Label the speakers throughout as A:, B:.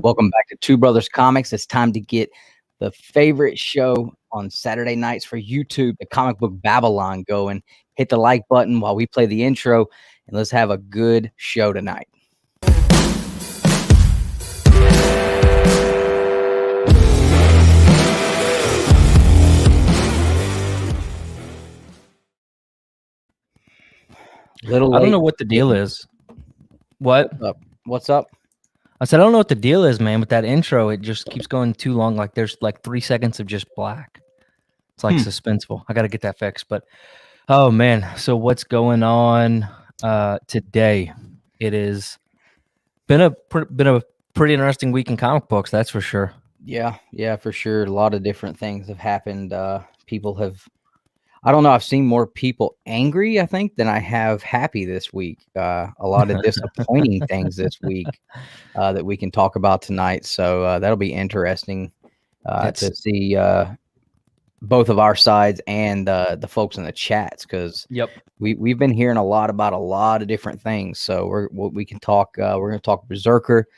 A: Welcome back to Two Brothers Comics. It's time to get the favorite show on Saturday nights for YouTube, the Comic Book Babble-on, going. Hit the like button while we play the intro, and let's have a good show tonight. Little
B: I don't know what the deal is. What?
A: What's up?
B: I said, I don't know what the deal is, man, with that intro. It just keeps going too long. Like there's like 3 seconds of just black. It's like suspenseful. I got to get that fixed. But, oh, man. So what's going on today? It has been a pretty interesting week in comic books, that's for sure.
A: Yeah, for sure. A lot of different things have happened. People have, I don't know, I've seen more people angry, I think, than I have happy this week. A lot of disappointing things this week that we can talk about tonight. So that'll be interesting to see both of our sides and the folks in the chats, because we've been hearing a lot about a lot of different things. So we can talk. We're going to talk Berserker.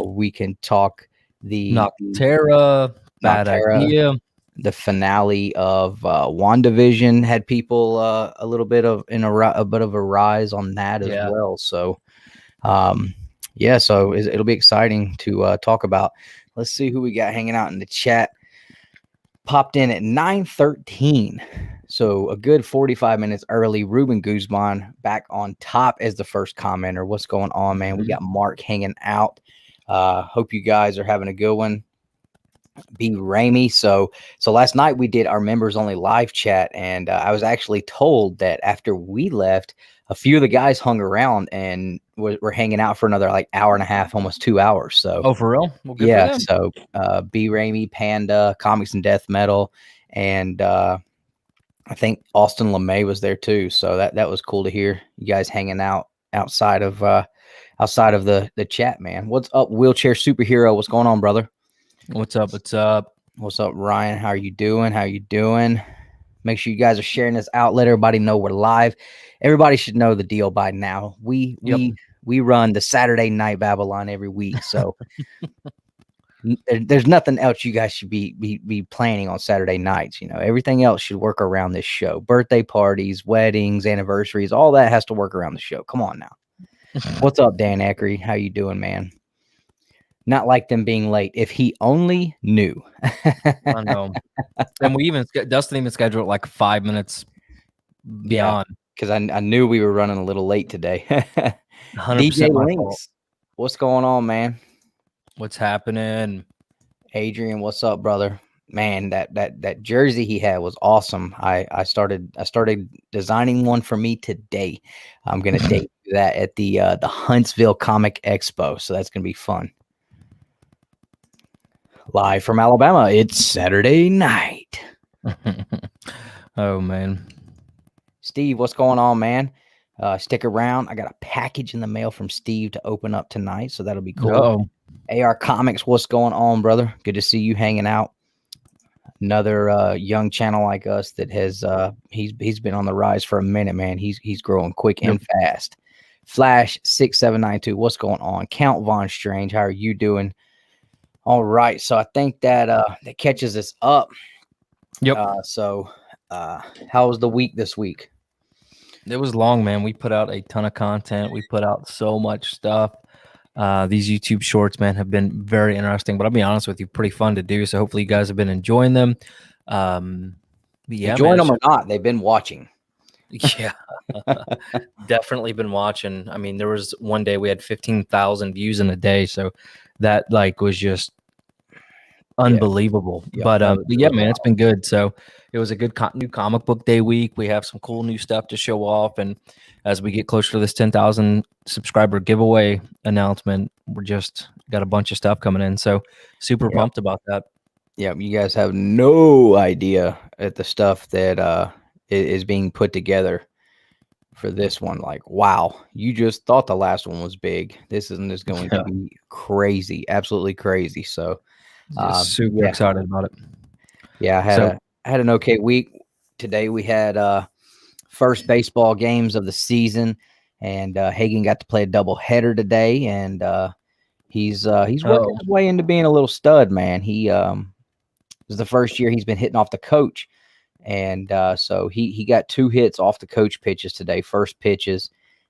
A: We can talk the
B: Noctera, bad idea.
A: The finale of WandaVision had people a little bit of a bit of a rise on that as well. So, so it'll be exciting to talk about. Let's see who we got hanging out in the chat. Popped in at 9:13, so a good 45 minutes early. Ruben Guzman back on top as the first commenter. What's going on, man? We got Mark hanging out. Hope you guys are having a good one. B. Ramey. So last night we did our members only live chat, and I was actually told that after we left, a few of the guys hung around and were hanging out for another like hour and a half, almost 2 hours. So
B: for real? Well, good
A: yeah.
B: for them.
A: So B. Ramey, Panda, Comics and Death Metal, and I think Austin LeMay was there too. So that was cool to hear you guys hanging out outside of the chat, man. What's up, Wheelchair Superhero? What's going on, brother?
B: What's up? What's up?
A: What's up, Ryan? How are you doing? Make sure you guys are sharing this out. Let everybody know we're live. Everybody should know the deal by now. We run the Saturday night Babble-on every week, so there's nothing else you guys should be planning on Saturday nights. You know, everything else should work around this show. Birthday parties, weddings, anniversaries, all that has to work around the show. Come on now. What's up, Dan Eckery? How you doing, man? Not like them being late. If he only knew.
B: I know. And Dustin even scheduled like 5 minutes beyond.
A: Because I knew we were running a little late today.
B: 100%
A: DJ Links, what's going on, man?
B: What's happening?
A: Adrian, what's up, brother? Man, that jersey he had was awesome. I started designing one for me today. I'm gonna debut that at the Huntsville Comic Expo, so that's gonna be fun. Live from Alabama, it's Saturday night.
B: Oh, man.
A: Steve, what's going on, man? Stick around. I got a package in the mail from Steve to open up tonight, so that'll be cool. AR Comics, what's going on, brother? Good to see you hanging out. Another young channel like us that has he's been on the rise for a minute, man. He's growing quick and fast. Flash 6792, what's going on? Count Von Strange, how are you doing? All right, so I think that catches us up.
B: Yep.
A: How was the week this week?
B: It was long, man. We put out a ton of content. We put out so much stuff. These YouTube shorts, man, have been very interesting. But I'll be honest with you, pretty fun to do. So hopefully you guys have been enjoying them.
A: Enjoying them or not, they've been watching.
B: Yeah, definitely been watching. I mean, there was one day we had 15,000 views in a day. So that was just unbelievable. But man, it's been good. So it was a good new comic book day week. We have some cool new stuff to show off, and as we get closer to this 10,000 subscriber giveaway announcement, we're just got a bunch of stuff coming in. So super pumped about that.
A: Yeah, you guys have no idea at the stuff that is being put together for this one. Like, wow, you just thought the last one was big. This is going to be crazy, absolutely crazy. So
B: super excited about it.
A: Yeah, I had an okay week. Today we had first baseball games of the season, and Hagen got to play a double header today, and He's working his way into being a little stud, man. He this is the first year he's been hitting off the coach, and so he got 2 hits off the coach pitches today, first pitches,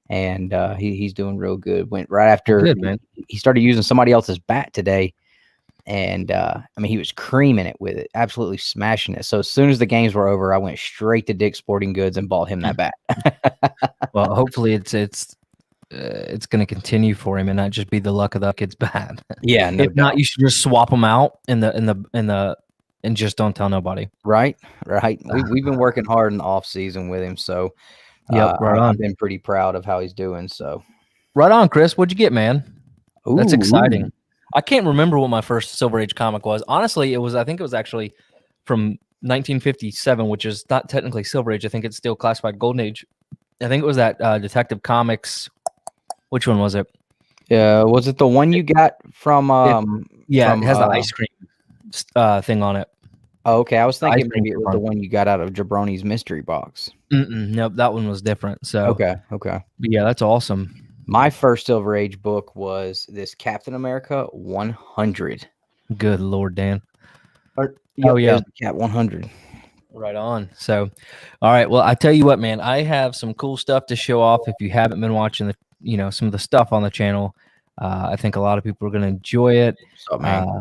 A: and he's doing real good. Went right after
B: Good, man.
A: He started using somebody else's bat today. And I mean, he was creaming it with it, absolutely smashing it. So as soon as the games were over, I went straight to Dick's Sporting Goods and bought him that bat.
B: Well, hopefully it's going to continue for him and not just be the luck of the kid's bat.
A: Yeah, no
B: if not,
A: doubt.
B: you should just swap them out and just don't tell nobody.
A: Right. We've been working hard in the off season with him, so
B: right on.
A: I've been pretty proud of how he's doing. So
B: right on, Chris. What'd you get, man?
A: Ooh,
B: that's exciting. I can't remember what my first Silver Age comic was. Honestly, I think it was actually from 1957, which is not technically Silver Age. I think it's still classified Golden Age. I think it was that Detective Comics. Which one was it?
A: Was it the one you got from?
B: It has the ice cream thing on it.
A: Oh, okay. I was thinking maybe it was the one you got out of Jabroni's mystery box.
B: Nope, that one was different. So
A: okay.
B: But yeah, that's awesome.
A: My first Silver Age book was this Captain America 100.
B: Good Lord, Dan.
A: Yeah, Cap 100.
B: Right on. So, all right. Well, I tell you what, man, I have some cool stuff to show off. If you haven't been watching some of the stuff on the channel, I think a lot of people are going to enjoy it.
A: What's up, man?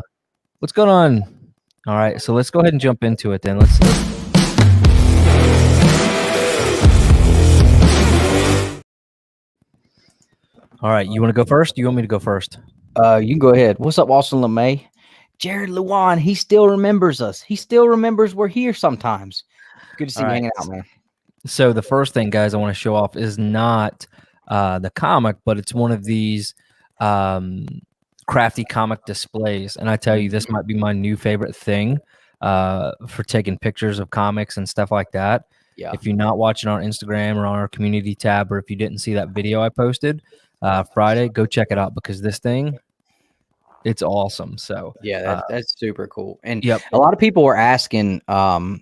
B: What's going on? All right. So let's go ahead and jump into it then. Let's All right, you want to go first? You want me to go first?
A: You can go ahead. What's up, Austin LeMay? Jared Luan, he still remembers us. He still remembers we're here sometimes. Good to see you hanging out, man.
B: So the first thing, guys, I want to show off is not the comic, but it's one of these crafty comic displays. And I tell you, this might be my new favorite thing for taking pictures of comics and stuff like that.
A: Yeah.
B: If you're not watching our Instagram or on our community tab, or if you didn't see that video I posted Friday, go check it out, because this thing, it's awesome. So
A: yeah, that's super cool. And
B: a
A: lot of people were asking, and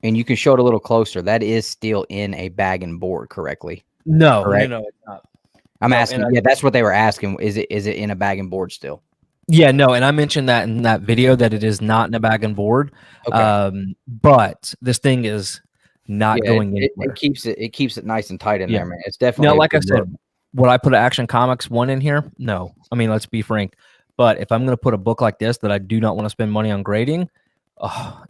A: you can show it a little closer, that is still in a bag and board, correctly?
B: No,
A: correct?
B: No, it's not.
A: I'm asking. Yeah, that's what they were asking. Is it in a bag and board still?
B: Yeah, no, and I mentioned that in that video that it is not in a bag and board.
A: Okay.
B: But this thing is not going anywhere.
A: It keeps it nice and tight in there, man. It's definitely
B: now, like I said, would I put an Action Comics 1 in here? No. I mean, let's be frank. But if I'm going to put a book like this that I do not want to spend money on grading,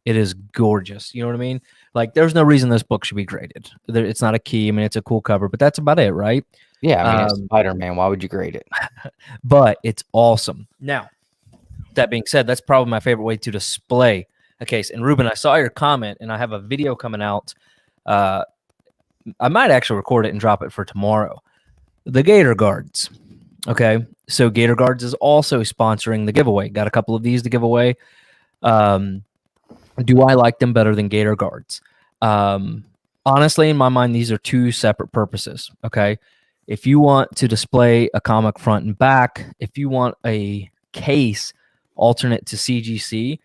B: it is gorgeous. You know what I mean? Like, there's no reason this book should be graded. It's not a key. I mean, it's a cool cover, but that's about it, right?
A: Yeah, I mean, it's Spider-Man. Why would you grade it?
B: But it's awesome. Now, that being said, that's probably my favorite way to display a case. And Ruben, I saw your comment, and I have a video coming out. I might actually record it and drop it for tomorrow. The Gator Guards. Okay, so Gator Guards is also sponsoring the giveaway. Got a couple of these to give away. Do I like them better than Gator Guards? Honestly, in my mind, these are two separate purposes. Okay, if you want to display a comic front and back, if you want a case alternate to CGC,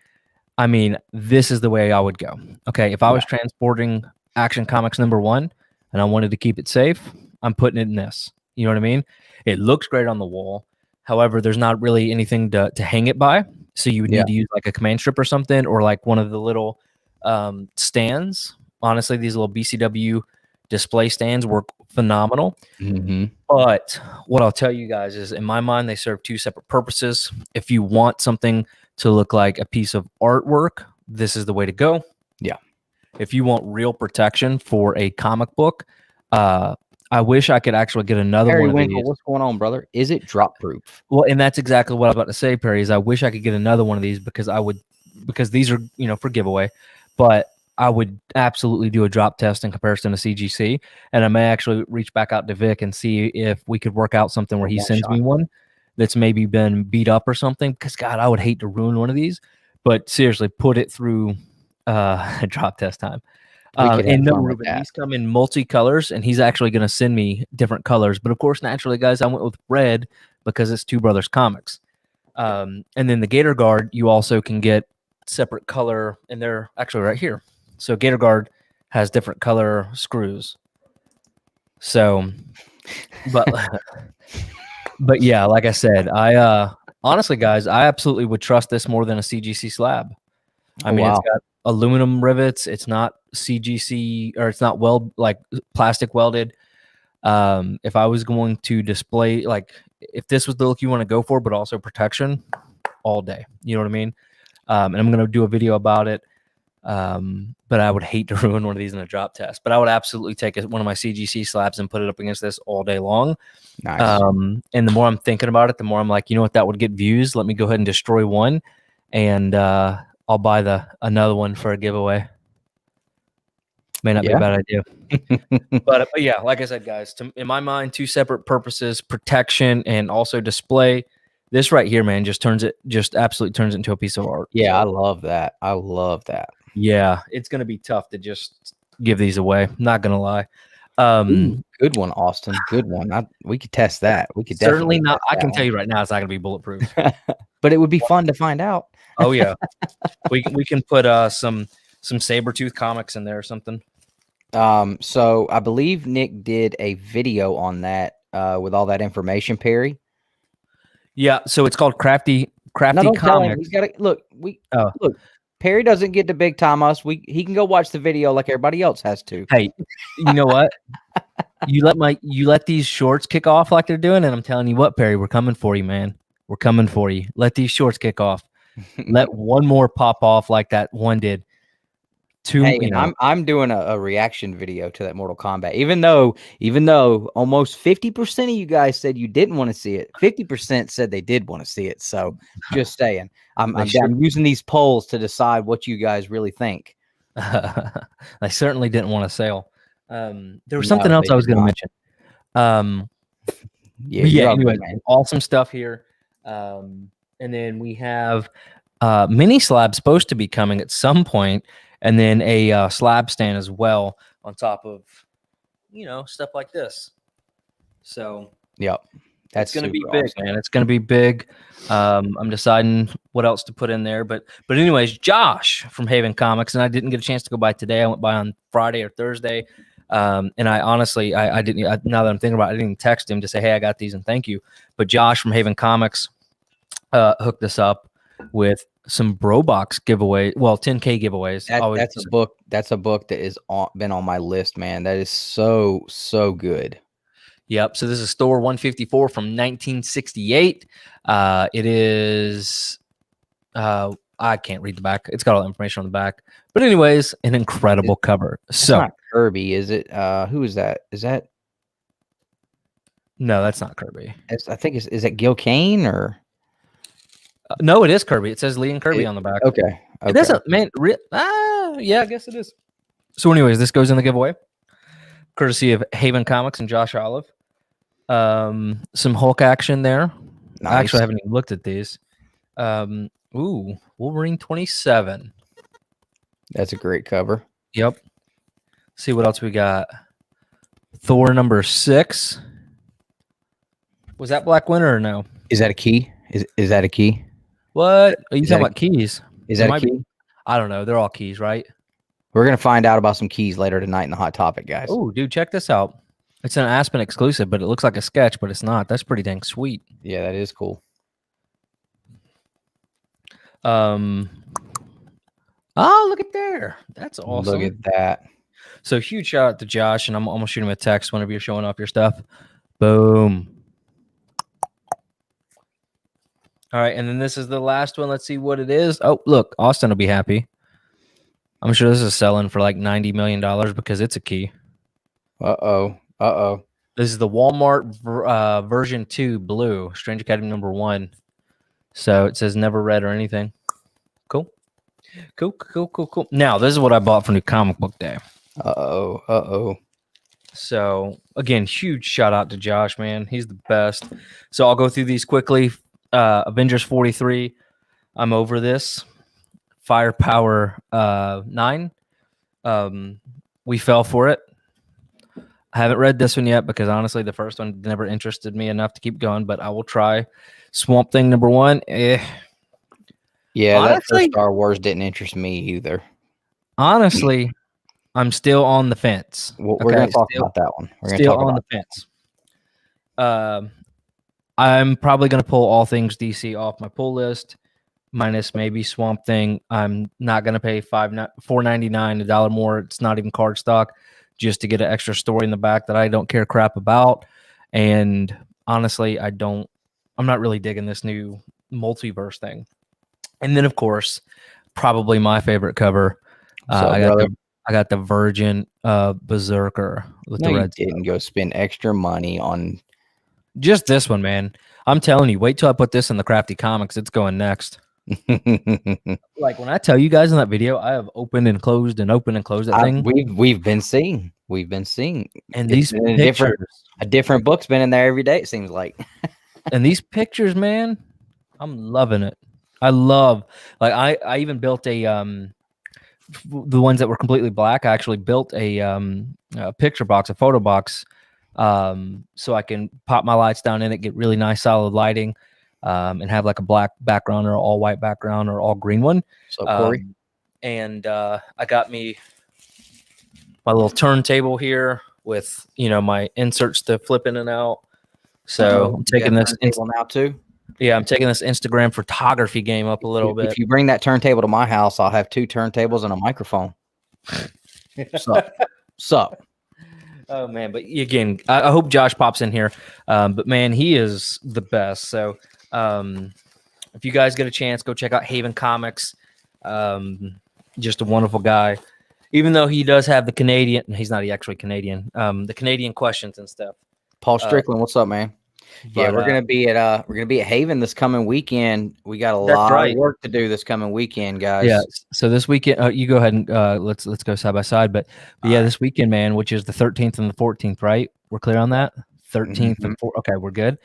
B: I mean, this is the way I would go. Okay, if I was transporting Action Comics #1 and I wanted to keep it safe, I'm putting it in this. You know what I mean? It looks great on the wall. However, there's not really anything to hang it by. So you would need to use like a command strip or something, or like one of the little stands. Honestly, these little BCW display stands work phenomenal. But what I'll tell you guys is, in my mind, they serve two separate purposes. If you want something to look like a piece of artwork, this is the way to go. Yeah. If you want real protection for a comic book, I wish I could actually get another one of these.
A: What's going on, brother? Is it drop proof?
B: Well, and that's exactly what I was about to say, Perry, is I wish I could get another one of these, because these are, for giveaway, but I would absolutely do a drop test in comparison to CGC. And I may actually reach back out to Vic and see if we could work out something where he sends me one that's maybe been beat up or something, because God, I would hate to ruin one of these, but seriously, put it through a drop test time. And no, Ruben, these come in multi-colors, and he's actually going to send me different colors. But of course, naturally, guys, I went with red because it's Two Brothers Comics. And then the Gator Guard, you also can get separate color, and they're actually right here. So Gator Guard has different color screws. So, but yeah, like I said, I Honestly, guys, I absolutely would trust this more than a CGC slab. I mean,
A: wow.
B: it's got aluminum rivets. It's not CGC, or it's not plastic welded. If I was going to display, like, if this was the look you want to go for, but also protection, all day. You know what I mean? And I'm going to do a video about it. But I would hate to ruin one of these in a drop test. But I would absolutely take one of my CGC slabs and put it up against this all day long.
A: Nice.
B: And the more I'm thinking about it, the more I'm like, you know what, that would get views. Let me go ahead and destroy one, and I'll buy another one for a giveaway. May not be a bad idea. But yeah, like I said, guys, in my mind, two separate purposes: protection and also display. This right here, man, just absolutely turns it into a piece of art.
A: Yeah, so. I love that. I love that.
B: Yeah, it's gonna be tough to just give these away. Not gonna lie.
A: Good one, Austin. Good one. We could test that. We could
B: certainly not. I can tell you right now, it's not gonna be bulletproof.
A: But it would be fun to find out.
B: Oh yeah, we can put some Sabretooth comics in there or something.
A: So I believe Nick did a video on that with all that information, Perry.
B: Yeah, so it's called Crafty Comics.
A: He's got to look. Look. Perry doesn't get to big time us. He can go watch the video like everybody else has to.
B: Hey, you know what? you let these shorts kick off like they're doing, and I'm telling you what, Perry, we're coming for you, man. We're coming for you. Let these shorts kick off. Let one more pop off like that one did.
A: I'm doing a reaction video to that Mortal Kombat. Even though almost 50% of you guys said you didn't want to see it, 50% said they did want to see it. So just saying, I'm using these polls to decide what you guys really think.
B: I certainly didn't want to sell. There was something else I was going to mention. Yeah. Anyway, awesome stuff here. And then we have mini slabs supposed to be coming at some point. And then a slab stand as well on top of, stuff like this. So,
A: yep,
B: that's going to be big, man. It's going to be big. I'm deciding what else to put in there, but anyways, Josh from Haven Comics, and I didn't get a chance to go by today. I went by on Friday or Thursday, and I honestly, I didn't. Now that I'm thinking about it, I didn't text him to say, hey, I got these and thank you. But Josh from Haven Comics hooked us up with some BroBox giveaway, 10K giveaways. That's
A: a book that is been on my list, man. That is so good.
B: Yep. So this is Store 154 from 1968. It is I can't read the back. It's got all the information on the back. But anyways, an incredible cover. So
A: not Kirby, is it? Who is that? Is that?
B: No, that's not Kirby.
A: I think is it Gil Kane or?
B: No, it is Kirby. It says Lee and Kirby on the back.
A: Okay.
B: It doesn't, man. Yeah, I guess it is. So, anyways, this goes in the giveaway, courtesy of Haven Comics and Josh Olive. Some Hulk action there. Nice. I actually haven't even looked at these. Wolverine 27.
A: That's a great cover.
B: Yep. See what else we got. Thor number 6. Was that Black Winter or no?
A: Is that a key? Is that a key?
B: What? Are you talking about keys?
A: Is that a key?
B: I don't know. They're all keys, right?
A: We're going to find out about some keys later tonight in the Hot Topic, guys.
B: Oh, dude, check this out. It's an Aspen exclusive, but it looks like a sketch, but it's not. That's pretty dang sweet.
A: Yeah, that is cool.
B: Oh, look at there. That's awesome.
A: Look at that.
B: So huge shout out to Josh, and I'm almost shooting him a text whenever you're showing off your stuff. Boom. All right, and then this is the last one. Let's see what it is. Oh, look, Austin will be happy. I'm sure this is selling for like $90 million because it's a key.
A: Uh-oh.
B: This is the Walmart version 2 blue, Strange Academy number 1. So it says never read or anything. Cool. Now, this is what I bought for New Comic Book Day.
A: Uh-oh.
B: So, again, huge shout out to Josh, man. He's the best. So I'll go through these quickly. Avengers 43. I'm over this. Firepower 9. We fell for it. I haven't read this one yet because honestly, the first one never interested me enough to keep going, but I will try. Swamp Thing number 1.
A: Yeah, honestly, that first Star Wars didn't interest me either.
B: Honestly, I'm still on the fence.
A: We're going to talk about that one.
B: We're still on the fence. I'm probably going to pull all things DC off my pull list, minus maybe Swamp Thing. I'm not going to pay $4.99, $1 more. It's not even card stock, just to get an extra story in the back that I don't care crap about. And honestly, I'm not really digging this new multiverse thing. And then, of course, probably my favorite cover. I got the Virgin Berserker with the red.
A: You didn't go spend extra money on
B: just this one, man. I'm telling you, wait till I put this in the Crafty Comics. It's going next. Like when I tell you guys in that video, I have opened and closed that thing.
A: We've been seeing,
B: and these pictures,
A: a different book's been in there every day. It seems like,
B: and these pictures, man, I'm loving it. I love, like, I even built a the ones that were completely black. I actually built a picture box, a photo box, so I can pop my lights down in it, get really nice solid lighting. And have like a black background or all white background or all green one.
A: So Corey,
B: and I got me my little turntable here with my inserts to flip in and out. So I'm taking this
A: now too.
B: Yeah, I'm taking this Instagram photography game up a little bit.
A: If you bring that turntable to my house, I'll have 2 turntables and a microphone. Sup.
B: Oh man, but again, I hope Josh pops in here. But man, he is the best. So if you guys get a chance, go check out Haven Comics. Just a wonderful guy. Even though he does have the Canadian, he's not actually Canadian. The Canadian questions and stuff.
A: Paul Strickland, what's up, man? Yeah, we're gonna be at Haven this coming weekend. We got a lot of work to do this coming weekend, guys.
B: Yeah. So this weekend, you go ahead and let's go side by side. But yeah, this weekend, man, which is the 13th and the 14th, right? We're clear on that. 13th and 14th. Okay, we're good.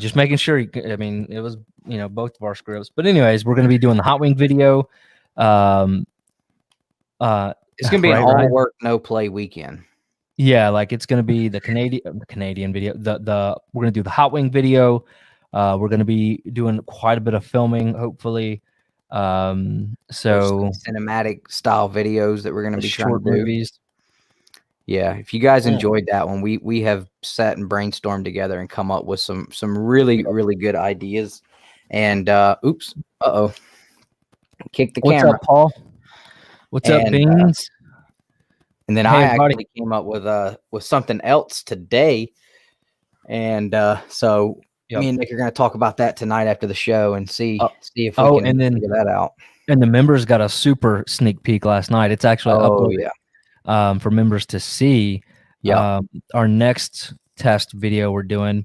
B: Just making sure. I mean, it was both of our scripts. But anyways, we're gonna be doing the Hot Wing video. It's
A: gonna be an all work, no play weekend.
B: Yeah, like it's gonna be the Canadian video. We're gonna do the Hot Wing video. We're gonna be doing quite a bit of filming, hopefully. So
A: cinematic style videos that we're gonna be
B: short movies.
A: Yeah, if you guys enjoyed that one, we have sat and brainstormed together and come up with some really good ideas. And oops, kick the camera.
B: What's up, Paul? What's up, Beans?
A: And then I actually came up with something else today. And so me and Nick are going to talk about that tonight after the show and see if we can figure that out.
B: And the members got a super sneak peek last night. It's actually uploaded for members to see. Our next test video we're doing.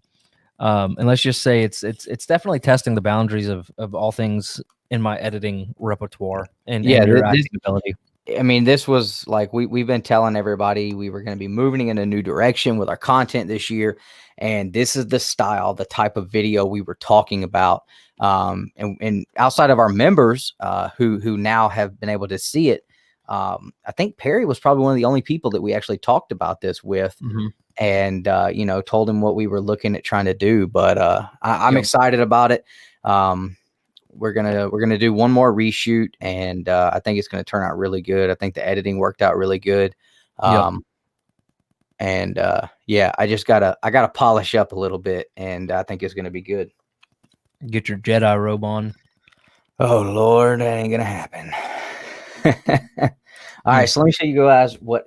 B: And let's just say it's definitely testing the boundaries of all things in my editing repertoire and your acting ability.
A: I mean, this was like we've been telling everybody we were going to be moving in a new direction with our content this year, and this is the style, the type of video we were talking about. And outside of our members, who now have been able to see it, I think Perry was probably one of the only people that we actually talked about this with, and told him what we were looking at trying to do. But I'm excited about it. We're gonna do one more reshoot, and I think it's gonna turn out really good. I think the editing worked out really good. I just gotta polish up a little bit, and I think it's gonna be good.
B: Get your Jedi robe on.
A: Oh Lord, that ain't gonna happen. All right, so let me show you guys let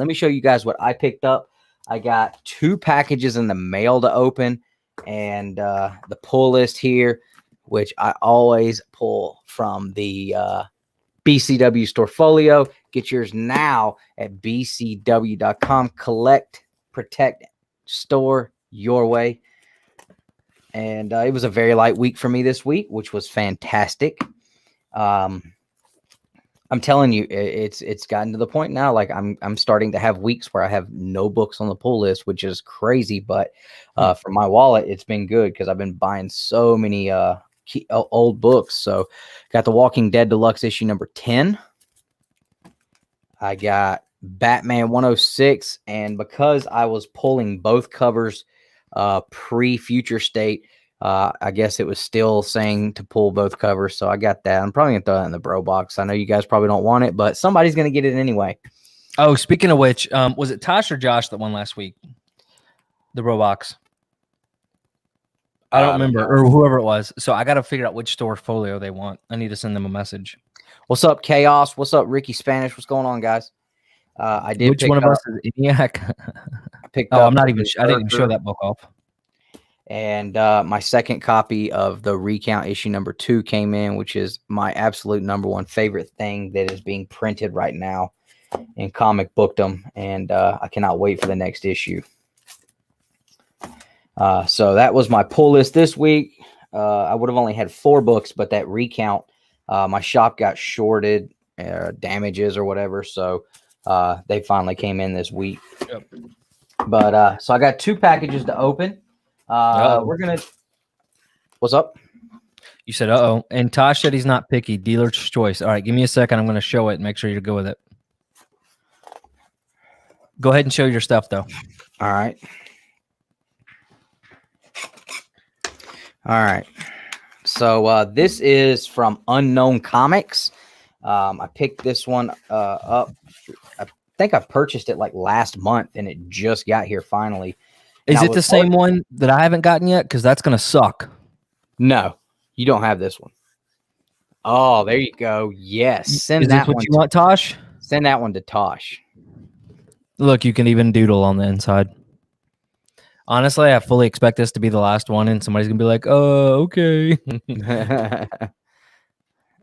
A: me show you guys what I picked up. I got 2 packages in the mail to open, and the pull list here, which I always pull from the BCW Storefolio. Get yours now at bcw.com. Collect, protect, store your way. And it was a very light week for me this week, which was fantastic. I'm telling you, it's gotten to the point now, like I'm starting to have weeks where I have no books on the pull list, which is crazy. But for my wallet, it's been good because I've been buying so many old books. So got the Walking Dead Deluxe issue number 10. I got Batman 106, and because I was pulling both covers pre-Future State, I guess it was still saying to pull both covers, so I got that. I'm probably gonna throw that in the bro box. I know you guys probably don't want it, but somebody's gonna get it anyway.
B: Oh, speaking of which, was it Tosh or Josh that won last week? The Roblox. I don't remember, or whoever it was. So I got to figure out which store folio they want. I need to send them a message.
A: What's up, Chaos? What's up, Ricky Spanish? What's going on, guys? I did.
B: Which one of us is ENIAC?
A: I picked
B: oh,
A: up
B: I'm not even. I didn't even show
A: Berserker.
B: that book off.
A: And my second copy of the Recount issue number 2 came in, which is my absolute number one favorite thing that is being printed right now in Comic Bookdom, and I cannot wait for the next issue. So that was my pull list this week. I would have only had 4 books, but that Recount, my shop got shorted, damages or whatever, so they finally came in this week.
B: Yep.
A: But so I got 2 packages to open. We're gonna. What's up?
B: You said, "Uh-oh," and Tosh said he's not picky. Dealer's choice. All right, give me a second. I'm going to show it and make sure you go with it. Go ahead and show your stuff, though.
A: All right. All right. So this is from Unknown Comics. I picked this one up. I think I purchased it like last month, and it just got here finally.
B: Is it the same one that I haven't gotten yet? Because that's going to suck.
A: No, you don't have this one. Oh, there you go. Yes. Send
B: Is
A: that
B: this what
A: one.
B: you want, Tosh?
A: Send that one to Tosh.
B: Look, you can even doodle on the inside. Honestly, I fully expect this to be the last one, and somebody's going to be like, oh, okay.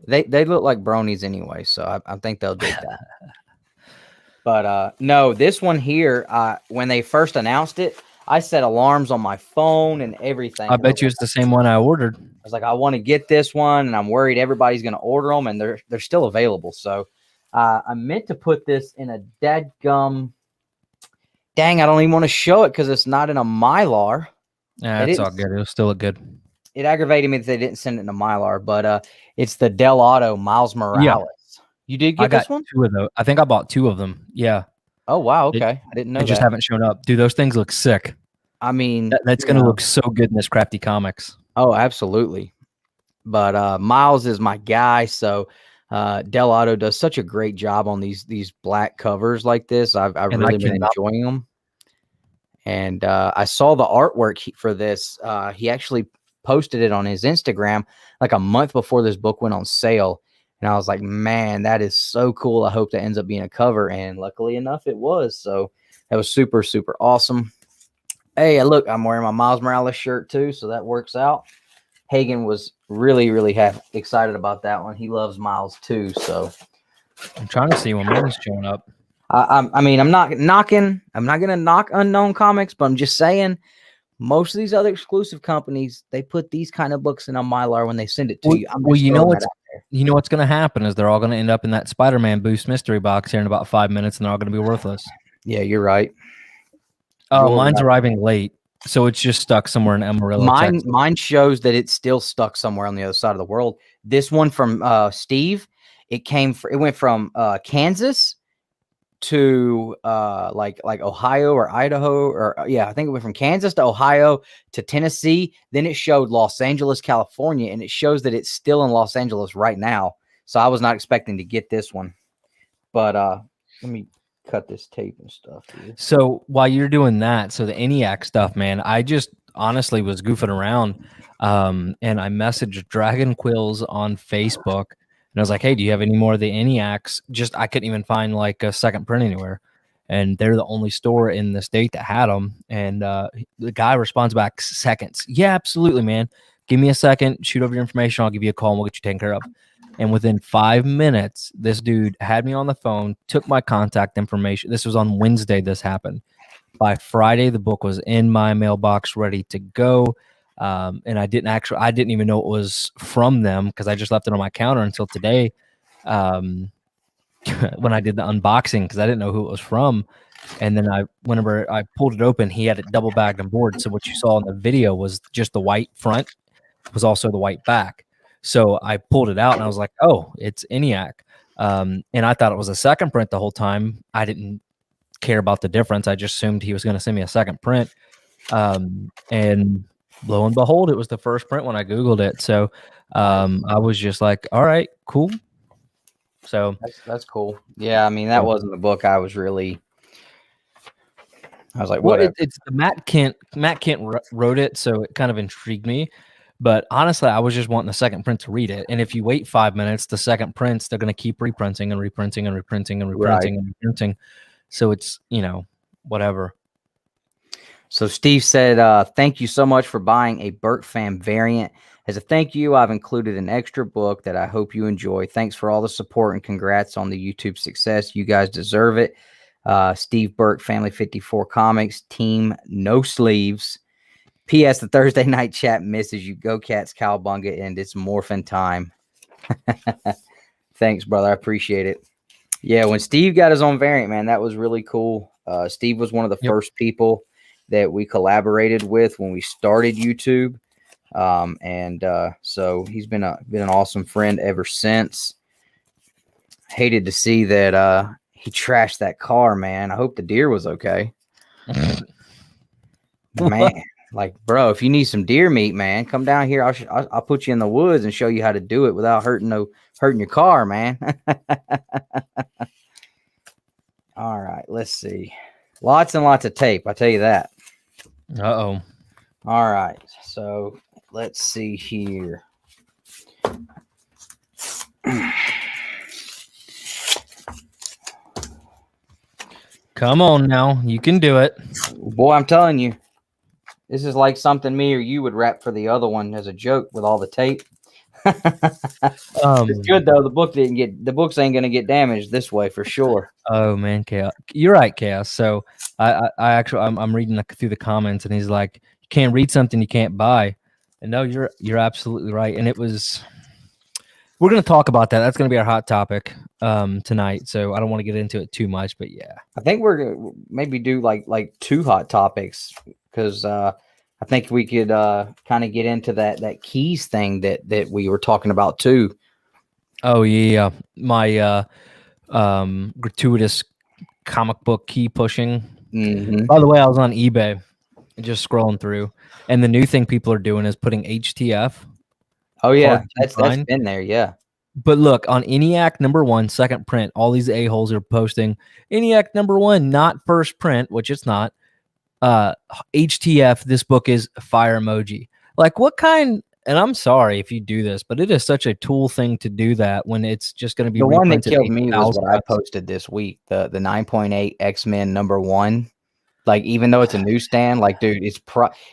A: They look like bronies anyway, so I think they'll do that. But no, this one here, when they first announced it, I set alarms on my phone and everything.
B: I bet you it's the same one I ordered.
A: I was like, I want to get this one, and I'm worried everybody's going to order them, and they're still available. So I meant to put this in a dadgum. Dang, I don't even want to show it because it's not in a Mylar.
B: Yeah, it's all good. It'll still look good.
A: It aggravated me that they didn't send it in a Mylar, but it's the Del Auto Miles Morales. Yeah. You did get this one?
B: I got 2 of those. I think I bought 2 of them. Yeah.
A: Oh, wow. Okay. I didn't know
B: They just haven't shown up. Dude, those things look sick.
A: I mean,
B: that's going to look so good in this crafty comics.
A: Oh, absolutely. But Miles is my guy. So Del Auto does such a great job on these black covers like this. I've really been enjoying them. And I saw the artwork for this. He actually posted it on his Instagram like a month before this book went on sale. And I was like, man, that is so cool. I hope that ends up being a cover. And luckily enough, it was. So that was super, super awesome. Hey, look, I'm wearing my Miles Morales shirt too. So that works out. Hagen was really, really excited about that one. He loves Miles too. So
B: I'm trying to see when mine's showing up.
A: I mean, I'm not going to knock Unknown Comics, but I'm just saying most of these other exclusive companies, they put these kind of books in a Mylar when they send it to you.
B: Well, you know what's going to happen is they're all going to end up in that Spider-Man Boost mystery box here in about 5 minutes, and they're all going to be worthless.
A: Yeah, you're right.
B: Oh, mine's arriving late, so it's just stuck somewhere in Amarillo.
A: Mine shows that it's still stuck somewhere on the other side of the world. This one from Steve, it went from Kansas to like Ohio or Idaho, or I think it went from Kansas to Ohio to Tennessee. Then it showed Los Angeles, California, and it shows that it's still in Los Angeles right now. So I was not expecting to get this one, but let me cut this tape and stuff, dude.
B: So while you're doing that, so the ENIAC stuff, man, I just honestly was goofing around, and I messaged Dragon Quills on Facebook. And I was like, hey, do you have any more of the ENIACs? I couldn't even find like a second print anywhere. And they're the only store in the state that had them. And the guy responds back seconds. Yeah, absolutely, man. Give me a second. Shoot over your information. I'll give you a call and we'll get you taken care of. And within 5 minutes, this dude had me on the phone, took my contact information. This was on Wednesday this happened. By Friday, the book was in my mailbox, ready to go. And I didn't even know it was from them because I just left it on my counter until today when I did the unboxing, because I didn't know who it was from. And then whenever I pulled it open, he had it double bagged on board. So what you saw in the video was just the white front, was also the white back. So I pulled it out and I was like, oh, it's ENIAC. And I thought it was a second print the whole time. I didn't care about the difference. I just assumed he was going to send me a second print. And lo and behold, it was the first print when I Googled it. So I was just like, all right, cool. So
A: that's cool. Yeah, I mean that wasn't the book I was like,
B: well,
A: whatever.
B: it's Matt Kent wrote it, so it kind of intrigued me. But honestly, I was just wanting the second print to read it. And if you wait 5 minutes, the second prints, they're going to keep reprinting and reprinting and reprinting and reprinting and reprinting. So it's, whatever.
A: So Steve said, thank you so much for buying a Birch Fam variant. As a thank you, I've included an extra book that I hope you enjoy. Thanks for all the support and congrats on the YouTube success. You guys deserve it. Steve Birch, Family 54 Comics, Team No Sleeves. P.S. The Thursday night chat misses you. Go Cats, Cowbunga, and it's morphin' time. Thanks, brother. I appreciate it. Yeah, when Steve got his own variant, man, that was really cool. Steve was one of the first people that we collaborated with when we started YouTube. So he's been an awesome friend ever since. Hated to see that he trashed that car, man. I hope the deer was okay. Man, like, bro, if you need some deer meat, man, come down here. I'll put you in the woods and show you how to do it without hurting your car, man. All right, let's see. Lots and lots of tape, I tell you that.
B: Uh-oh.
A: All right, so let's see here.
B: Come on now, you can do it.
A: Boy, I'm telling you, this is like something me or you would wrap for the other one as a joke with all the tape. It's good though. The books ain't gonna get damaged this way for sure.
B: Oh man, Chaos, you're right, Chaos. So I'm reading through the comments, and he's like, "You can't read something you can't buy." And no, you're absolutely right. And we're gonna talk about that. That's gonna be our hot topic tonight. So I don't want to get into it too much, but yeah,
A: I think we're gonna maybe do like 2 hot topics because I think we could kind of get into that keys thing that we were talking about too.
B: Oh yeah, my gratuitous comic book key pushing.
A: Mm-hmm.
B: By the way, I was on eBay just scrolling through, and the new thing people are doing is putting HTF.
A: Oh yeah, that's been there, yeah.
B: But look, on ENIAC #1, second print, all these a-holes are posting ENIAC #1, not first print, which it's not. HTF, this book is fire emoji. Like, what kind? And I'm sorry if you do this, but it is such a tool thing to do that when it's just going to be
A: the one that killed me was what I posted this week, the 9.8 X-Men #1. Like, even though it's a newsstand, like, dude, it's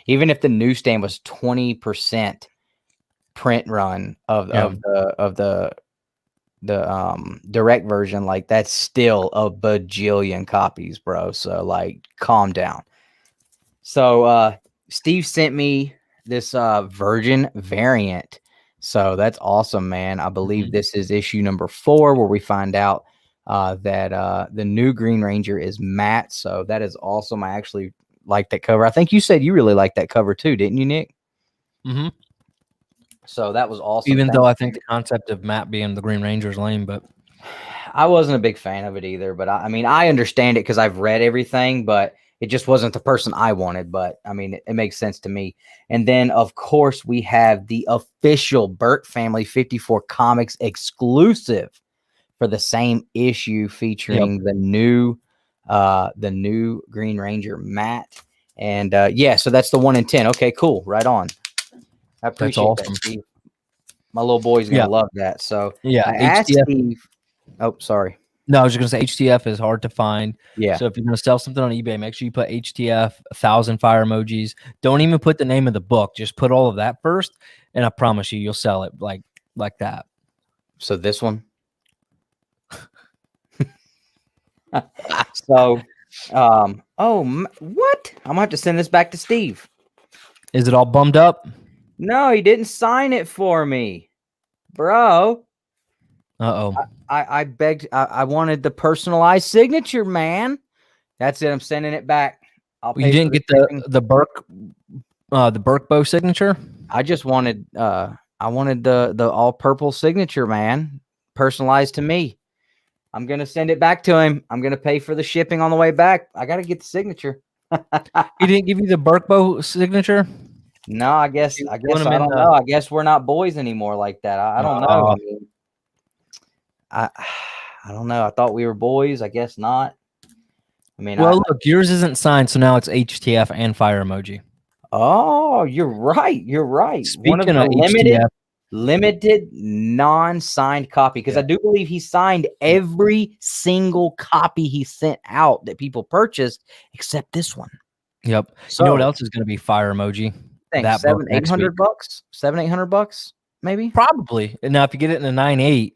A: even if the newsstand was 20% print run of the direct version, like, that's still a bajillion copies, bro. So, like, calm down. So Steve sent me this Virgin variant. So that's awesome, man. I believe this is issue #4 where we find out that the new Green Ranger is Matt. So that is awesome. I actually like that cover. I think you said you really liked that cover too, didn't you, Nick?
B: Mm-hmm.
A: So that was awesome.
B: Even though I think the concept of Matt being the Green Ranger is lame, but
A: I wasn't a big fan of it either. But I mean, I understand it because I've read everything, but it just wasn't the person I wanted. But I mean, it makes sense to me. And then, of course, we have the official Birch Family 54 Comics exclusive for the same issue featuring the new Green Ranger Matt. And yeah, so that's the 1 in 10. Okay, cool. Right on. I appreciate that, Steve. My little boy's gonna love that. So
B: yeah,
A: I asked Steve. Oh, sorry.
B: No, I was just gonna say HTF is hard to find.
A: Yeah.
B: So if you're gonna sell something on eBay, make sure you put HTF, 1,000 fire emojis. Don't even put the name of the book. Just put all of that first, and I promise you'll sell it like that.
A: So this one. So, what? I'm gonna have to send this back to Steve.
B: Is it all bummed up?
A: No, he didn't sign it for me, bro.
B: Uh-oh.
A: I begged. I wanted the personalized signature, man. That's it. I'm sending it back.
B: You didn't get the Birch bow signature?
A: I just wanted. I wanted the all purple signature, man. Personalized to me. I'm gonna send it back to him. I'm gonna pay for the shipping on the way back. I gotta get the signature.
B: He didn't give you the Birch bow signature?
A: No, I guess I don't know. I guess we're not boys anymore like that. I don't know. I don't know. I thought we were boys. I guess not. I mean,
B: Well, look, yours isn't signed, so now it's HTF and fire emoji.
A: oh, you're right. You're right. One of
B: Speaking
A: the
B: of HTF,
A: limited non-signed copy, because I do believe he signed every single copy he sent out that people purchased except this one.
B: yep.
A: So
B: You know what else is going to be fire emoji?
A: thanks.
B: That book next week.
A: $700-800, $700-800 maybe.
B: Probably. Now, if you get it in a 9.8,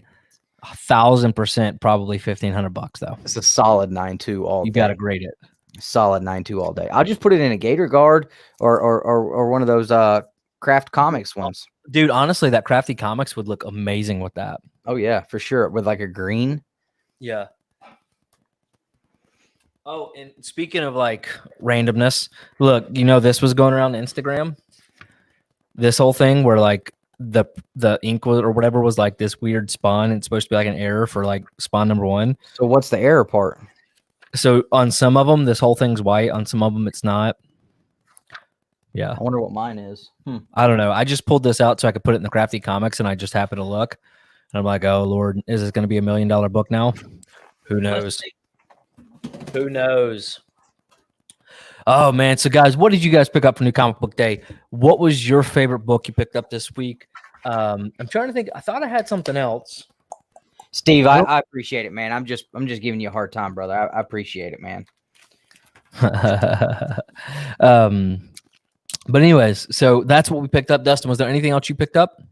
B: 1,000% probably $1,500 though.
A: It's a solid 9.2 all day.
B: You got to grade it.
A: Solid 9.2 all day. I'll just put it in a Gator Guard or one of those Craft Comics ones.
B: Dude, honestly, that Crafty Comics would look amazing with that.
A: Oh yeah, for sure. With like a green.
B: Yeah. Oh, and speaking of like randomness, look, you know, this was going around Instagram. This whole thing where like the ink was, or whatever was like this weird spawn. It's supposed to be like an error for like spawn number 1.
A: So what's the error part?
B: So on some of them, this whole thing's white. On some of them, it's not. Yeah.
A: I wonder what mine is.
B: I don't know. I just pulled this out so I could put it in the Crafty Comics, and I just happened to look. And I'm like, oh, Lord, is this going to be $1 million book now? Who knows? Who knows? Oh, man. So, guys, what did you guys pick up for New Comic Book Day? What was your favorite book you picked up this week? I'm trying to think. I thought I had something else.
A: Steve, I appreciate it, man. I'm just giving you a hard time, brother. I appreciate it, man.
B: But anyways, so that's what we picked up. Dustin, was there anything else you picked up?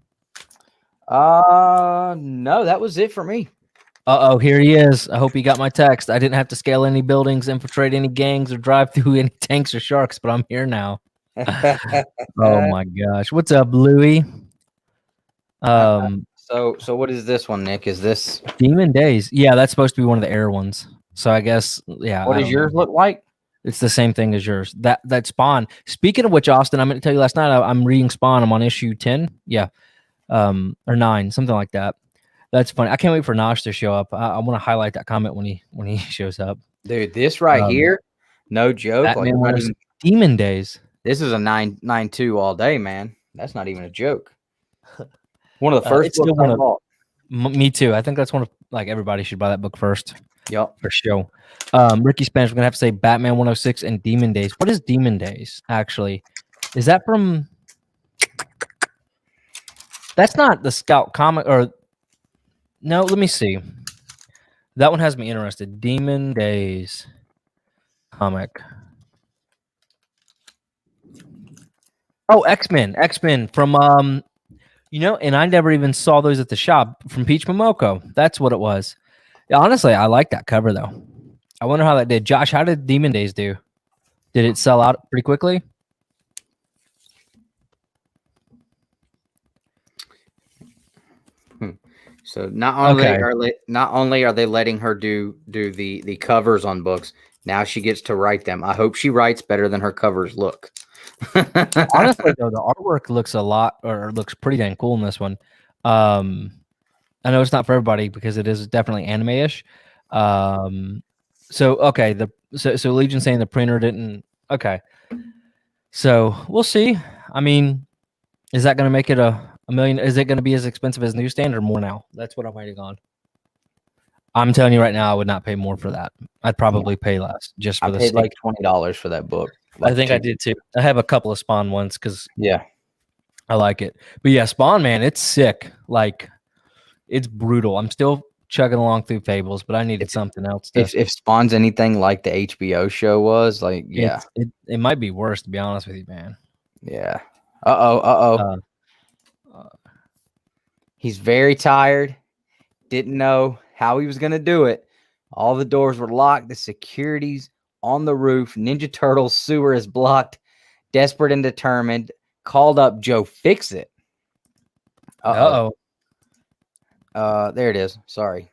A: No, that was it for me.
B: Uh-oh, here he is. I hope he got my text. I didn't have to scale any buildings, infiltrate any gangs, or drive through any tanks or sharks, but I'm here now. Oh my gosh. What's up, Louie?
A: So what is this one, Nick? Is this
B: Demon Days? Yeah, that's supposed to be one of the air ones. So I guess, yeah.
A: What does yours look like?
B: It's the same thing as yours. That Spawn. Speaking of which, Austin, I meant to tell you last night. I'm reading Spawn. I'm on issue 10. Yeah, or 9, something like that. That's funny. I can't wait for Nosh to show up. I want to highlight that comment when he shows up.
A: Dude, this right here, no joke. Like,
B: Demon Days.
A: This is a 9.2 all day, man. That's not even a joke. One of the first books I bought.
B: Me too. I think that's one of, like, everybody should buy that book first.
A: Yep,
B: for sure. Ricky Spanish, we're gonna have to say Batman 106 and Demon Days. What is Demon Days actually? Is that from? That's not the Scout comic, or no? Let me see. That one has me interested. Demon Days comic. Oh, X-Men from you know, and I never even saw those at the shop from Peach Momoko. That's what it was. Yeah, honestly, I like that cover though. I wonder how that did. Josh, how did Demon Days do? Did it sell out pretty quickly?
A: So not only are they letting her do the covers on books, now she gets to write them. I hope she writes better than her covers look.
B: Honestly, though, the artwork looks looks pretty dang cool in this one. I know it's not for everybody because it is definitely anime-ish. So okay, so Legion saying the printer didn't. Okay, so we'll see. I mean, is that going to make it a million? Is it going to be as expensive as newsstand or more now? That's what I'm waiting on. I'm telling you right now, I would not pay more for that. I'd probably pay less just for
A: I paid like $20 for that book.
B: I think I did too. I have a couple of Spawn ones because I like it. But yeah, Spawn, man, it's sick. Like, it's brutal. I'm still chugging along through Fables, but I needed something else.
A: If Spawn's anything like the HBO show was, like, yeah,
B: it might be worse, to be honest with you, man.
A: Yeah. He's very tired. Didn't know how he was going to do it. All the doors were locked. The security's on the roof. Ninja Turtles sewer is blocked. Desperate and determined. Called up Joe Fix It. There it is. Sorry.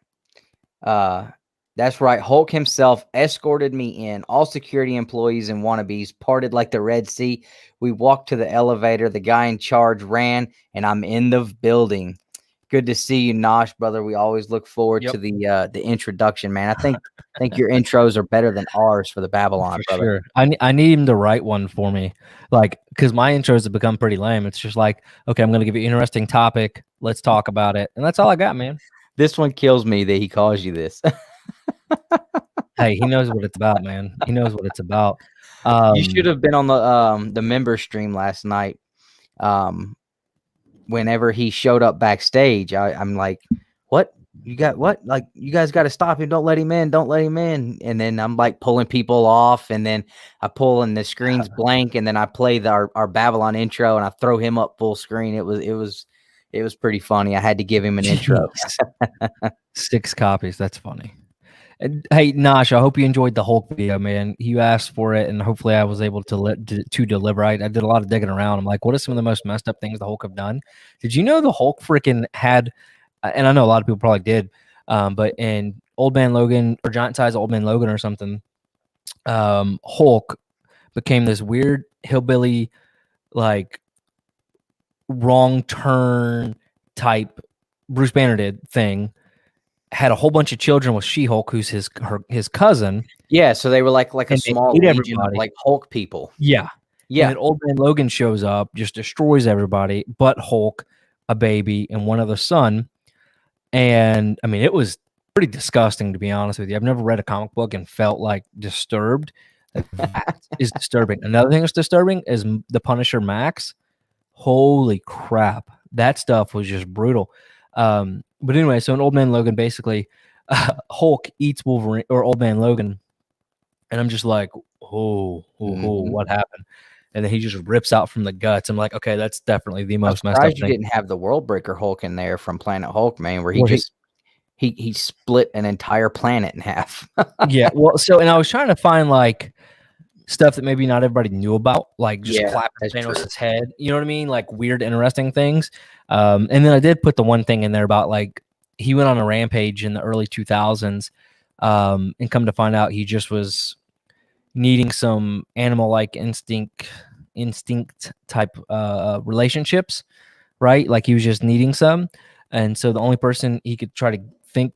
A: That's right. Hulk himself escorted me in. All security employees and wannabes parted like the Red Sea. We walked to the elevator. The guy in charge ran, and I'm in the building. Good to see you, Nosh, brother. We always look forward to the introduction, man. I think your intros are better than ours for the Babble-on, brother.
B: Sure. I need him to write one for me, like, because my intros have become pretty lame. It's just like, okay, I'm going to give you an interesting topic. Let's talk about it, and that's all I got, man.
A: This one kills me that he calls you this.
B: Hey, he knows what it's about, man. He knows what it's about.
A: You should have been on the member stream last night. Whenever he showed up backstage, I'm like, what? You got what? Like, you guys got to stop him. Don't let him in. Don't let him in. And then I'm like pulling people off. And then I pull and the screen's blank. And then I play our Babble-on intro and I throw him up full screen. It was pretty funny. I had to give him an intro.
B: 6 copies. That's funny. And, hey, Nosh, I hope you enjoyed the Hulk video, man. You asked for it, and hopefully I was able to deliver. I did a lot of digging around. I'm like, what are some of the most messed up things the Hulk have done? Did you know the Hulk freaking had, and I know a lot of people probably did, but in Old Man Logan, or Giant Size Old Man Logan or something, Hulk became this weird hillbilly, like, wrong turn type Bruce Banner did thing. Had a whole bunch of children with She-Hulk, who's his cousin.
A: Yeah, so they were like a small legion of like Hulk people.
B: Yeah. And then Old Man Logan shows up, just destroys everybody, but Hulk, a baby, and one other son. And I mean, it was pretty disgusting, to be honest with you. I've never read a comic book and felt like disturbed. That is disturbing. Another thing that's disturbing is the Punisher Max. Holy crap. That stuff was just brutal. But anyway, so in Old Man Logan, basically, Hulk eats Wolverine or Old Man Logan, and I'm just like, what happened? And then he just rips out from the guts. I'm like, okay, that's definitely the most messed up thing.
A: You didn't have the World Breaker Hulk in there from Planet Hulk, man, where he split an entire planet in half.
B: Yeah, well, so and I was trying to find like stuff that maybe not everybody knew about, like just clapping Thanos' head. You know what I mean? Like weird, interesting things. And then I did put the one thing in there about like he went on a rampage in the early 2000s, and come to find out he just was needing some animal-like instinct type relationships, right? Like he was just needing some, and so the only person he could try to think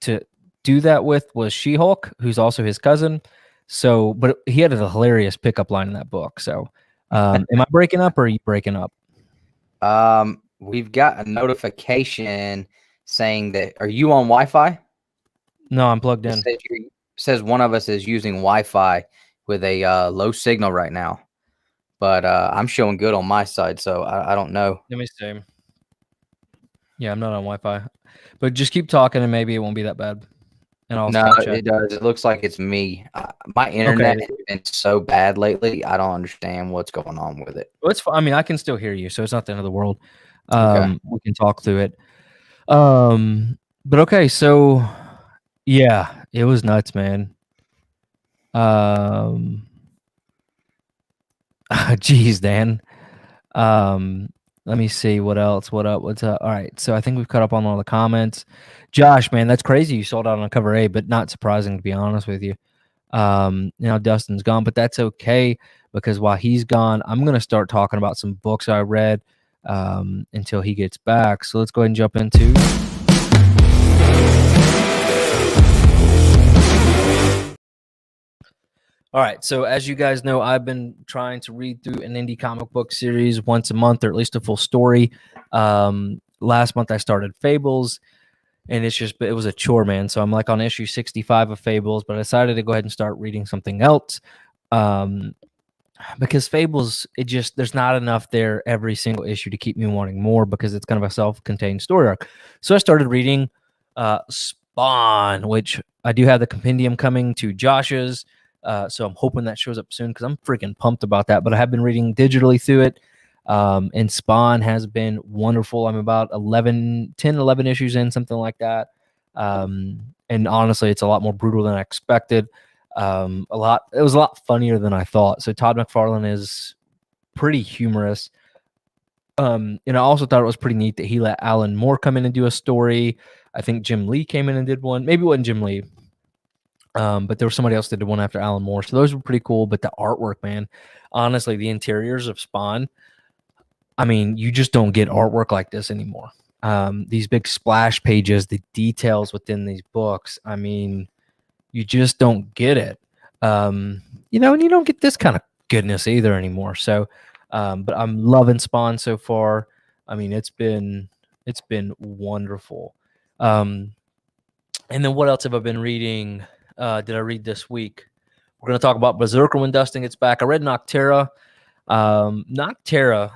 B: to do that with was She-Hulk, who's also his cousin. So, but he had a hilarious pickup line in that book. So, am I breaking up or are you breaking up?
A: We've got a notification saying that. Are you on Wi-Fi?
B: No, I'm plugged in.
A: It says one of us is using Wi-Fi with a low signal right now, but I'm showing good on my side, so I don't know.
B: Let me see. Yeah, I'm not on Wi-Fi, but just keep talking and maybe it won't be that bad. And I'll
A: it does. It looks like it's me. My internet has been so bad lately. I don't understand what's going on with it.
B: Well, I mean, I can still hear you, so it's not the end of the world. We can talk through it. But okay, so yeah, it was nuts, man. Geez, Dan. Let me see what else. What's up? All right, so I think we've caught up on all the comments. Josh, man, that's crazy. You sold out on cover A, but not surprising to be honest with you. Now Dustin's gone, but that's okay because while he's gone, I'm gonna start talking about some books I read until he gets back. So let's go ahead and jump into. All right, so as you guys know, I've been trying to read through an indie comic book series once a month, or at least a full story. Last month I started Fables, and it was a chore, man. So I'm like on issue 65 of Fables, but I decided to go ahead and start reading something else. Because Fables, there's not enough there every single issue to keep me wanting more because it's kind of a self-contained story arc. So I started reading Spawn, which I do have the compendium coming to Josh's. So I'm hoping that shows up soon because I'm freaking pumped about that. But I have been reading digitally through it. And Spawn has been wonderful. I'm about 10, 11 issues in, something like that. And honestly, it's a lot more brutal than I expected. It was a lot funnier than I thought. So Todd McFarlane is pretty humorous. And I also thought it was pretty neat that he let Alan Moore come in and do a story. I think Jim Lee came in and did one. Maybe it wasn't Jim Lee. But there was somebody else that did one after Alan Moore. So those were pretty cool. But the artwork, man, honestly, the interiors of Spawn, I mean, you just don't get artwork like this anymore. These big splash pages, the details within these books, I mean, you just don't get it. And you don't get this kind of goodness either anymore. So, but I'm loving Spawn so far. I mean, it's been wonderful. And then what else have I been reading? Did I read this week? We're going to talk about Berserker when Dustin gets back. I read Noctera. Noctera.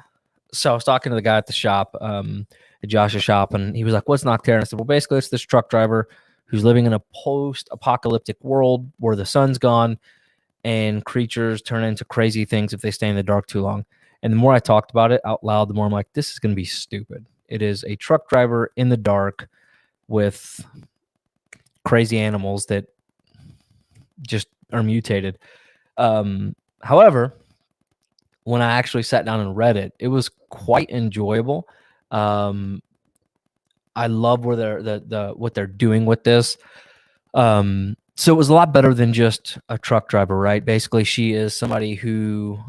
B: So I was talking to the guy at the shop, at Josh's shop, and he was like, "What's Noctera?" And I said, "Well, basically, it's this truck driver who's living in a post-apocalyptic world where the sun's gone and creatures turn into crazy things if they stay in the dark too long." And the more I talked about it out loud, the more I'm like, this is going to be stupid. It is a truck driver in the dark with crazy animals that just are mutated. However, when I actually sat down and read it, it was quite enjoyable. I love where they're what they're doing with this. So it was a lot better than just a truck driver, right? Basically, she is somebody who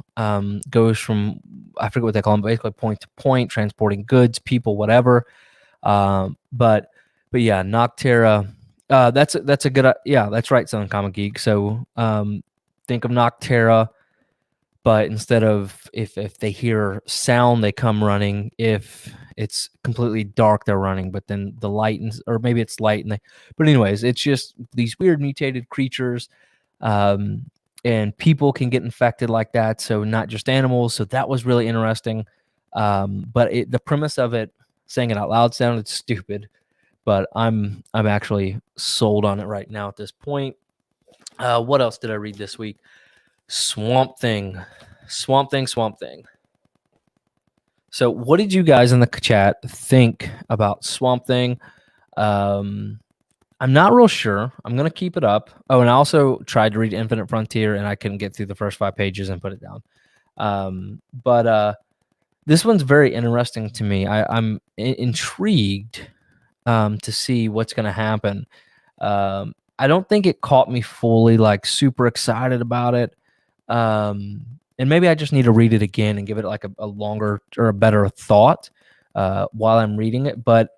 B: goes from, I forget what they call them, basically point to point, transporting goods, people, whatever. But yeah, Noctera. That's a good, yeah, that's right, Southern Comic Geek. So think of Noctera, but instead of if they hear sound, they come running. If it's completely dark, they're running. But then the light, or maybe it's light, but anyways, it's just these weird mutated creatures, and people can get infected like that. So not just animals. So that was really interesting. But the premise of it, saying it out loud, sounded stupid. But I'm actually sold on it right now at this point. What else did I read this week? Swamp Thing. So what did you guys in the chat think about Swamp Thing? I'm not real sure. I'm going to keep it up. Oh, and I also tried to read Infinite Frontier, and I couldn't get through the first 5 pages and put it down. But this one's very interesting to me. I'm intrigued to see what's going to happen. I don't think it caught me fully, like super excited about it. And maybe I just need to read it again and give it like a longer or a better thought while I'm reading it. But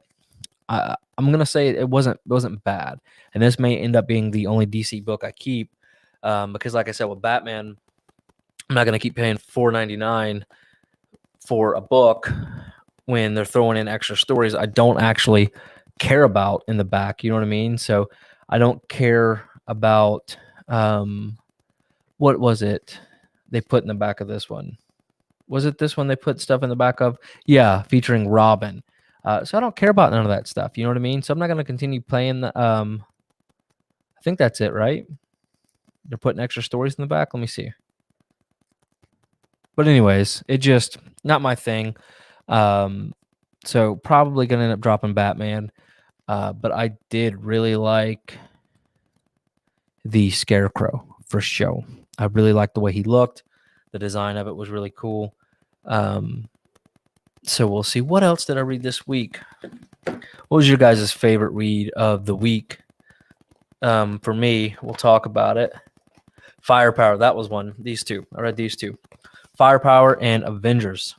B: I'm gonna say it wasn't bad, and this may end up being the only DC book I keep because, like I said, with Batman, I'm not gonna keep paying $4.99 for a book when they're throwing in extra stories I don't actually care about in the back. You know what I mean? So I don't care about what was it they put in the back of this one? Was it this one they put stuff in the back of? Yeah, featuring Robin. So I don't care about none of that stuff. You know what I mean? So I'm not going to continue playing the. I think that's it, right? They're putting extra stories in the back. Let me see. But anyways, it just not my thing. So probably going to end up dropping Batman. But I did really like the Scarecrow for show. I really liked the way he looked. The design of it was really cool. So we'll see. What else did I read this week? What was your guys' favorite read of the week? For me, we'll talk about it. Firepower, that was one. These two. I read these two. Firepower and Avengers.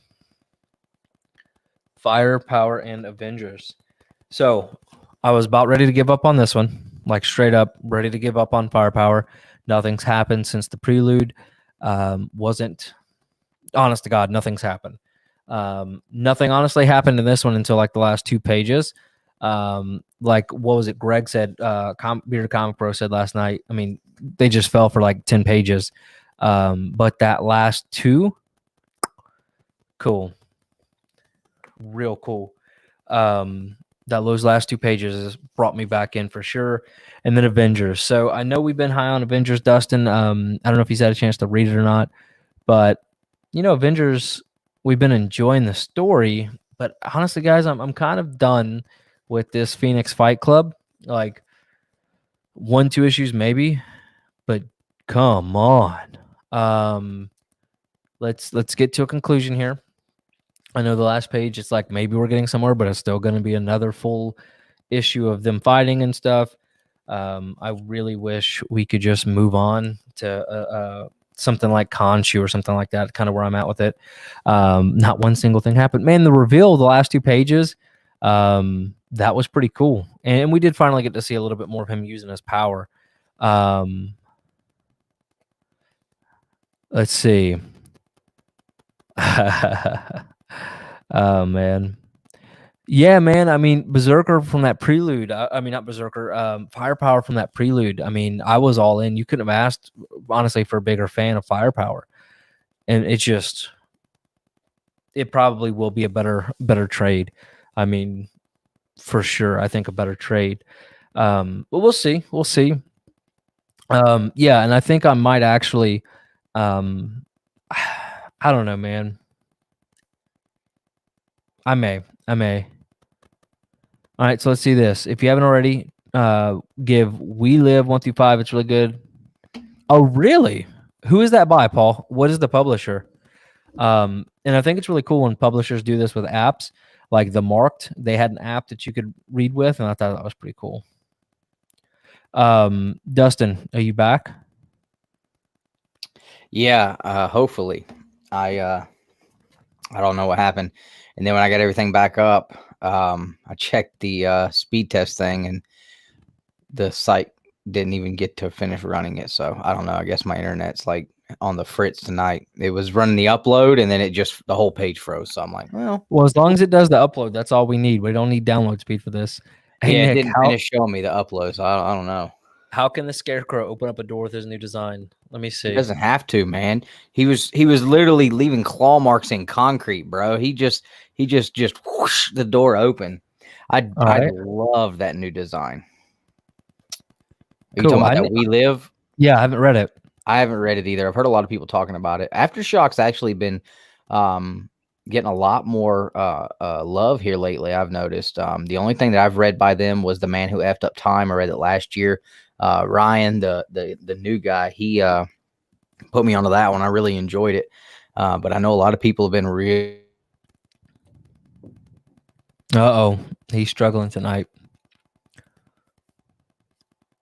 B: Firepower and Avengers. So I was about ready to give up on this one. Like straight up ready to give up on Firepower. Nothing's happened since the prelude. Wasn't, honest to God, nothing's happened. Nothing honestly happened in this one until like the last 2 pages. Like what was it? Greg said, Bearded Comic Pro said last night. I mean, they just fell for like 10 pages. But that last 2, cool, real cool. Those last 2 pages brought me back in for sure. And then Avengers. So I know we've been high on Avengers, Dustin. I don't know if he's had a chance to read it or not, but you know, Avengers, we've been enjoying the story. But honestly, guys, I'm kind of done with this Phoenix Fight Club. Like 1-2 issues maybe, but come on. Let's get to a conclusion here. I know the last page, it's like maybe we're getting somewhere, but it's still going to be another full issue of them fighting and stuff. I really wish we could just move on to something like Khonshu or something like that, kind of where I'm at with it. Not one single thing happened. Man, the reveal of the last 2 pages, that was pretty cool. And we did finally get to see a little bit more of him using his power. Let's see. Oh, man. Yeah, man. I mean, Berserker from that prelude. I mean, not Berserker. Firepower from that prelude. I mean, I was all in. You couldn't have asked, honestly, for a bigger fan of Firepower. And it probably will be a better trade. I mean, for sure, I think a better trade. But we'll see. We'll see. Yeah, and I think I might actually. I don't know, man. I may. All right, so let's see this. If you haven't already, give We Live 1 through 5. It's really good. Oh, really? Who is that by, Paul? What is the publisher? And I think it's really cool when publishers do this with apps, like the Marked. They had an app that you could read with, and I thought that was pretty cool. Dustin, are you back?
A: Yeah, hopefully. I don't know what happened. And then when I got everything back up, I checked the speed test thing, and the site didn't even get to finish running it. So I don't know. I guess my internet's like on the fritz tonight. It was running the upload, and then the whole page froze. So I'm like, well,
B: as long as it does the upload, that's all we need. We don't need download speed for this. Hey,
A: yeah,
B: Nick,
A: it didn't finish showing me the upload. So I don't know.
B: How can the Scarecrow open up a door with his new design? Let me see.
A: He doesn't have to, man. He was literally leaving claw marks in concrete, bro. He just whoosh the door open. I love that new design. Are you talking about that We Live?
B: Yeah, I haven't read it.
A: I haven't read it either. I've heard a lot of people talking about it. Aftershock's actually been getting a lot more love here lately, I've noticed. The only thing that I've read by them was The Man Who Effed Up Time. I read it last year. Ryan, the new guy, he put me onto that one. I really enjoyed it. But I know a lot of people have been real.
B: Uh-oh. He's struggling tonight.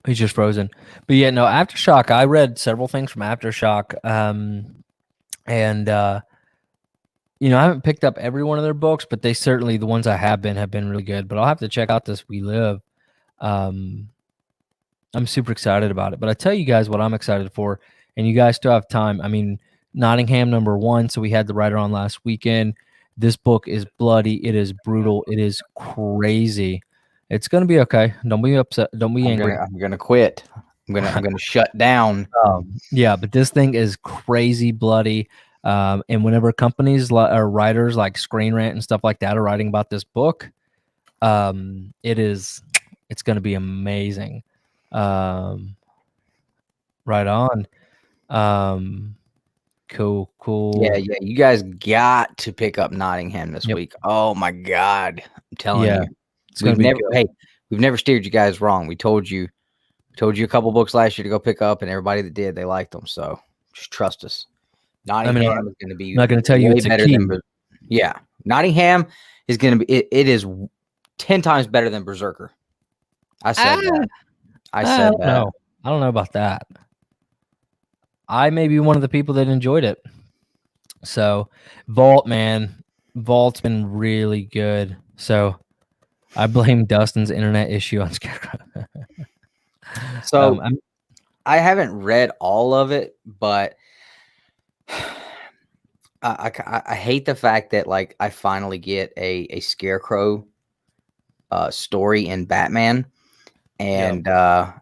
B: He's just frozen. But yeah, no, Aftershock, I read several things from Aftershock. And you know, I haven't picked up every one of their books, but they certainly, the ones I have been really good. But I'll have to check out this We Live. I'm super excited about it. But I tell you guys what I'm excited for, and you guys still have time. I mean, Nottingham #1. So we had the writer on last weekend. This book is bloody. It is brutal. It is crazy. It's gonna be okay. Don't be upset. Don't be angry.
A: I'm gonna quit. I'm gonna shut down.
B: Yeah, but this thing is crazy bloody. And whenever companies or writers like Screen Rant and stuff like that are writing about this book, it's gonna be amazing. Right on. Cool.
A: Yeah. You guys got to pick up Nottingham this week. Oh my God. I'm telling you. We've never steered you guys wrong. We told you a couple books last year to go pick up, and everybody that did, they liked them. So just trust us. Nottingham is going to be.
B: I'm not going to tell you it's better than.
A: Yeah, Nottingham is going to be. It is 10 times better than Berserker. I said that. I said that.
B: No, I don't know about that. I may be one of the people that enjoyed it. So, Vault's been really good. So, I blame Dustin's internet issue on Scarecrow.
A: So, I haven't read all of it, but I hate the fact that like I finally get a Scarecrow story in Batman, and I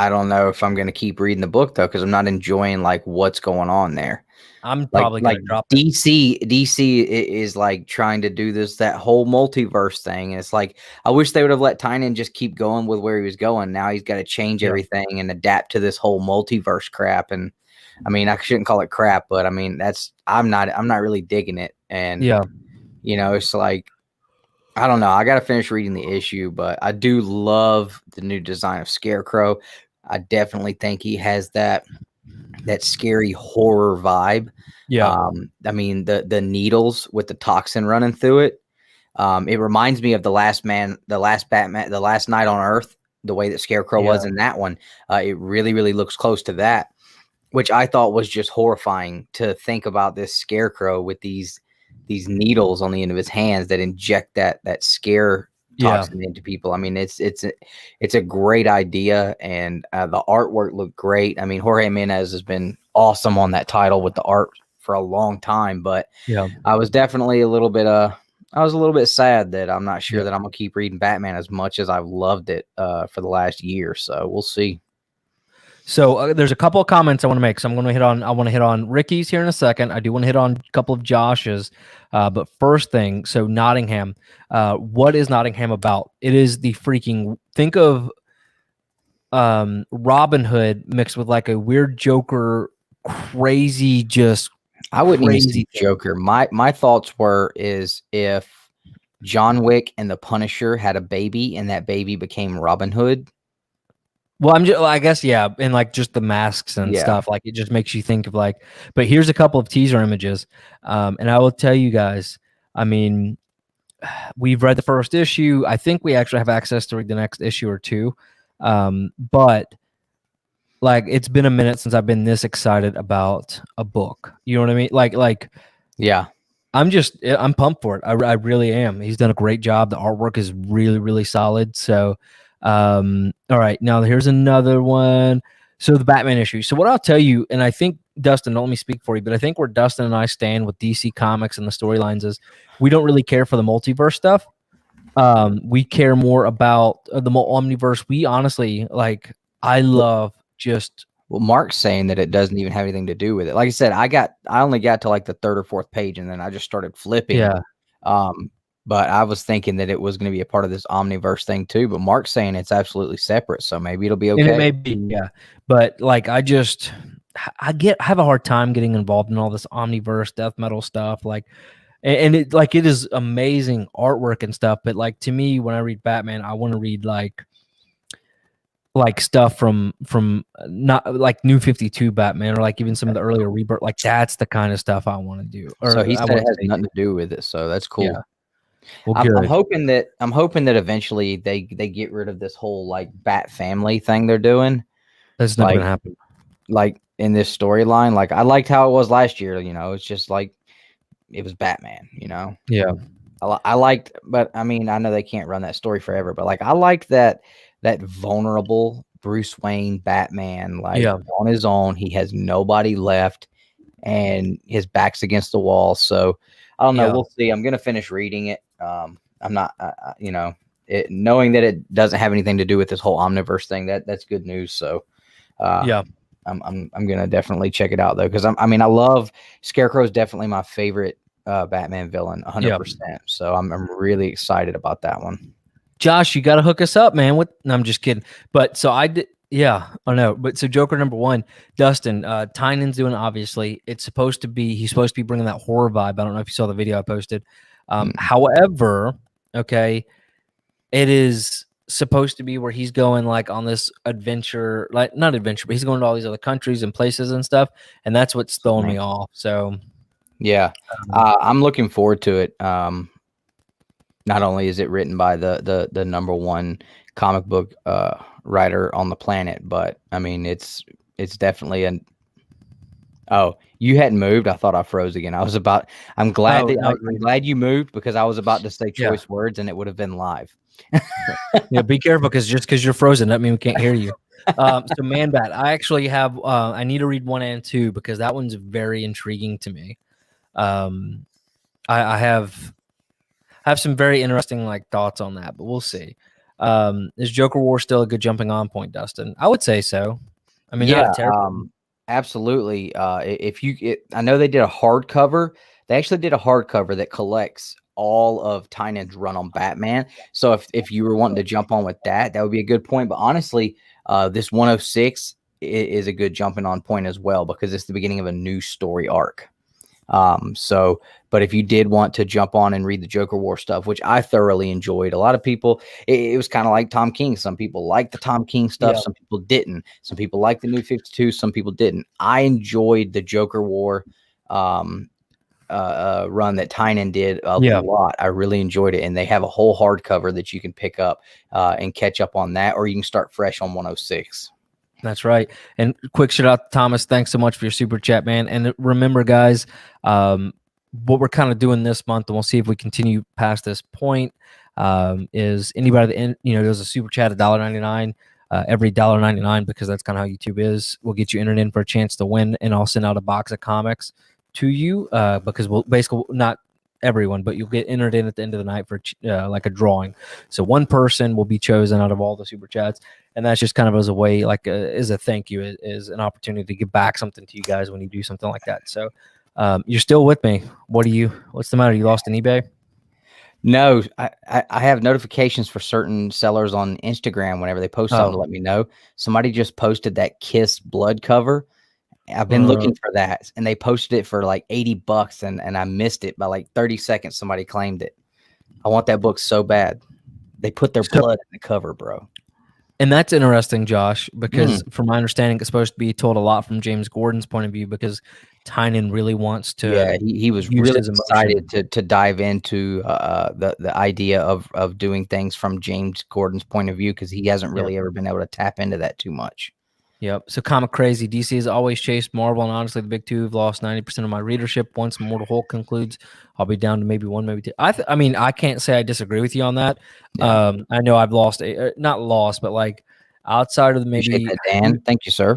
A: don't know if I'm going to keep reading the book though, because I'm not enjoying like what's going on there.
B: I'm probably going to drop it.
A: DC is like trying to do that whole multiverse thing. And it's like, I wish they would have let Tynion just keep going with where he was going. Now he's got to change everything and adapt to this whole multiverse crap. And I mean, I shouldn't call it crap, but I mean, I'm not really digging it. And you know, it's like, I don't know. I got to finish reading the issue, but I do love the new design of Scarecrow. I definitely think he has that scary horror vibe.
B: Yeah.
A: I mean, the needles with the toxin running through it. It reminds me of the last Night on Earth, the way that Scarecrow was in that one. It really, really looks close to that, which I thought was just horrifying to think about this Scarecrow with these needles on the end of his hands that inject that scare toxin into people. I mean, it's a great idea, and the artwork looked great. I mean, Jorge Menez has been awesome on that title with the art for a long time, but I was definitely a little bit I was a little bit sad that I'm not sure
B: Yeah.
A: that I'm gonna keep reading Batman as much as I've loved it for the last year. So we'll see.
B: So there's a couple of comments I want to make. So I want to hit on Ricky's here in a second. I do want to hit on a couple of Josh's. But first thing, so Nottingham. What is Nottingham about? It is the freaking, think of Robin Hood mixed with like a weird Joker, crazy, just
A: I wouldn't even
B: crazy
A: see
B: thing.
A: Joker. My thoughts is if John Wick and the Punisher had a baby and that baby became Robin Hood.
B: Well, I guess, yeah, and like just the masks and stuff, like it just makes you think of like. But here's a couple of teaser images, and I will tell you guys. I mean, we've read the first issue. I think we actually have access to read the next issue or two, but like it's been a minute since I've been this excited about a book. You know what I mean? Like,
A: yeah.
B: I'm pumped for it. I really am. He's done a great job. The artwork is really, really solid. So. All right, now here's another one. So the Batman issue. So what I'll tell you, and I think Dustin, don't let me speak for you, but I think where Dustin and I stand with DC Comics and the storylines is we don't really care for the multiverse stuff. We care more about the omniverse. We honestly I love just.
A: Well, Mark's saying that it doesn't even have anything to do with it. Like I said, I only got to like the third or fourth page, and then I just started flipping.
B: Yeah.
A: But I was thinking that it was going to be a part of this omniverse thing too. But Mark's saying it's absolutely separate, so maybe it'll be okay.
B: And it may be, yeah. But like, I have a hard time getting involved in all this omniverse death metal stuff. Like, and it is amazing artwork and stuff. But like to me, when I read Batman, I want to read like stuff from not like New 52 Batman or like even some of the earlier Rebirth. Like that's the kind of stuff I want to do. Or
A: so he said it has nothing to do with it, so that's cool.
B: Yeah. Well,
A: I'm hoping that eventually they get rid of this whole like Bat family thing they're doing.
B: That's not gonna happen.
A: Like in this storyline, like I liked how it was last year. You know, it's just like it was Batman. You know,
B: yeah.
A: I liked, but I mean, I know they can't run that story forever. But like, I liked that vulnerable Bruce Wayne Batman, like on his own, he has nobody left, and his back's against the wall. So I don't know. We'll see. I'm gonna finish reading it. I'm not, you know, knowing that it doesn't have anything to do with this whole omniverse thing. That's good news. So, I'm gonna definitely check it out though, because I mean, I love Scarecrow is definitely my favorite Batman villain, 100%. So I'm really excited about that one.
B: Josh, you got to hook us up, man. No, I'm just kidding. But so I did. Yeah, I know. But so Joker #1, Dustin, Tynan's doing, obviously. He's supposed to be bringing that horror vibe. I don't know if you saw the video I posted. However, okay, it is supposed to be where he's going like on this adventure, like not adventure, but he's going to all these other countries and places and stuff. And that's what's throwing me off. So,
A: yeah, I'm looking forward to it. Not only is it written by the #1 comic book writer on the planet, but I mean it's definitely an. Oh, you hadn't moved. I thought I froze again. I'm glad I'm glad you moved, because I was about to say choice words and it would have been live.
B: Yeah, be careful, because just because you're frozen, that means we can't hear you. So Man Bat, I actually have I need to read 1 and 2 because that one's very intriguing to me. I have some very interesting like thoughts on that, but we'll see. Is Joker War still a good jumping on point, Dustin? I would say so. I mean,
A: yeah, absolutely. I know they did a hardcover. They actually did a hardcover that collects all of Tynan's run on Batman. So if you were wanting to jump on with that would be a good point. But honestly, this 106 is a good jumping on point as well, because it's the beginning of a new story arc. But if you did want to jump on and read the Joker War stuff, which I thoroughly enjoyed, a lot of people, it was kind of like Tom King. Some people liked the Tom King stuff. Some people didn't. Some people liked the New 52. Some people didn't. I enjoyed the Joker War, run that Tynan did a lot. I really enjoyed it. And they have a whole hardcover that you can pick up, and catch up on that, or you can start fresh on 106.
B: That's right. And quick shout out to Thomas. Thanks so much for your super chat, man. And remember, guys, what we're kind of doing this month, and we'll see if we continue past this point, is anybody that, there's a super chat at $1.99, every $1.99, because that's kind of how YouTube is. We'll get you entered in for a chance to win, and I'll send out a box of comics to you, because we'll basically not everyone, but you'll get entered in at the end of the night for like a drawing. So one person will be chosen out of all the super chats, and that's just kind of as a way, like as a thank you, is an opportunity to give back something to you guys when you do something like that. So you're still with me. What's the matter? You lost an eBay?
A: No, I have notifications for certain sellers on Instagram whenever they post something to let me know. Somebody just posted that Kiss blood cover. I've been looking for that, and they posted it for like $80, and I missed it by like 30 seconds. Somebody claimed it. I want that book so bad. They put their blood in the cover, bro.
B: And that's interesting, Josh, because from my understanding, it's supposed to be told a lot from James Gordon's point of view, because Tynan really wants to.
A: Yeah, he was really excited to dive into the idea of doing things from James Gordon's point of view, because he hasn't really ever been able to tap into that too much.
B: Yep. So Comic Crazy, DC has always chased Marvel, and honestly, the big two have lost 90% of my readership. Once Immortal Hulk concludes, I'll be down to maybe one, maybe two. I mean, I can't say I disagree with you on that. Yeah. I know I've lost not lost, but like outside of the maybe
A: Dan. Thank you, sir.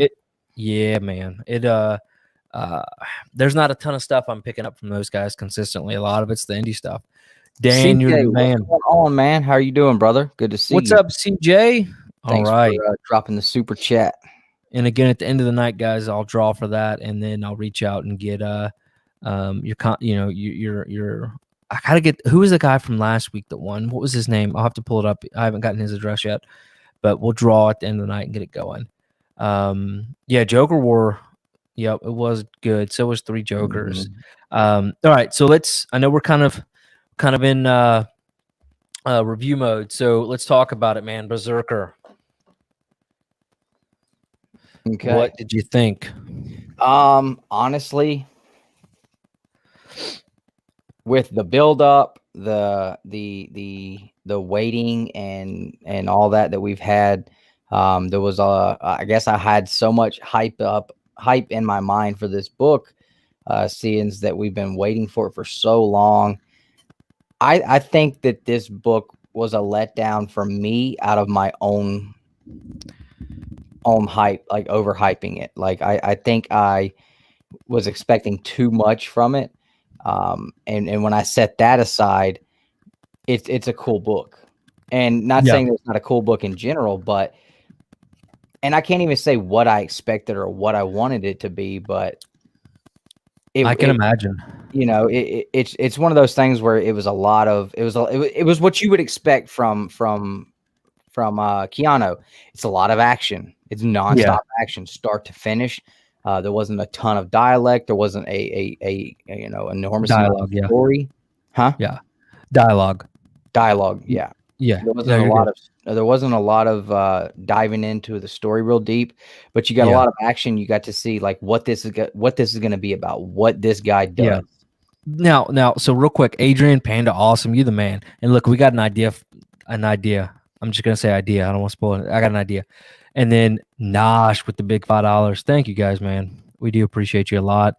B: Yeah, man. There's not a ton of stuff I'm picking up from those guys consistently. A lot of it's the indie stuff. Dan, you're the man.
A: What's going on, man? How are you doing, brother? Good to see you.
B: What's up, CJ?
A: Thanks for dropping the super chat.
B: And again, at the end of the night, guys, I'll draw for that, and then I'll reach out and get your I gotta get, who was the guy from last week that won? What was his name? I'll have to pull it up. I haven't gotten his address yet, but we'll draw at the end of the night and get it going. Yeah, Joker War. Yep, it was good. So was Three Jokers. All right, so I know we're kind of in review mode, so let's talk about it, man. Berserker.
A: Okay.
B: What did you think?
A: Honestly, with the build up, the waiting and all that we've had, there was I guess I had so much hype in my mind for this book, seeing that we've been waiting for it for so long. I think that this book was a letdown for me out of my own hype, like overhyping it. Like I think I was expecting too much from it. And when I set that aside, it's a cool book. And not saying that it's not a cool book in general, but and I can't even say what I expected or what I wanted it to be, but
B: I can imagine.
A: You know, it's one of those things where it was what you would expect from Keanu. It's a lot of action. It's nonstop action, start to finish. There wasn't a ton of dialect. There wasn't a enormous
B: dialogue,
A: amount of story. Huh?
B: Yeah. Dialogue.
A: Yeah.
B: Yeah.
A: There wasn't a lot of diving into the story real deep, but you got a lot of action. You got to see like what this is going to be about, what this guy does.
B: Yeah. Now, so real quick, Adrian Pandawesome, you the man. And look, we got an idea. I'm just gonna say idea. I don't want to spoil it. I got an idea. And then Nosh with the big $5. Thank you guys, man. We do appreciate you a lot.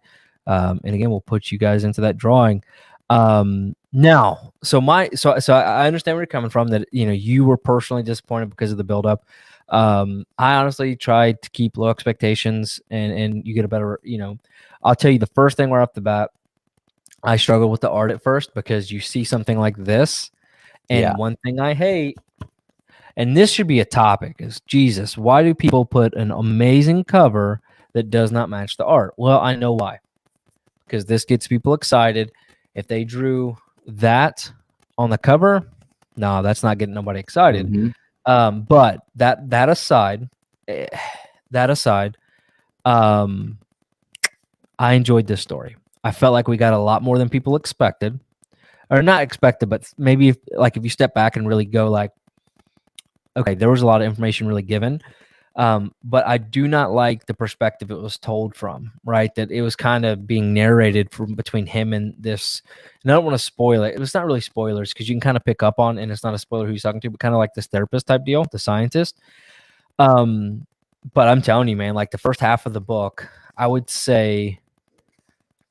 B: And again, we'll put you guys into that drawing. Now, so I understand where you're coming from, that you were personally disappointed because of the buildup. I honestly tried to keep low expectations, and you get a better, I'll tell you the first thing right off the bat, I struggled with the art at first because you see something like this, and one thing I hate, and this should be a topic, is Jesus, why do people put an amazing cover that does not match the art? Well, I know why. Because this gets people excited. If they drew that on the cover, no, that's not getting nobody excited. Mm-hmm. But that aside, I enjoyed this story. I felt like we got a lot more than people expected, or not expected, but maybe if you step back and really go like, okay, there was a lot of information really given. But I do not like the perspective it was told from, right? That it was kind of being narrated from between him and this, and I don't want to spoil it. It's not really spoilers because you can kind of pick up on, and it's not a spoiler who he's talking to, but kind of like this therapist type deal, the scientist. But I'm telling you, man, like the first half of the book, I would say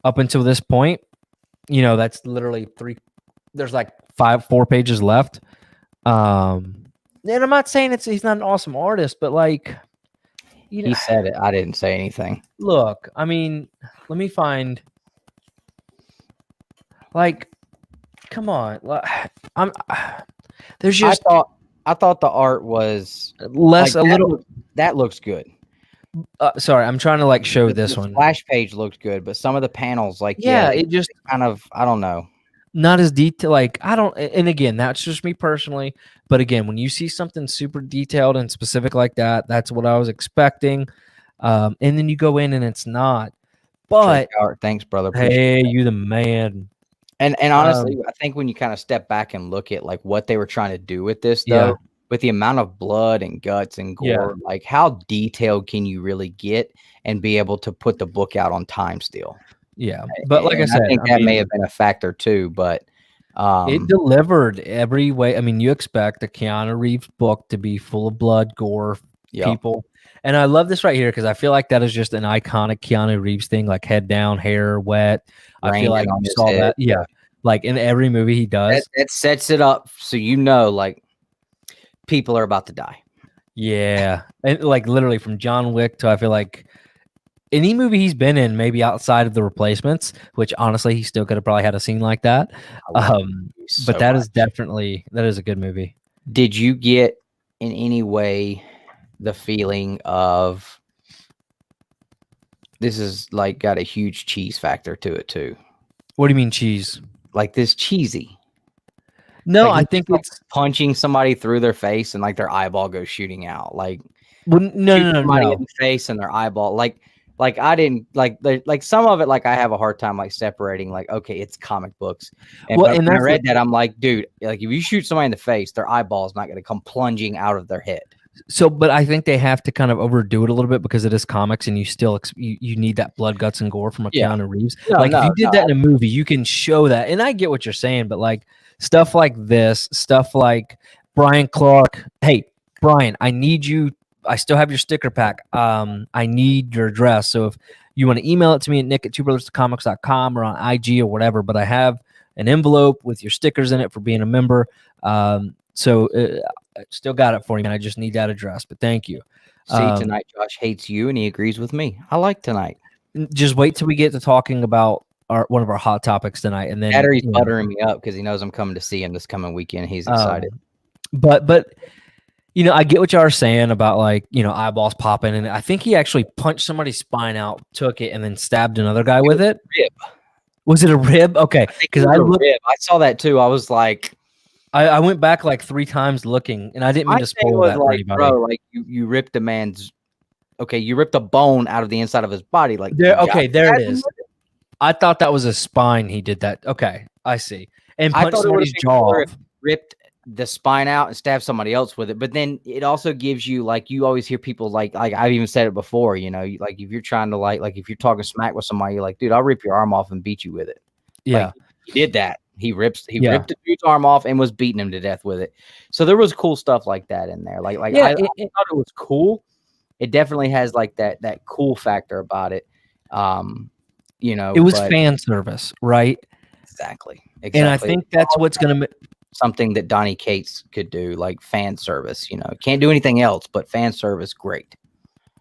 B: up until this point, that's literally there's like 4 pages left. And I'm not saying he's not an awesome artist, but like,
A: he said it. I didn't say anything.
B: Look, I mean, let me find. Like, come on. I'm there's just
A: I thought the art was
B: less
A: like,
B: a little.
A: that looks good.
B: Sorry, I'm trying to like show this
A: The
B: one.
A: splash page looked good, but some of the panels, like,
B: Yeah,
A: they
B: it just
A: kind of, I don't know.
B: not as detailed. Like I don't, and again, that's just me personally. But again, when you see something super detailed and specific like that, that's what I was expecting. And then you go in and it's not. But
A: Art, thanks, brother. Appreciate
B: hey,
A: it.
B: you the man.
A: And honestly, I think when you kind of step back and look at like what they were trying to do with this, though,
B: Yeah.
A: with the amount of blood and guts and gore, like how detailed can you really get and be able to put the book out on time still?
B: Yeah, but like I
A: And
B: said,
A: I think that may have been a factor too. But
B: it delivered every way. I mean, you expect a Keanu Reeves book to be full of blood, gore, people. And I love this right here because I feel like that is just an iconic Keanu Reeves thing, like head down, hair wet. I feel like you saw that. Yeah. Like in every movie he does.
A: That sets it up so you know, like, people are about to die.
B: Yeah. And like literally from John Wick to I feel like any movie he's been in, maybe outside of The Replacements, which honestly he still could have probably had a scene like that. But that is definitely a good movie.
A: Did you get in any way the feeling of this is like got a huge cheese factor to it too?
B: What do you mean cheese?
A: Like this cheesy?
B: No,
A: like
B: I think
A: like
B: it's
A: punching somebody through their face and like their eyeball goes shooting out. Like
B: no,
A: somebody in the face and their eyeball. Like I didn't like some of it. Like I have a hard time like separating. Like, okay, it's comic books. And,
B: well, and
A: when I read that, I'm like, dude, like if you shoot somebody in the face, their eyeball is not going to come plunging out of their head.
B: So, but I think they have to kind of overdo it a little bit because it is comics, and you still you need that blood, guts, and gore from a Keanu Reeves. If you did that in a movie, you can show that. And I get what you're saying, but like stuff like this, stuff like Brian Clark. Hey, Brian, I need you. I still have your sticker pack. I need your address. So if you want to email it to me at nick@twobrotherscomics.com or on IG or whatever, but I have an envelope with your stickers in it for being a member. So I still got it for you, and I just need that address. But thank you.
A: See, tonight Josh hates you, and he agrees with me. I like tonight.
B: Just wait till we get to talking about one of our hot topics tonight, and then
A: Battery's buttering me up because he knows I'm coming to see him this coming weekend. He's excited.
B: But you know, I get what y'all are saying about like eyeballs popping, and I think he actually punched somebody's spine out, took it, and then stabbed another guy with it.
A: Rib.
B: Was it a rib? Okay,
A: because I saw that too. I was like.
B: I went back like 3 times looking, and I didn't mean to spoil that for anybody.
A: Bro, like you ripped a man's. Okay, you ripped a bone out of the inside of his body. Like
B: there. Okay, there it is. I thought that was a spine. He did that. Okay, I see. And punched somebody's jaw off.
A: Ripped the spine out and stabbed somebody else with it. But then it also gives you like you always hear people like I've even said it before. You know, like if you're trying to like if you're talking smack with somebody, you're like, dude, I'll rip your arm off and beat you with it.
B: Yeah,
A: like, he did that. He ripped the dude's arm off and was beating him to death with it. So there was cool stuff like that in there. Like I thought it was cool. It definitely has like that cool factor about it. You know,
B: it was fan service, right?
A: Exactly.
B: And I think that's what's going to
A: something that Donnie Cates could do, like fan service. You know, can't do anything else, but fan service, great.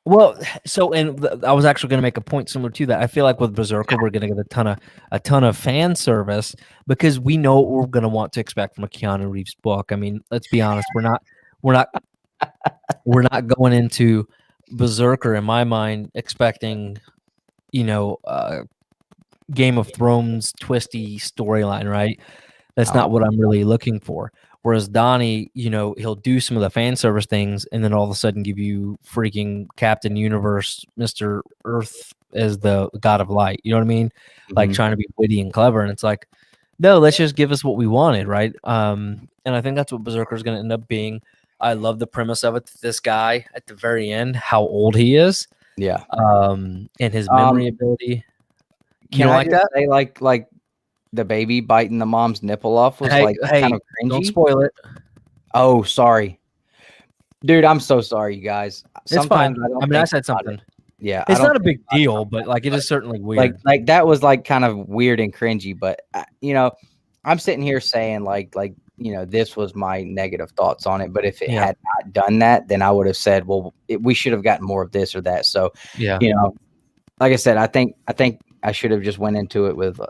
B: Well, so I was actually going to make a point similar to that. I feel like with Berserker, we're going to get a ton of fan service because we know what we're going to want to expect from a Keanu Reeves book. I mean, let's be honest, we're not going into Brzrkr in my mind expecting, Game of Thrones twisty storyline, right? That's not what I'm really looking for. Whereas Donnie, he'll do some of the fan service things and then all of a sudden give you freaking Captain Universe, Mr. Earth as the God of Light. You know what I mean? Like trying to be witty and clever. And it's like, no, let's just give us what we wanted, right? And I think that's what Berserker is going to end up being. I love the premise of it. This guy at the very end, how old he is.
A: Yeah.
B: And his memory ability.
A: Can I like that? Say like the baby biting the mom's nipple off was kind of cringy.
B: Don't spoil it.
A: Oh, sorry. Dude, I'm so sorry, you guys.
B: Sometimes it's fine. I said something.
A: Yeah.
B: It's not a big deal, but like it is certainly weird.
A: Like that was like kind of weird and cringy, but I'm sitting here saying like this was my negative thoughts on it, but if it had not done that, then I would have said, well, we should have gotten more of this or that. So, like I said, I think I should have just went into it with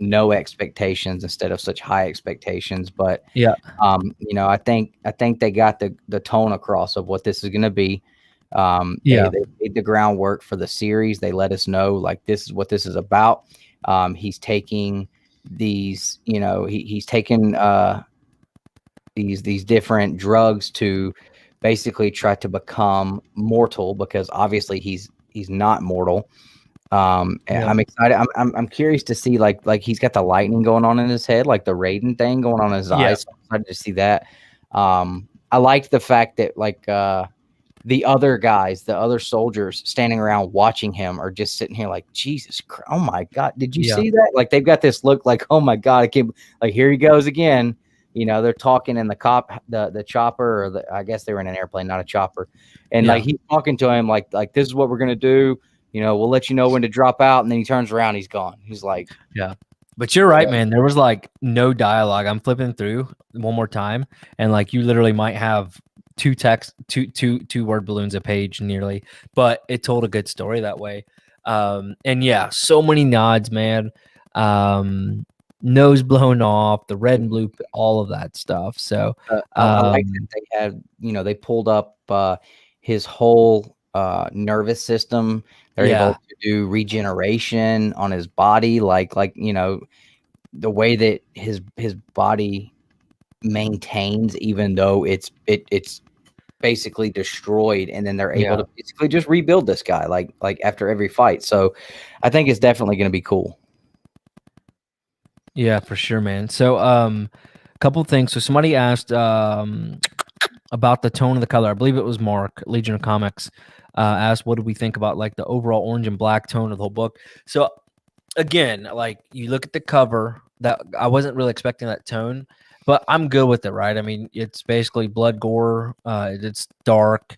A: no expectations instead of such high expectations. But
B: Yeah.
A: you know, I think they got the tone across of what this is going to be.
B: Yeah.
A: They laid the groundwork for the series. They let us know like this is what this is about. He's taking these, you know, he's taken these different drugs to basically try to become mortal, because obviously he's not mortal. And
B: Yeah.
A: I'm excited. I'm curious to see like he's got the lightning going on in his head, like the Raiden thing going on in his
B: Yeah.
A: eyes. So I'm excited to see that. I liked the fact that like the other guys, the other soldiers standing around watching him are just sitting here like, Jesus Christ, oh my God, did you
B: Yeah.
A: see that? Like they've got this look like, oh my God, I can't, like here he goes again. You know, they're talking in the chopper, or I guess they were in an airplane, not a chopper. And
B: Yeah.
A: like he's talking to him like this is what we're gonna do. You know, we'll let you know when to drop out. And then he turns around, he's gone. He's like,
B: Yeah. But you're right, man. There was like no dialogue. I'm flipping through one more time, and like you literally might have two word balloons a page nearly, but it told a good story that way. And yeah, so many nods, man. Nose blown off, the red and blue, all of that stuff. So
A: I like that they had, you know, they pulled up his whole nervous system. They're able to do regeneration on his body, like you know, the way that his body maintains, even though it's basically destroyed, and then they're able to basically just rebuild this guy like after every fight. So I think it's definitely going to be cool.
B: Yeah, for sure, man. So a couple things. So somebody asked about the tone of the color. I believe it was Mark, Legion of Comics, asked what do we think about like the overall orange and black tone of the whole book. So again, like you look at the cover, that I wasn't really expecting that tone, but I'm good with it, right? I mean, it's basically blood gore. It's dark.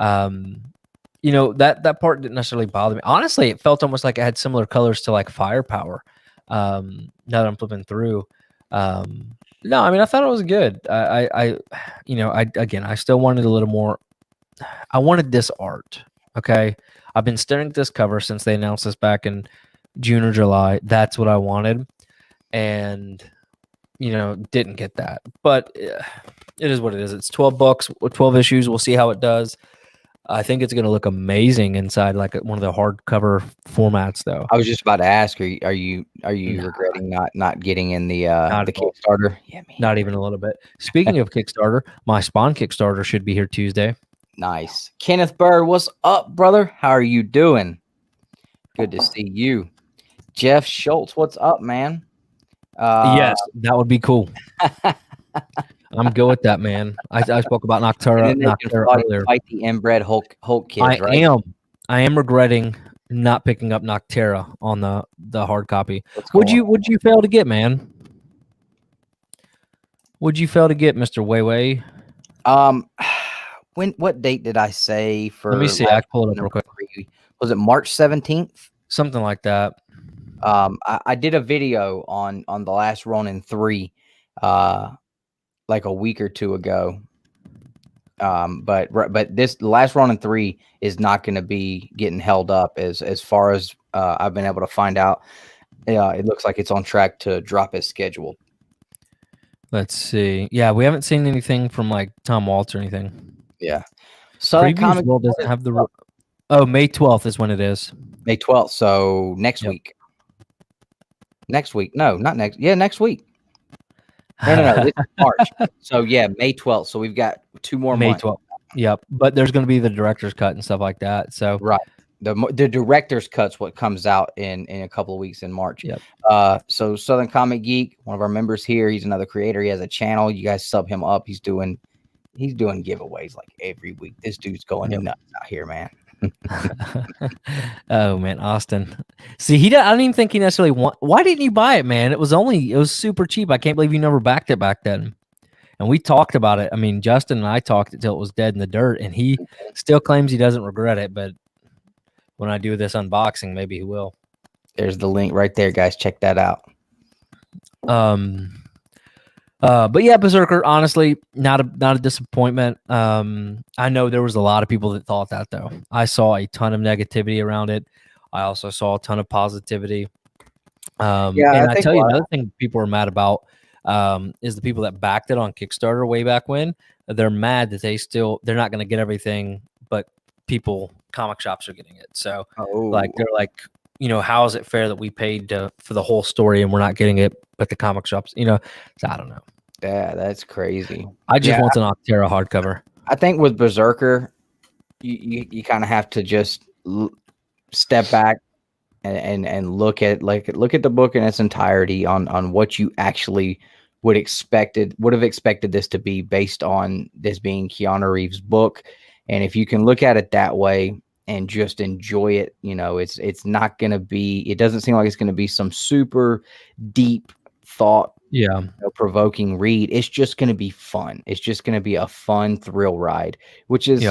B: You know, that part didn't necessarily bother me. Honestly, it felt almost like it had similar colors to like Firepower. Now that I'm flipping through. No, I mean, I thought it was good. You know, I still wanted a little more. I wanted this art. Okay. I've been staring at this cover since they announced this back in June or July. That's what I wanted. And, you know, didn't get that. But it is what it is. It's 12 books, 12 issues. We'll see how it does. I think it's going to look amazing inside like one of the hardcover formats, though.
A: I was just about to ask, are you regretting not getting in the Kickstarter?
B: Yeah, man. Not even a little bit. Speaking of Kickstarter, my Spawn Kickstarter should be here Tuesday.
A: Nice. Kenneth Bird, what's up, brother? How are you doing? Good to see you. Jeff Schultz, what's up, man?
B: Yes, that would be cool. I'm good with that, man. I spoke about Noctera earlier.
A: Fight the inbred Hulk kids, right?
B: I am regretting not picking up Noctera on the hard copy. Would you fail to get, man? Would you fail to get, Mr. Weiwei?
A: What date did I say for?
B: Let me see. I pulled it up real quick.
A: Was it March 17th?
B: Something like that.
A: I did a video on the last Ronin 3 like a week or two ago. But this last Ronin 3 is not going to be getting held up as far as I've been able to find out. It looks like it's on track to drop as scheduled.
B: Let's see. Yeah, we haven't seen anything from like Tom Waltz or anything.
A: Yeah. So
B: Comic Book doesn't have the. Oh, May 12th is when it is.
A: May 12th. So next week. Next week. No, not next. Yeah, next week. No. This is March. So yeah, May 12th. So we've got 2 more months. May 12th.
B: Yep. But there's going to be the director's cut and stuff like that. So
A: right. The director's cut's what comes out in a couple of weeks in March.
B: Yep.
A: So Southern Comic Geek, one of our members here, he's another creator. He has a channel. You guys sub him up. He's doing giveaways like every week. This dude's going nuts out here, man.
B: Oh man, Austin. See, I don't even think he necessarily want. Why didn't you buy it, man? It was super cheap. I can't believe you never backed it back then. And we talked about it. I mean, Justin and I talked until it was dead in the dirt, and he still claims he doesn't regret it. But when I do this unboxing, maybe he will.
A: There's the link right there, guys. Check that out.
B: But yeah, Berserker, honestly, not a disappointment. I know there was a lot of people that thought that, though. I saw a ton of negativity around it. I also saw a ton of positivity.
A: Yeah,
B: And
A: I
B: I
A: think
B: tell you another thing people are mad about is the people that backed it on Kickstarter way back when. They're mad that they're not going to get everything, but comic shops are getting it. So like they're like, how is it fair that we paid for the whole story and we're not getting it, but the comic shops, so I don't know.
A: yeah, that's crazy.
B: I just want an Octera hardcover.
A: I think with Berserker, you kind of have to just step back and look at the book in its entirety on what you actually would have expected this to be based on this being Keanu Reeves' book. And if you can look at it that way and just enjoy it, it's not going to be, it doesn't seem like it's going to be some super deep thought, provoking read. It's just going to be fun. It's just going to be a fun thrill ride, which is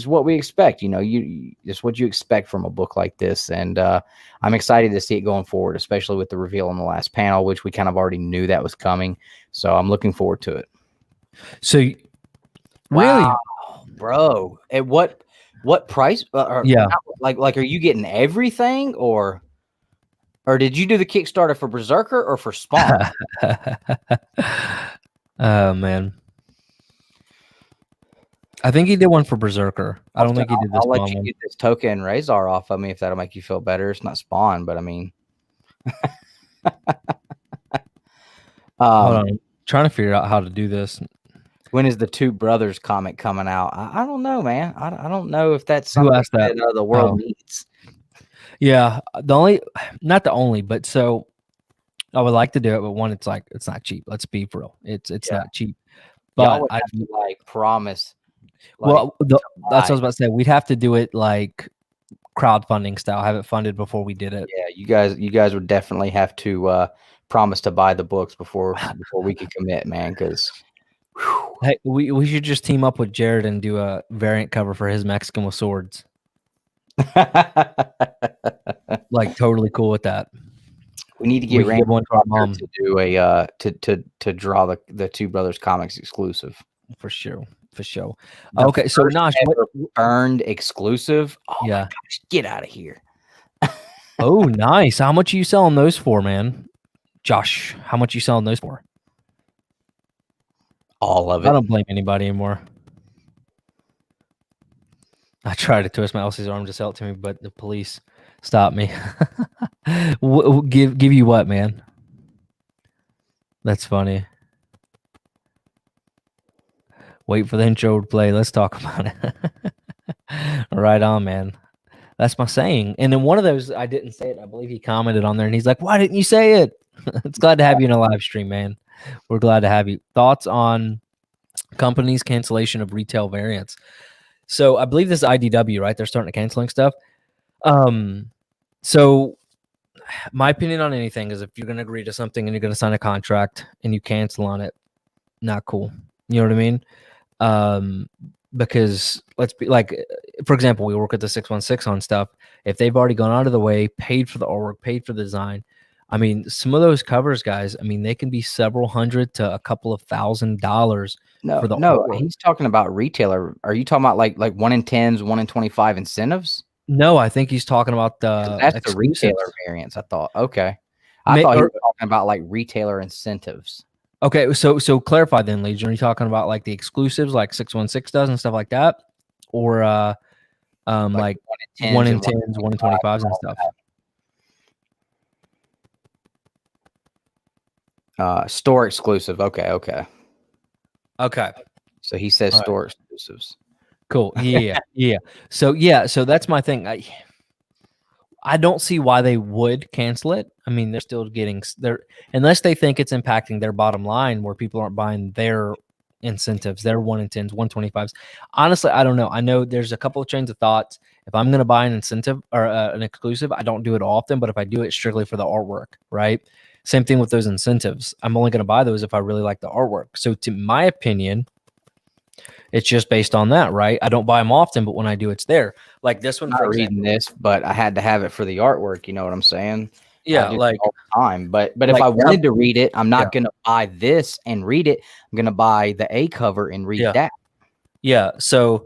A: what we expect. It's what you expect from a book like this. And I'm excited to see it going forward, especially with the reveal on the last panel, which we kind of already knew that was coming. So I'm looking forward to it.
B: So really,
A: wow, bro, at what price? Like, are you getting everything or did you do the Kickstarter for Brzrkr or for Spawn?
B: Oh man, I think he did one for Berserker. I don't think he did this.
A: I'll let you get this Toka and Razor off of me if that'll make you feel better. It's not Spawn, but I mean,
B: hold on, I'm trying to figure out how to do this.
A: When is the Two Brothers comic coming out? I don't know, man. I don't know if that's something that the world needs.
B: Yeah, not the only, but so I would like to do it, but one, it's not cheap. Let's be for real. It's not cheap. But
A: I promise.
B: Well, that's what I was about to say. We'd have to do it like crowdfunding style, have it funded before we did it.
A: Yeah, you guys would definitely have to promise to buy the books before we could commit, man. Because
B: hey, we should just team up with Jared and do a variant cover for his Mexican with swords. Like totally cool with that.
A: We need to get one to our mom to do a to draw the Two Brothers comics exclusive
B: for sure. Okay, so Nosh,
A: earned exclusive. Oh
B: yeah,
A: my gosh, get out of here.
B: Oh, nice. How much are you selling those for, man? Josh, how much are you selling those for?
A: All of it.
B: I don't blame anybody anymore. I tried to twist my Elsie's arm to sell it to me, but the police stopped me. Give you what, man? That's funny. Wait for the intro to play. Let's talk about it. Right on, man. That's my saying. And then one of those, I didn't say it. I believe he commented on there, and he's like, "Why didn't you say it?" It's glad to have you in a live stream, man. We're glad to have you. Thoughts on companies' cancellation of retail variants? So I believe this is IDW, right? They're starting to canceling stuff. So my opinion on anything is if you're going to agree to something and you're going to sign a contract and you cancel on it, not cool. You know what I mean? Because let's be like, for example, we work at the 616 on stuff. If they've already gone out of the way, paid for the artwork, paid for the design, I mean, some of those covers, guys, I mean, they can be several hundred to a couple of $1,000s. For the artwork.
A: He's talking about retailer. Are you talking about like 1 in 10s, 1 in 25 incentives?
B: No, I think he's talking about
A: that's the retailer variants. I thought. Okay, I thought he was talking about like retailer incentives.
B: Okay, so clarify then, Legion. Are you talking about like the exclusives, like 616 does and stuff like that, or like 1 in 10s, 1 in 25s and
A: stuff? Store exclusive. Okay. So he says store exclusives.
B: Cool. Yeah. So that's my thing. I don't see why they would cancel it. I mean, they're still getting unless they think it's impacting their bottom line where people aren't buying their incentives, their 1 in 10s, 125s. Honestly, I don't know. I know there's a couple of chains of thoughts. If I'm going to buy an incentive or an exclusive, I don't do it often, but if I do it strictly for the artwork, right? Same thing with those incentives. I'm only going to buy those if I really like the artwork. So to my opinion, it's just based on that, right? I don't buy them often, but when I do, it's there. Like this one,
A: I'm not reading this, but I had to have it for the artwork. You know what I'm saying?
B: Yeah, like
A: all the time. But if I wanted to read it, I'm not going to buy this and read it. I'm going to buy the A cover and read that.
B: Yeah. So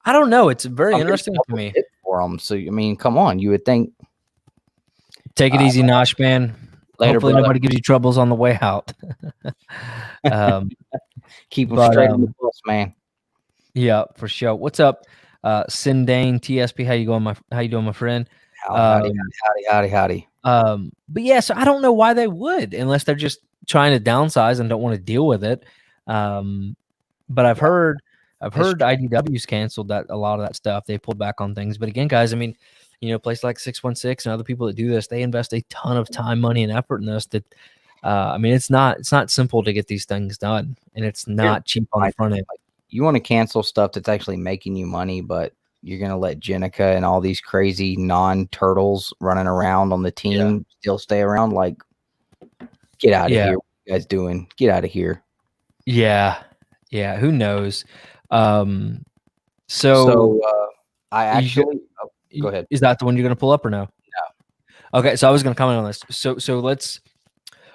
B: I don't know. It's very interesting to me.
A: For them. So I mean, come on, you would think.
B: Take it easy, Nosh, man.
A: Later,
B: Hopefully
A: brother.
B: nobody gives you troubles on the way out.
A: Keep them
B: but,
A: straight in the bus, man.
B: Yeah, for sure. What's up, Sindane TSP? How you doing, my friend?
A: Howdy, howdy.
B: But yeah, so I don't know why they would, unless they're just trying to downsize and don't want to deal with it. But I've heard IDW's canceled that a lot of that stuff. They pulled back on things. But again, guys, I mean, places like 616 and other people that do this, they invest a ton of time, money, and effort in this. That I mean, it's not simple to get these things done, and it's not cheap on the front end.
A: You want to cancel stuff that's actually making you money, but you're gonna let Jenica and all these crazy non-turtles running around on the team still stay around? Like, get out of here! What are you guys doing? Get out of here!
B: Yeah. Who knows? So
A: I actually go ahead.
B: Is that the one you're gonna pull up or no?
A: No.
B: Okay, so I was gonna comment on this. So let's.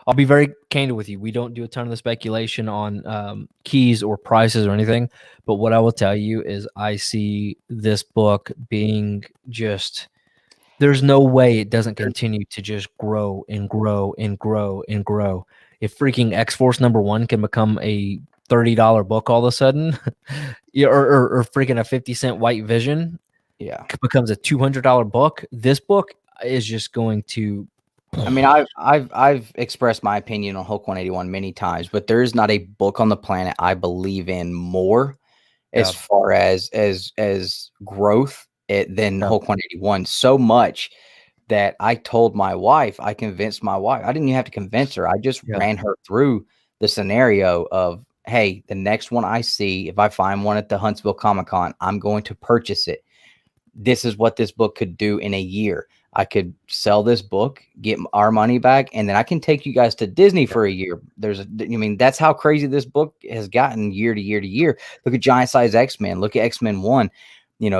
B: I'll be very candid with you. We don't do a ton of the speculation on keys or prices or anything. But what I will tell you is I see this book being just, there's no way it doesn't continue to just grow and grow and grow and grow. If freaking X-Force #1 can become a $30 book all of a sudden, or freaking a 50-cent White Vision becomes a $200 book, this book is just going to...
A: I mean, I've expressed my opinion on Hulk 181 many times, but there is not a book on the planet I believe in more as far as growth than Hulk 181. So much that I told my wife, I convinced my wife. I didn't even have to convince her. I just ran her through the scenario of, hey, the next one I see, if I find one at the Huntsville ComiKon, I'm going to purchase it. This is what this book could do in a year. I could sell this book, get our money back, and then I can take you guys to Disney for a year. That's how crazy this book has gotten year to year to year. Look at Giant Size X-Men. Look at X-Men 1.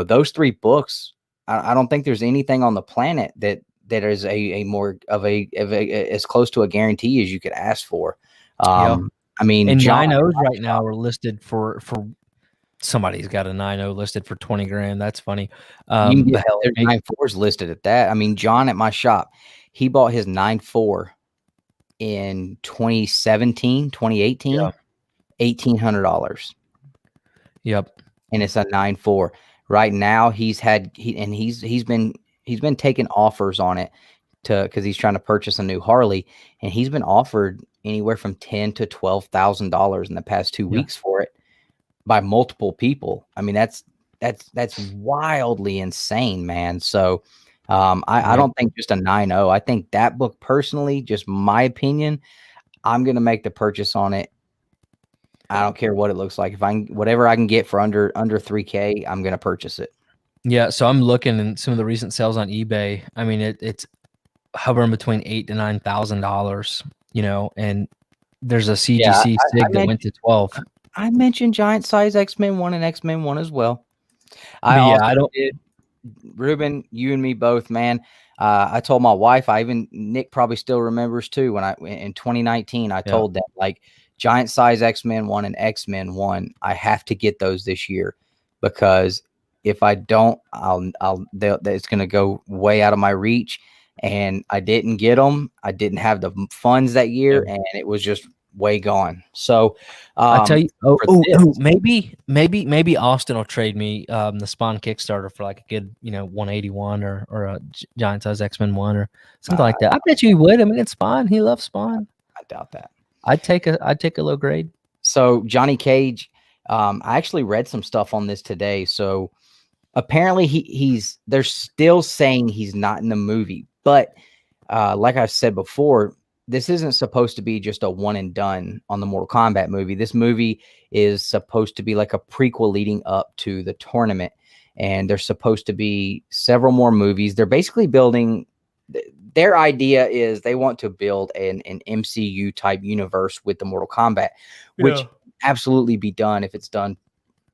A: Those 3 books, I don't think there's anything on the planet that is a more of a as close to a guarantee as you could ask for. I mean,
B: and 9.0s right now are listed for somebody's got a 9.0 listed for 20 grand. That's funny.
A: There's 9.4s listed at that. I mean, John at my shop, he bought his 9.4 in 2017, 2018, $1,800.
B: Yep.
A: And it's a 9.4. Right now, he's been taking offers on it because he's trying to purchase a new Harley, and he's been offered anywhere from $10,000 to $12,000 in the past 2 weeks for it by multiple people. I mean, that's wildly insane, man. So I don't think just a 9.0. I think that book personally, just my opinion, I'm gonna make the purchase on it. I don't care what it looks like. Whatever I can get for under $3K, I'm gonna purchase it.
B: Yeah, so I'm looking in some of the recent sales on eBay. I mean, it's hovering between $8,000 to $9,000. And there's a CGC Sig that went to 12.
A: I mentioned Giant Size X-Men 1 and X-Men 1 as well.
B: I don't
A: did. Ruben, you and me both, man. I told my wife, Nick probably still remembers too, when in 2019, I told them, like, Giant Size X-Men 1 and X-Men 1, I have to get those this year, because if I don't, it's going to go way out of my reach. And I didn't get them. I didn't have the funds that year, and it was just way gone. So
B: I tell you, maybe Austin will trade me the Spawn Kickstarter for like a good 181 or a Giant Size X-Men 1 or something like that. I bet you he would. I mean, it's Spawn. He loves Spawn.
A: I doubt that.
B: I'd take a low grade.
A: So Johnny Cage, I actually read some stuff on this today. So apparently they're still saying he's not in the movie, but like I said before, this isn't supposed to be just a one and done on the Mortal Kombat movie. This movie is supposed to be like a prequel leading up to the tournament. And there's supposed to be several more movies. They're basically building, their idea is they want to build an MCU type universe with the Mortal Kombat, which absolutely be done if it's done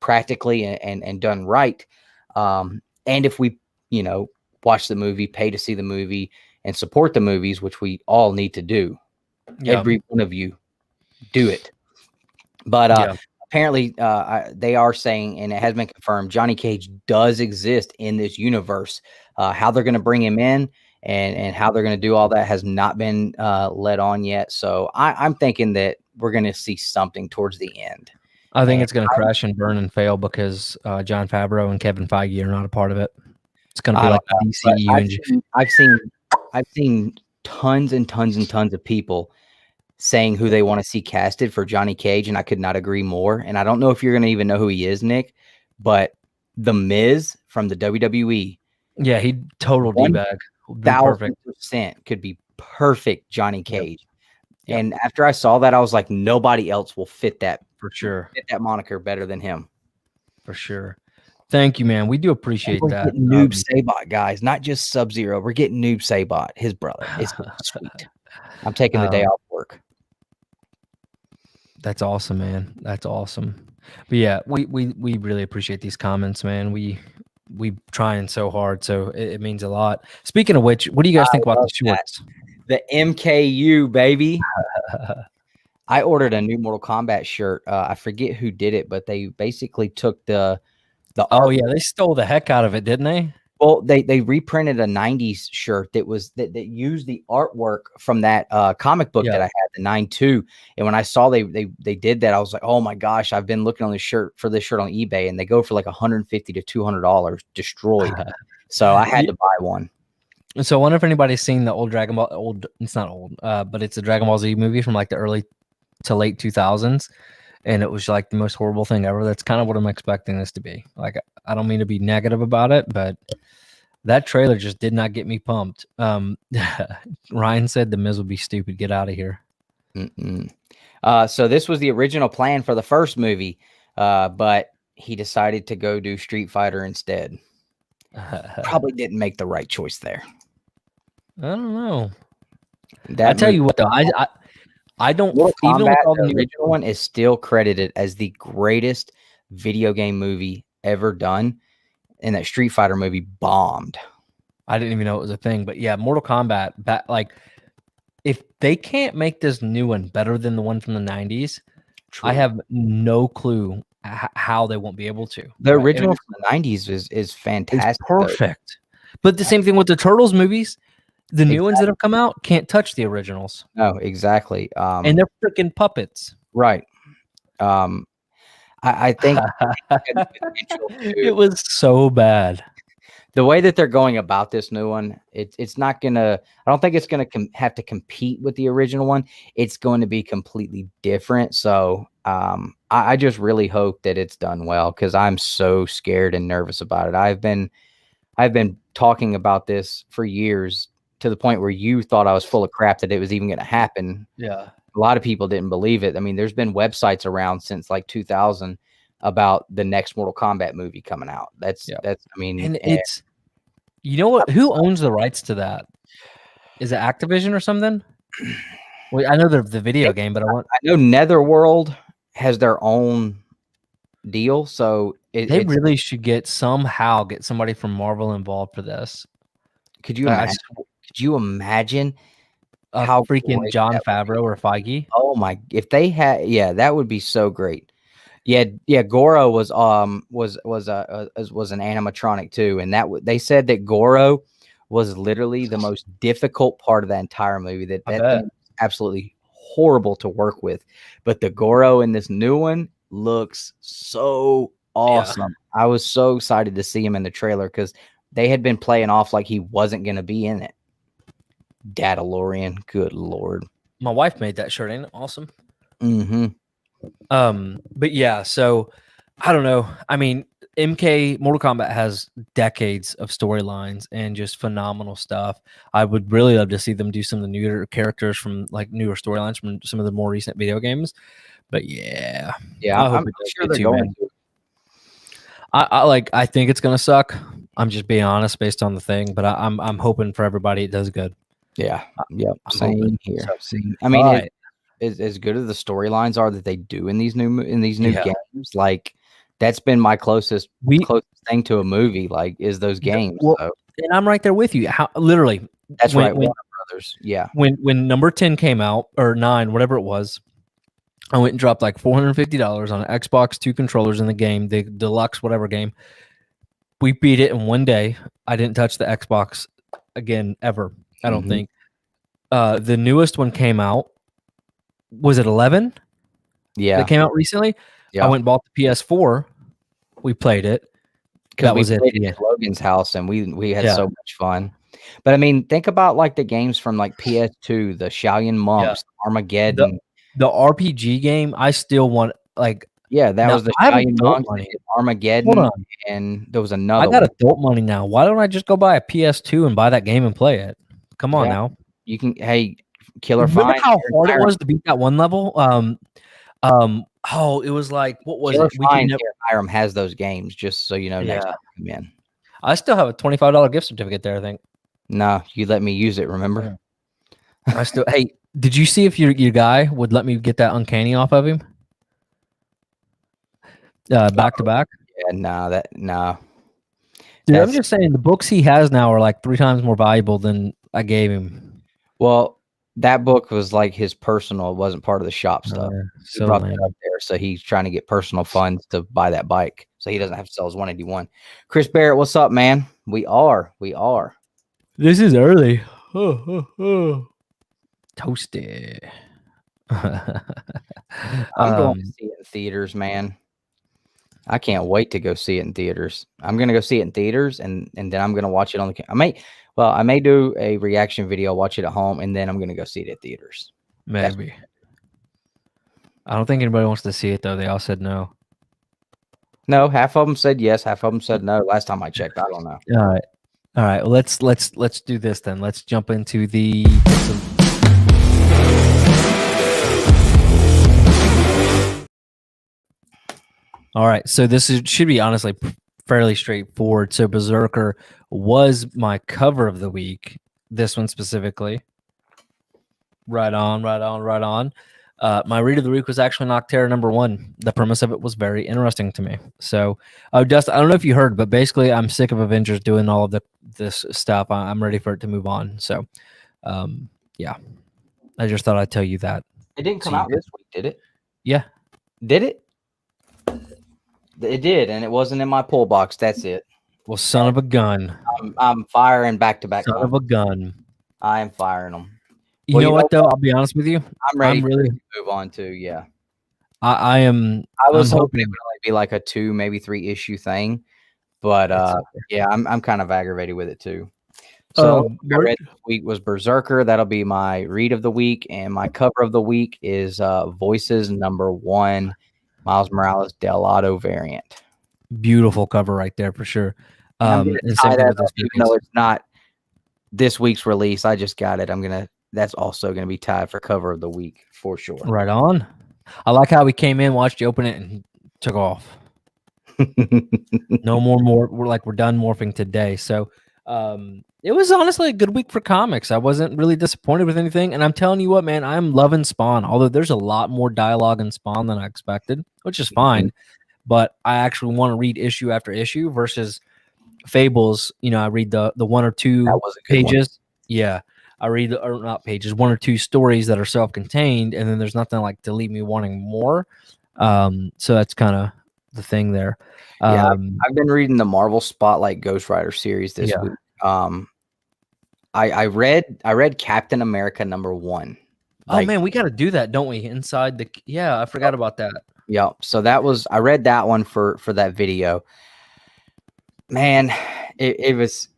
A: practically and done right. And if we, watch the movie, pay to see the movie, and support the movies, which we all need to do. Every one of you do it. But apparently they are saying, and it has been confirmed, Johnny Cage does exist in this universe. How they're going to bring him in and how they're going to do all that has not been let on yet. So I'm thinking that we're going to see something towards the end.
B: I think it's going to crash and burn and fail because Jon Favreau and Kevin Feige are not a part of it. It's going to be like the DCU.
A: I've seen tons and tons and tons of people saying who they want to see casted for Johnny Cage, and I could not agree more. And I don't know if you're going to even know who he is, Nick, but The Miz from the WWE.
B: Yeah, he total D-bag.
A: 1,000% could be perfect Johnny Cage. Yep. And after I saw that, I was like, nobody else will fit that
B: for sure.
A: Fit that moniker better than him.
B: For sure. Thank you, man. We do appreciate that.
A: Noob Sabot, guys, not just Sub-Zero. We're getting Noob Sabot, his brother. It's sweet. I'm taking the day off work.
B: That's awesome, man. That's awesome. But yeah, we really appreciate these comments, man. We trying so hard, so it means a lot. Speaking of which, what do you guys think about the shorts?
A: The MKU, baby. I ordered a new Mortal Kombat shirt. I forget who did it, but they basically took the
B: oh yeah, they stole the heck out of it, didn't they?
A: Well, they reprinted a 90s shirt that used the artwork from that comic book that I had, the 9.2. And when I saw they did that, I was like, oh my gosh, I've been looking on this shirt on eBay, and they go for like $150 to $200 destroyed. So I had to buy one.
B: So I wonder if anybody's seen the old Dragon Ball, it's not old, but it's a Dragon Ball Z movie from like the early to late 2000s. And it was like the most horrible thing ever. That's kind of what I'm expecting this to be. Like, I don't mean to be negative about it, but that trailer just did not get me pumped. Ryan said The Miz would be stupid. Get out of here.
A: So this was the original plan for the first movie, but he decided to go do Street Fighter instead. Probably didn't make the right choice there.
B: I don't know. I tell you what, though, I don't.
A: Mortal Kombat, the original one is still credited as the greatest video game movie ever done, and that Street Fighter movie bombed.
B: I didn't even know it was a thing, but yeah, Mortal Kombat. Like, if they can't make this new one better than the one from the 90s, I have no clue how they won't be able to.
A: The original from the 90s is fantastic.
B: It's perfect. But the same thing with the Turtles movies. The new ones that have come out can't touch the originals.
A: No, exactly.
B: And they're freaking puppets.
A: Right. I think
B: it was so bad.
A: The way that they're going about this new one, it's not gonna. I don't think it's gonna have to compete with the original one. It's going to be completely different. So I just really hope that it's done well, because I'm so scared and nervous about it. I've been talking about this for years, to the point where you thought I was full of crap that it was even going to happen.
B: Yeah.
A: A lot of people didn't believe it. I mean, there's been websites around since like 2000 about the next Mortal Kombat movie coming out. That's, I mean,
B: and it's, you know what, who owns the rights to that? Is it Activision or something? Well, I know the video game, but I know
A: Netherworld has their own deal. So
B: they really should get somebody from Marvel involved for this.
A: Could you imagine? Could you imagine how
B: freaking Jon Favreau or Feige?
A: Oh my! If they had, that would be so great. Yeah. Goro was an animatronic too, and they said that Goro was literally the most difficult part of that entire movie. That thing was absolutely horrible to work with, but the Goro in this new one looks so awesome. I was so excited to see him in the trailer, because they had been playing off like he wasn't going to be in it. Dadalorian, good Lord.
B: My wife made that shirt, ain't it awesome?
A: Mm-hmm.
B: But yeah, so I don't know. I mean, Mortal Kombat has decades of storylines and just phenomenal stuff. I would really love to see them do some of the newer characters from like newer storylines from some of the more recent video games. But yeah,
A: I'm sure they're going to.
B: I think it's gonna suck. I'm just being honest based on the thing, but I'm hoping for everybody it does good.
A: Yeah. Yep. Same here. I mean, as good as the storylines are that they do in these new games, like that's been my closest thing to a movie, like, is those games.
B: Well, so. And I'm right there with you. Literally.
A: That's right. Warner Brothers. Yeah.
B: When number 10 came out, or 9, whatever it was, I went and dropped like $450 on an Xbox, 2 controllers in the game, the deluxe whatever game. We beat it in one day. I didn't touch the Xbox again ever. I don't think. The newest one came out. Was it 11?
A: Yeah.
B: That came out recently.
A: Yeah.
B: I went and bought the PS4. We played it.
A: Because
B: That
A: we
B: was it.
A: played
B: Yeah.
A: at Logan's house and we had
B: Yeah.
A: so much fun. But I mean, think about like the games from like PS2, the Shaolin Monks, Armageddon.
B: The RPG game, I still want like.
A: Yeah, that
B: Now,
A: was the
B: I have
A: Shaolin
B: adult
A: Monks,
B: money.
A: Armageddon,
B: Hold on.
A: and there was
B: I
A: another
B: got
A: one.
B: adult money now. Why don't I just go buy a PS2 and buy that game and play it? Come on
A: Yeah.
B: now.
A: You can, hey, Killer
B: Remember
A: Fine.
B: how hard it was to beat that one level? Oh, it was like, what was
A: Killer
B: it? We
A: Fine
B: could
A: here at Hiram has those games, just so you know. Next time you come in.
B: I still have a $25 gift certificate there, I think.
A: No, you let me use it. Remember?
B: I still. Hey, did you see if your guy would let me get that uncanny off of him? Back to back.
A: Yeah, no.
B: Dude, I'm just saying the books he has now are like 3 times more valuable than I gave him.
A: Well, that book was like his personal. It wasn't part of the shop stuff. He brought that up there, so he's trying to get personal funds to buy that bike, so he doesn't have to sell his 181. Chris Barrett, what's up, man? We are.
B: This is early. Toasted.
A: I'm going to see it in theaters, man. I can't wait to go see it in theaters. I'm going to go see it in theaters, and then I'm going to watch it on the. I may do a reaction video, watch it at home, and then I'm going to go see it at theaters.
B: Maybe. I don't think anybody wants to see it though. They all said no.
A: No, half of them said yes, half of them said no. Last time I checked, I don't know.
B: All right. Well, let's do this then. Let's jump into the. All right, so should be honestly fairly straightforward. So Brzrkr was my cover of the week. This one specifically. Right on. My read of the week was actually Nocterra #1. The premise of it was very interesting to me. So, Dustin, I don't know if you heard, but basically, I'm sick of Avengers doing all of this stuff. I'm ready for it to move on. So, yeah, I just thought I'd tell you that.
A: It didn't come out this week, did it?
B: Yeah.
A: Did it? It did, and it wasn't in my pull box. That's it.
B: Well, son of a gun.
A: I'm firing back-to-back.
B: Son of a gun.
A: I am firing them.
B: You know what, though? I'll be honest with you.
A: I'm ready to move on to, yeah.
B: I am.
A: I was hoping it would only be like a 2, maybe 3 issue thing, but yeah, I'm kind of aggravated with it too. So I read this week was Berserker. That'll be my read of the week, and my cover of the week is Voices #1, Miles Morales Del Auto variant.
B: Beautiful cover right there for sure.
A: And even though it's not this week's release, I just got it. That's also gonna be tied for cover of the week for sure.
B: Right on. I like how we came in, watched you open it, and took off. No more. We're done morphing today. So it was honestly a good week for comics. I wasn't really disappointed with anything. And I'm telling you what, man, I'm loving Spawn. Although there's a lot more dialogue in Spawn than I expected, which is fine. But I actually want to read issue after issue versus Fables. You know, I read the 1 or 2 pages. Yeah. I read, or not pages, 1 or 2 stories that are self-contained, and then there's nothing like to leave me wanting more. So that's kind of the thing there.
A: Yeah, I've been reading the Marvel Spotlight Ghost Rider series this week. I read Captain America #1.
B: Oh man, we got to do that, don't we? Inside the I forgot about that.
A: Yeah, so I read that one for that video. Man, it was.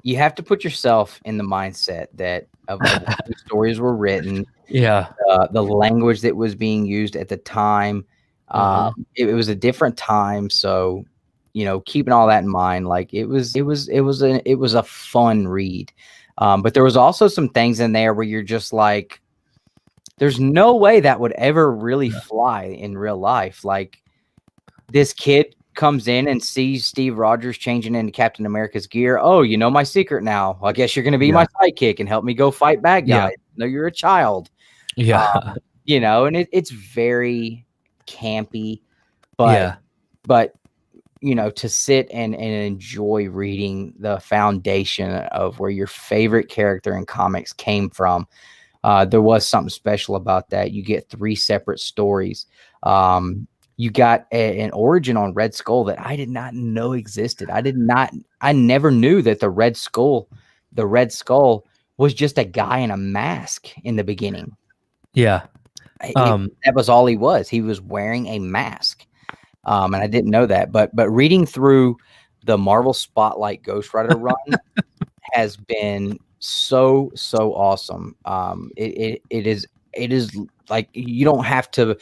A: You have to put yourself in the mindset that of the stories were written.
B: Yeah,
A: the language that was being used at the time. It was a different time, so keeping all that in mind, like it was a fun read. But there was also some things in there where you're just like, there's no way that would ever really fly in real life. Like this kid comes in and sees Steve Rogers changing into Captain America's gear. Oh, you know my secret now. Well, I guess you're going to be my sidekick and help me go fight bad guys. No, you're a child.
B: Yeah.
A: And it's very campy, but to sit and enjoy reading the foundation of where your favorite character in comics came from. There was something special about that. You get 3 separate stories. you got an origin on Red Skull that I did not know existed. I never knew that the Red Skull was just a guy in a mask in the beginning.
B: Yeah.
A: That was all he was. He was wearing a mask. And I didn't know that, but reading through the Marvel Spotlight Ghost Rider run has been so awesome. It is like, you don't have to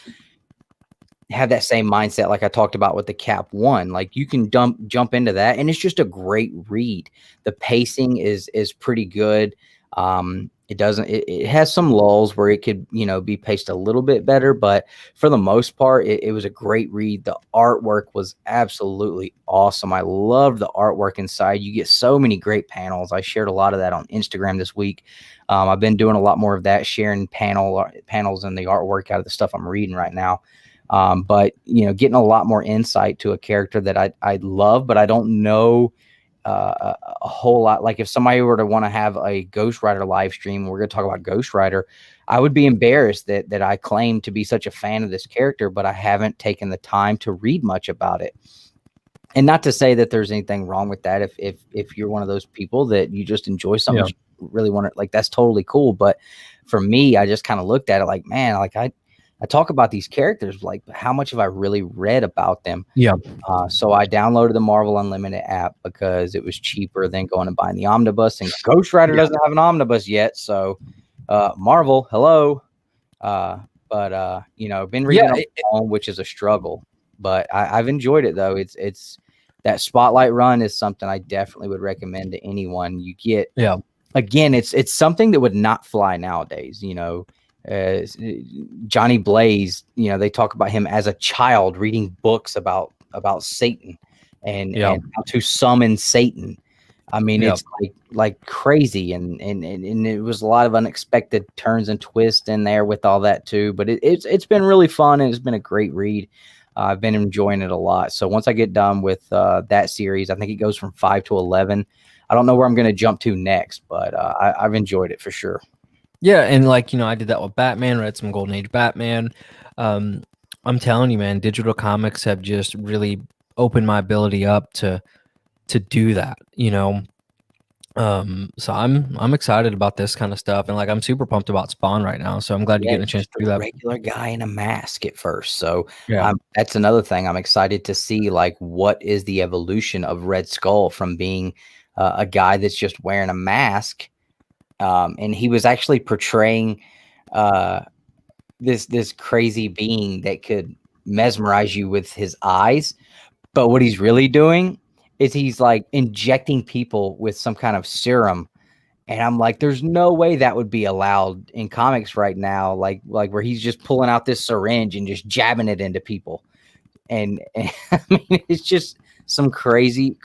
A: have that same mindset like I talked about with the Cap 1. Like, you can jump into that, and it's just a great read. The pacing is pretty good. It has some lulls where it could, be paced a little bit better, but for the most part, it was a great read. The artwork was absolutely awesome. I loved the artwork inside. You get so many great panels. I shared a lot of that on Instagram this week. I've been doing a lot more of that, sharing panels and the artwork out of the stuff I'm reading right now. But getting a lot more insight to a character that I love, but I don't know a whole lot. Like, if somebody were to want to have a Ghost Rider live stream, we're going to talk about Ghost Rider, I would be embarrassed that I claim to be such a fan of this character, but I haven't taken the time to read much about it. And not to say that there's anything wrong with that. If you're one of those people that you just enjoy something, you really want to, like, that's totally cool. But for me, I just kind of looked at it like, man, like I talk about these characters, like, how much have I really read about them?
B: Yeah.
A: So I downloaded the Marvel Unlimited app because it was cheaper than going and buying the omnibus. And Ghost Rider doesn't have an omnibus yet, so Marvel, hello. But been reading on my own, which is a struggle. But I've enjoyed it though. It's that Spotlight run is something I definitely would recommend to anyone. You get, again, it's something that would not fly nowadays. Johnny Blaze, they talk about him as a child reading books about Satan and how to summon Satan. I mean, it's like crazy, and it was a lot of unexpected turns and twists in there with all that too. But it's been really fun, and it's been a great read. I've been enjoying it a lot. So once I get done with that series, I think it goes from 5 to 11. I don't know where I'm going to jump to next, but I've enjoyed it for sure.
B: Yeah, and I did that with Batman, read some Golden Age Batman. I'm telling you, man, digital comics have just really opened my ability up to do that, So I'm excited about this kind of stuff, and like, I'm super pumped about Spawn right now. So I'm glad you're getting a chance to do that.
A: Regular guy in a mask at first. So that's another thing. I'm excited to see, like, what is the evolution of Red Skull from being a guy that's just wearing a mask. And he was actually portraying this crazy being that could mesmerize you with his eyes. But what he's really doing is he's like injecting people with some kind of serum. And I'm like, there's no way that would be allowed in comics right now. Like where he's just pulling out this syringe and just jabbing it into people. And I mean, it's just some crazy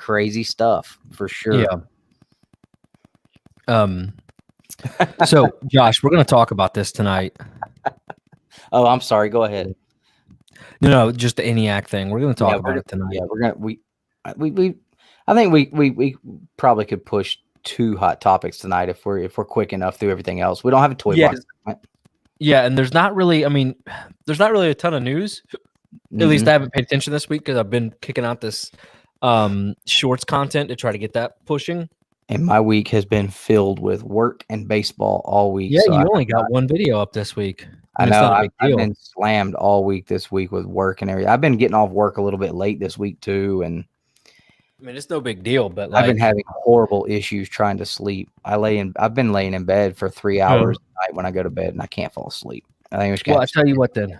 A: stuff for sure.
B: Yeah. So Josh, we're going to talk about this tonight.
A: Oh, I'm sorry. Go ahead.
B: No, just the ENIAC thing. We're going to talk about it tonight.
A: Yeah, I think we probably could push 2 hot topics tonight if we're quick enough through everything else. We don't have a toy box.
B: Yeah, and there's not really a ton of news. At least I haven't paid attention this week because I've been kicking out this shorts content to try to get that pushing.
A: And my week has been filled with work and baseball all week.
B: Yeah, so you only got one video up this week.
A: I know. I've been slammed all week this week with work and everything. I've been getting off work a little bit late this week too, and
B: I mean, it's no big deal. But
A: I've been having horrible issues trying to sleep. I've been laying in bed for 3 hours a night when I go to bed, and I can't fall asleep. I think
B: well, I tell you what then.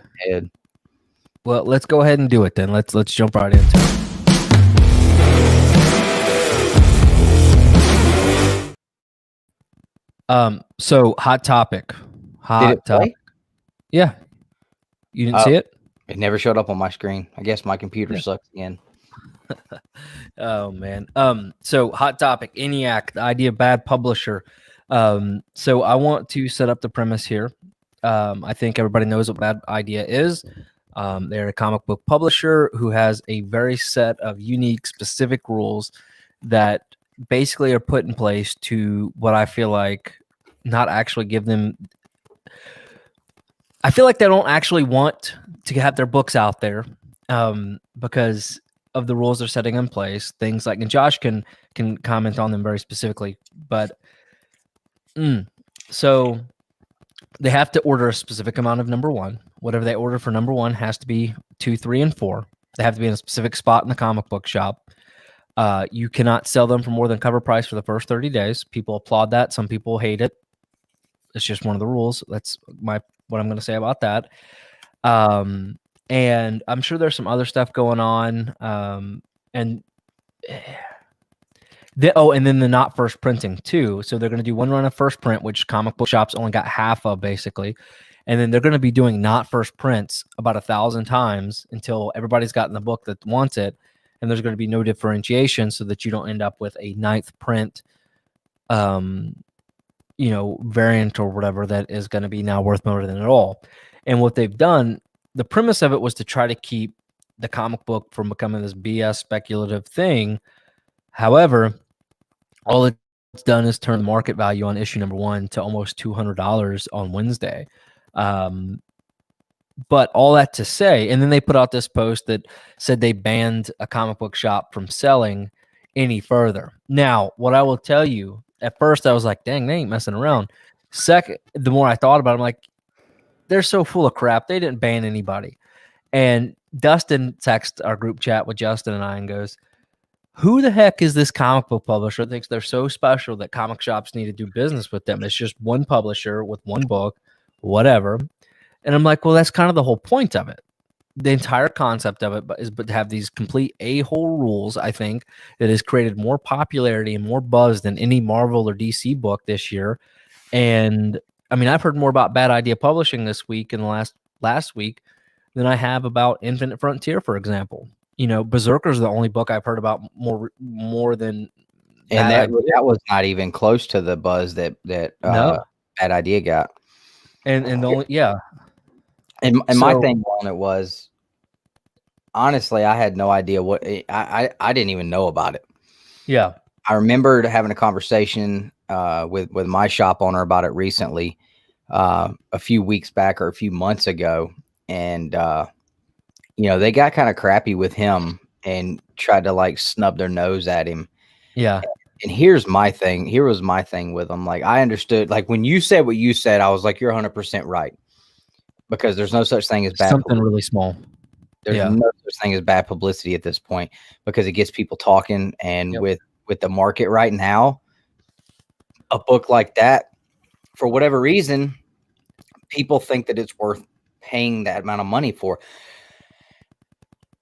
B: Well, let's go ahead and do it then. Let's jump right into it. So hot topic. Hot topic. Yeah. You didn't see it?
A: It never showed up on my screen. I guess my computer sucks again.
B: Oh man. So hot topic, ENIAC, the idea of bad publisher. So I want to set up the premise here. I think everybody knows what Bad Idea is. They're a comic book publisher who has a very set of unique, specific rules that basically are put in place to what I feel like not actually give them. I feel like they don't actually want to have their books out there. because of the rules they're setting in place. Things like, and Josh can comment on them very specifically, but so they have to order a specific amount of number one. Whatever they order for number one has to be 2, 3, and 4. They have to be in a specific spot in the comic book shop. You cannot sell them for more than cover price for the first 30 days. People applaud that. Some people hate it. It's just one of the rules. That's what I'm going to say about that. And I'm sure there's some other stuff going on. And then the not first printing too. So they're going to do one run of first print, which comic book shops only got half of basically. And then they're going to be doing not first prints about 1,000 times until everybody's gotten the book that wants it. And there's going to be no differentiation so that you don't end up with a 9th print, variant or whatever that is going to be now worth more than at all. And what they've done, the premise of it was to try to keep the comic book from becoming this BS speculative thing. However, all it's done is turn the market value on issue number 1 to almost $200 on Wednesday. But all that to say, and then they put out this post that said they banned a comic book shop from selling any further. Now, what I will tell you, at first I was like, dang, they ain't messing around. Second, the more I thought about it, I'm like, they're so full of crap. They didn't ban anybody. And Dustin texts our group chat with Justin and I and goes, who the heck is this comic book publisher that thinks they're so special that comic shops need to do business with them? It's just one publisher with one book, whatever. And I'm like, well, that's kind of the whole point of it. The entire concept of it is to have these complete a-hole rules, I think, that has created more popularity and more buzz than any Marvel or DC book this year. And I mean, I've heard more about Bad Idea Publishing this week and last week than I have about Infinite Frontier, for example. Berserker is the only book I've heard about more than.
A: And that was not even close to the buzz that Bad Idea got.
B: And the only
A: And my thing on it was, honestly, I had no idea what I didn't even know about it.
B: Yeah,
A: I remembered having a conversation with my shop owner about it recently, a few weeks back or a few months ago, and they got kind of crappy with him and tried to like snub their nose at him.
B: Yeah.
A: And here's my thing. Here was my thing with them. Like, I understood, like when you said what you said, I was like, you're 100% right. Because there's no such thing as bad
B: something really small.
A: There's no such thing as bad publicity at this point, because it gets people talking. And with the market right now, a book like that, for whatever reason, people think that it's worth paying that amount of money for.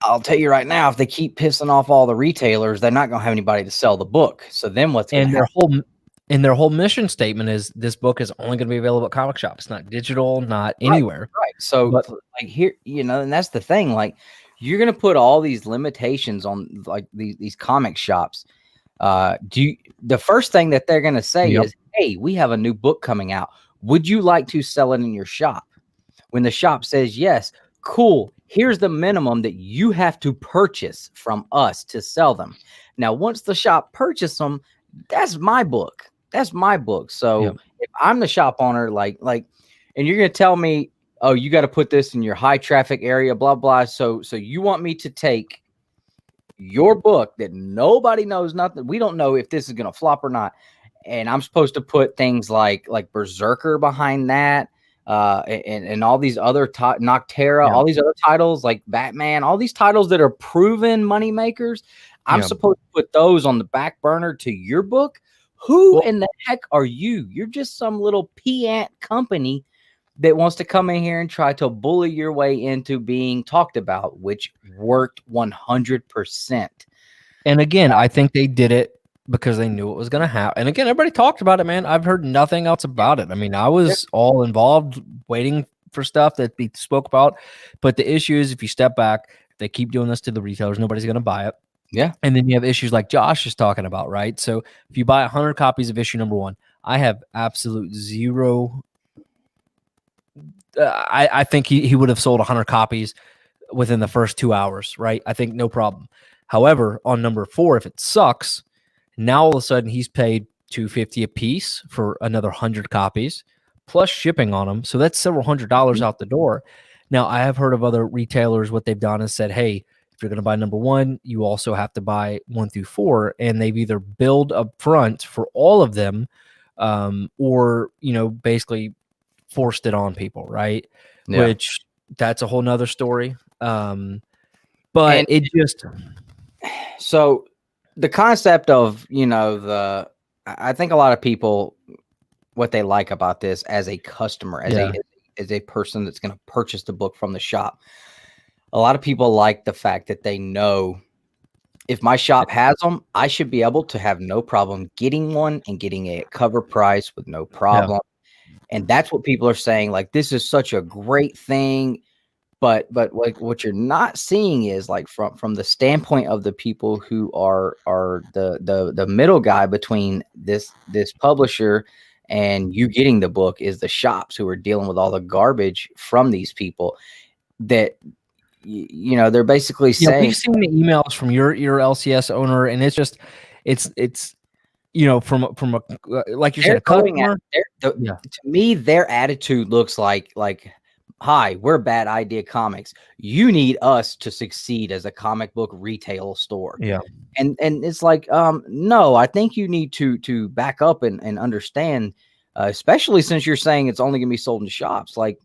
A: I'll tell you right now, if they keep pissing off all the retailers, they're not going to have anybody to sell the book. So then what's going to happen?
B: Their whole mission statement is this book is only going to be available at comic shops, not digital, not anywhere.
A: Right. So like here, and that's the thing. Like, you're going to put all these limitations on like these comic shops. The first thing that they're going to say is, hey, we have a new book coming out. Would you like to sell it in your shop? When the shop says yes, cool. Here's the minimum that you have to purchase from us to sell them. Now, once the shop purchases them, that's my book. That's my book. So if I'm the shop owner, like, and you're going to tell me, oh, you got to put this in your high traffic area, blah, blah. So you want me to take your book that nobody knows nothing. We don't know if this is going to flop or not. And I'm supposed to put things like Brzrkr behind that. And all these other Noctera, all these other titles like Batman, all these titles that are proven money makers. I'm supposed to put those on the back burner to your book. Who in the heck are you? You're just some little peant company that wants to come in here and try to bully your way into being talked about, which worked 100%.
B: And again, I think they did it because they knew it was going to happen. And again, everybody talked about it, man. I've heard nothing else about it. I mean, I was all involved waiting for stuff that be spoke about. But the issue is, if you step back, they keep doing this to the retailers, nobody's going to buy it.
A: Yeah.
B: And then you have issues like Josh is talking about, right? So if you buy 100 copies of issue number 1, I have absolute zero. I think he would have sold 100 copies within the first 2 hours, right? I think no problem. However, on number 4, if it sucks, now all of a sudden he's paid $250 a piece for another 100 copies plus shipping on them. So that's several $100 out the door. Now, I have heard of other retailers, what they've done is said, hey, if you're going to buy number 1, you also have to buy 1 through 4. And they've either billed up front for all of them, or, basically forced it on people, right?
A: Yeah.
B: Which that's a whole nother story. But
A: And
B: it just,
A: so the concept of, I think a lot of people, what they like about this as a customer, as a person that's going to purchase the book from the shop, a lot of people like the fact that they know if my shop has them, I should be able to have no problem getting one and getting a cover price with no problem. And that's what people are saying. Like, this is such a great thing. But like what you're not seeing is like from the standpoint of the people who are the middle guy between this publisher and you getting the book is the shops who are dealing with all the garbage from these people that they're basically saying.
B: We've seen the emails from your LCS owner, and it's just it's from a like you said, a customer.
A: To me, their attitude looks like hi, we're Bad Idea Comics. You need us to succeed as a comic book retail store.
B: Yeah.
A: And it's like, no, I think you need to back up and understand, especially since you're saying it's only gonna be sold in shops. Like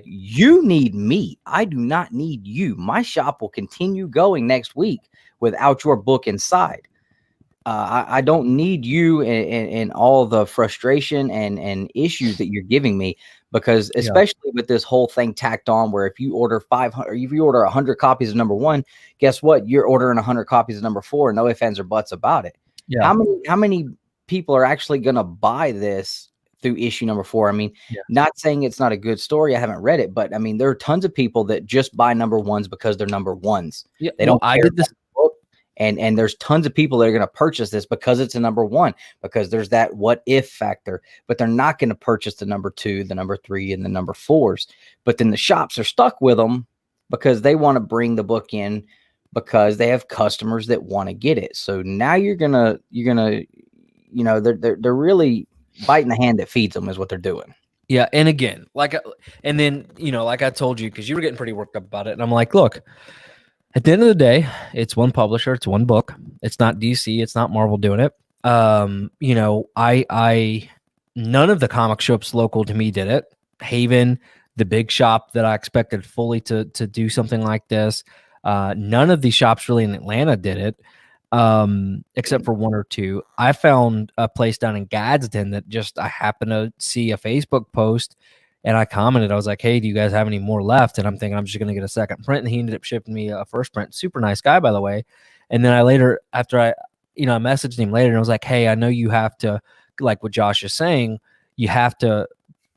A: you need me. I do not need you. My shop will continue going next week without your book inside. I don't need you and all the frustration and issues that you're giving me, because especially with this whole thing tacked on where if you order 500, if you order 100 copies of number 1, guess what? You're ordering 100 copies of number 4. No ifs, ands, or buts about it.
B: Yeah.
A: How many people are actually going to buy this through issue number 4? I mean, not saying it's not a good story. I haven't read it, but I mean, there are tons of people that just buy number 1s because they're number 1s.
B: Yeah.
A: They don't.
B: I did this.
A: And there's tons of people that are going to purchase this because it's a number 1, because there's that what if factor, but they're not going to purchase the number 2, the number 3, and the number 4s. But then the shops are stuck with them because they want to bring the book in because they have customers that want to get it. So now you're gonna, they're really biting the hand that feeds them is what they're doing.
B: Yeah. And again, like I told you, because you were getting pretty worked up about it. And I'm like, look, at the end of the day, it's one publisher, it's one book. It's not DC, it's not Marvel doing it. None of the comic shops local to me did it. Haven, the big shop that I expected fully to do something like this. None of these shops really in Atlanta did it, except for 1 or 2. I found a place down in Gadsden that I happened to see a Facebook post, and I commented. I was like, hey, do you guys have any more left? And I'm thinking I'm just going to get a second print. And he ended up shipping me a first print. Super nice guy, by the way. And then I messaged him later and I was like, hey, I know you have to, like what Josh is saying, you have to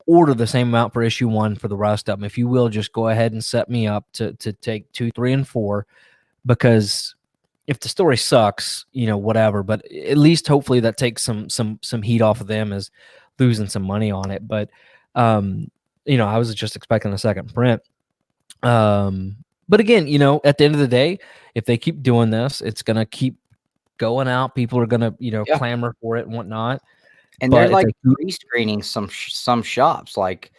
B: order the same amount for issue 1 for the rest of them. If you will, just go ahead and set me up to take 2, 3, and 4, because if the story sucks, whatever, but at least hopefully that takes some heat off of them as losing some money on it. But, I was just expecting a second print. But again, at the end of the day, if they keep doing this, it's going to keep going out. People are going to, clamor for it and whatnot.
A: And they're like pre-screening some shops, like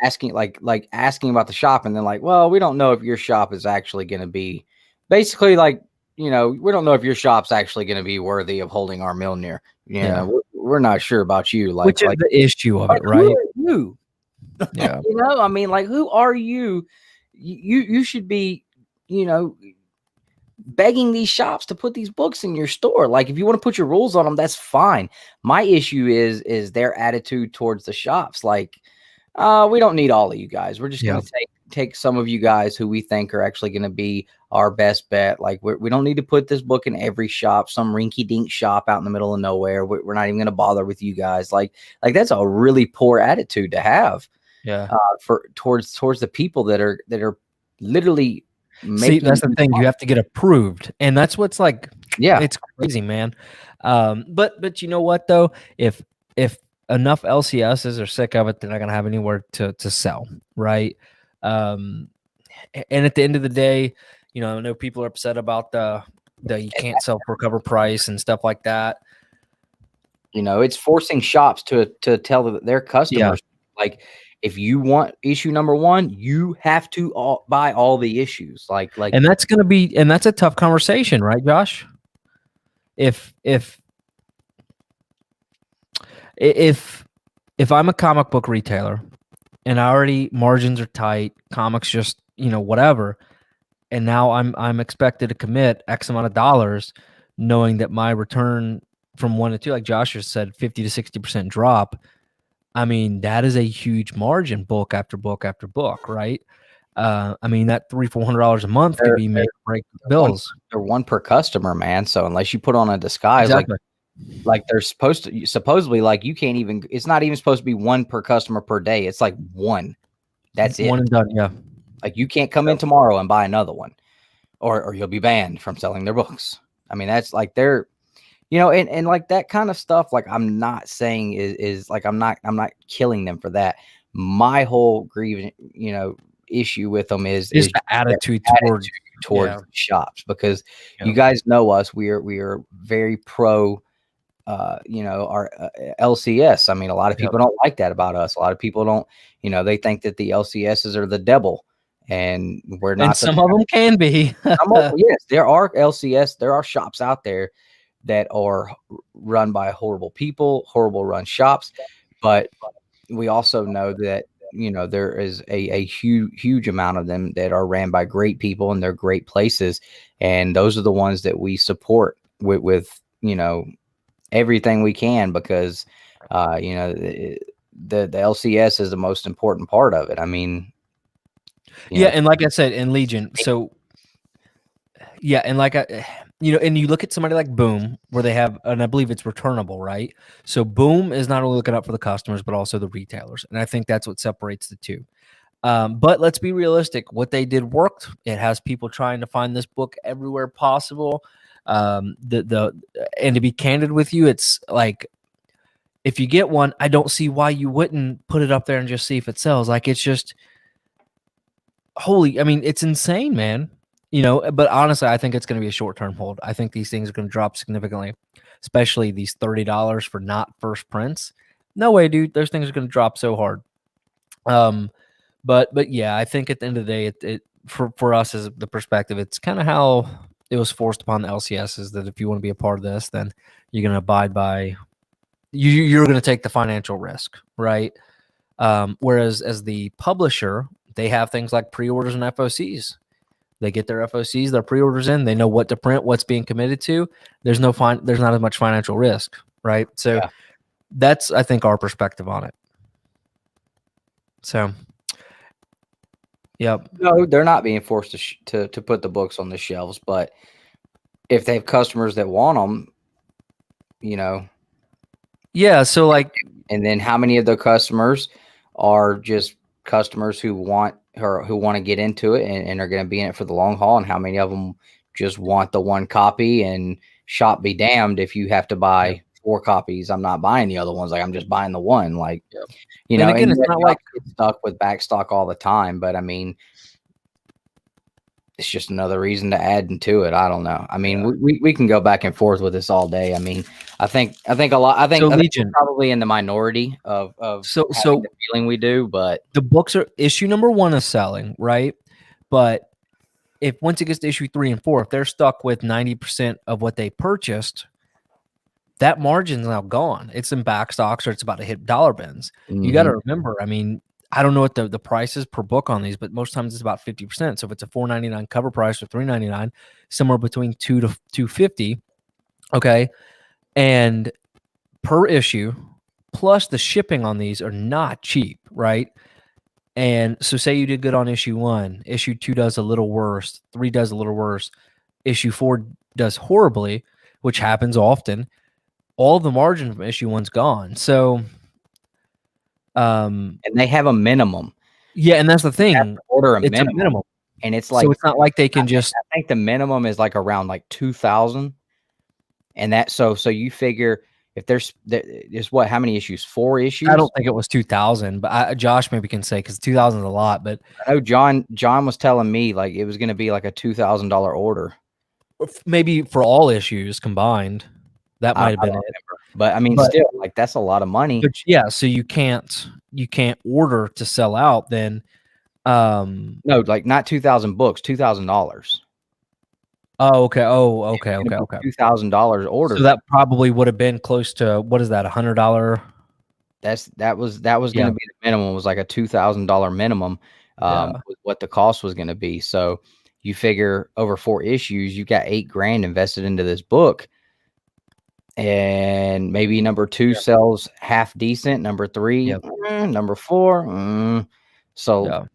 A: asking about the shop, and then like, well, we don't know if your shop is actually going to be, basically like, we don't know if your shop's actually going to be worthy of holding our Mjolnir. We're not sure about you. Like,
B: which is the issue of it, right?
A: Who are you?
B: Yeah.
A: I mean, like, who are you? You should be, begging these shops to put these books in your store. Like, if you want to put your rules on them, that's fine. My issue is their attitude towards the shops. Like, we don't need all of you guys. We're just going to take some of you guys who we think are actually going to be our best bet. Like, we don't need to put this book in every shop, some rinky-dink shop out in the middle of nowhere. We're not even going to bother with you guys. Like that's a really poor attitude to have.
B: Yeah.
A: Towards the people that are literally making.
B: See, that's the thing. You have to get approved, and that's what's like. Yeah, it's crazy, man. But you know what though? If enough LCSs are sick of it, they're not gonna have anywhere to sell, right? And at the end of the day, I know people are upset about the you can't sell for cover price and stuff like that.
A: It's forcing shops to tell their customers, like, if you want issue number 1, you have to buy all the issues. Like,
B: and that's going to be, and that's a tough conversation, right, Josh? If I'm a comic book retailer and I already margins are tight, comics just, whatever, and now I'm expected to commit X amount of dollars, knowing that my return from 1 to 2, like Josh just said, 50 to 60% drop. I mean, that is a huge margin, book after book after book, right? I mean, that $300-400 a month could be make or break bills.
A: They're 1 per customer, man. So unless you put on a disguise,
B: Exactly.
A: like they're supposedly, like, you can't even, it's not even supposed to be 1 per customer per day. It's like 1. That's it.
B: 1 and done. Yeah.
A: Like, you can't come in tomorrow and buy another one, or you'll be banned from selling their books. I mean, that's like they're, and like that kind of stuff. Like, I'm not saying is like, I'm not killing them for that. My whole grievance, issue with them is
B: the attitude
A: towards shops, because you guys know us. We are very pro, our LCS. I mean, a lot of people don't like that about us. A lot of people don't, they think that the LCSs are the devil, and we're not.
B: And some of them can be.
A: Yes, there are LCS. There are shops out there that are run by horrible people, horrible run shops, but we also know that there is a huge amount of them that are ran by great people, and they're great places, and those are the ones that we support with everything we can, because the LCS is the most important part of it. I mean,
B: and like I said, in Legion, so and like and you look at somebody like Boom, where they have, and I believe it's returnable, right? So Boom is not only looking up for the customers, but also the retailers. And I think that's what separates the two. But let's be realistic. What they did worked. It has people trying to find this book everywhere possible. And to be candid with you, it's like, if you get one, I don't see why you wouldn't put it up there and just see if it sells. Like, it's just I mean, it's insane, man. But honestly, I think it's going to be a short-term hold. I think these things are going to drop significantly, especially these $30 for not first prints. No way, dude. Those things are going to drop so hard. But yeah, I think at the end of the day, it for us as the perspective, it's kind of how it was forced upon the LCSs that if you want to be a part of this, then you're going to abide by. You're going to take the financial risk, right? Whereas as the publisher, they have things like pre-orders and FOCs. They get their FOCs, their pre-orders in. They know what to print, what's being committed to. There's not as much financial risk, right? So that's, I think, our perspective on it. So,
A: no, they're not being forced to put the books on the shelves, but if they have customers that want them,
B: so like,
A: and then how many of the customers are just customers who want to get into it and are going to be in it for the long haul, and how many of them just want the 1 copy, and shop be damned if you have to buy 4 copies. I'm not buying the other ones. Like, I'm just buying the 1. Like, and again, it's not like it's stuck with backstock all the time, but I mean, it's just another reason to add into it. I don't know. I mean, we can go back and forth with this all day. I mean, I think we're probably in the minority of the feeling we do, but
B: the books are issue number 1 is selling, right? But if once it gets to issue 3 and 4, if they're stuck with 90% of what they purchased, that margin's now gone. It's in back stocks, or it's about to hit dollar bins. Mm-hmm. You got to remember, I mean, I don't know what the price is per book on these, but most times it's about 50%. So if it's a $4.99 cover price or $3.99, somewhere between $2 to $2.50, okay, and per issue, plus the shipping on these are not cheap, right? And so say you did good on issue 1, issue 2 does a little worse, 3 does a little worse, issue 4 does horribly, which happens often. All the margin from issue 1's gone. So,
A: and they have a minimum.
B: Yeah, and that's the thing.
A: Order a minimum,
B: and it's like, so it's not like they can just.
A: I think the minimum is like around like 2,000, and that so you figure if there's what, how many issues? 4 issues.
B: I don't think it was 2,000, but Josh maybe can say, because 2,000 is a lot. But
A: I know John was telling me like it was going to be like a $2,000 order,
B: maybe for all issues combined. That might have been it.
A: But I mean, still, like, that's a lot of money.
B: But yeah, so you can't. you can't order to sell out, then
A: no, like not 2,000 books, $2,000.
B: oh, okay. Oh, okay. Okay. Okay.
A: $2,000 order.
B: So that probably would have been close to, what is that, $100?
A: That was going to be the minimum. Was like a $2,000 minimum. With what the cost was going to be. So you figure over 4 issues, you got $8,000 invested into this book, and maybe number 2 sells half decent, number 3, number 4. So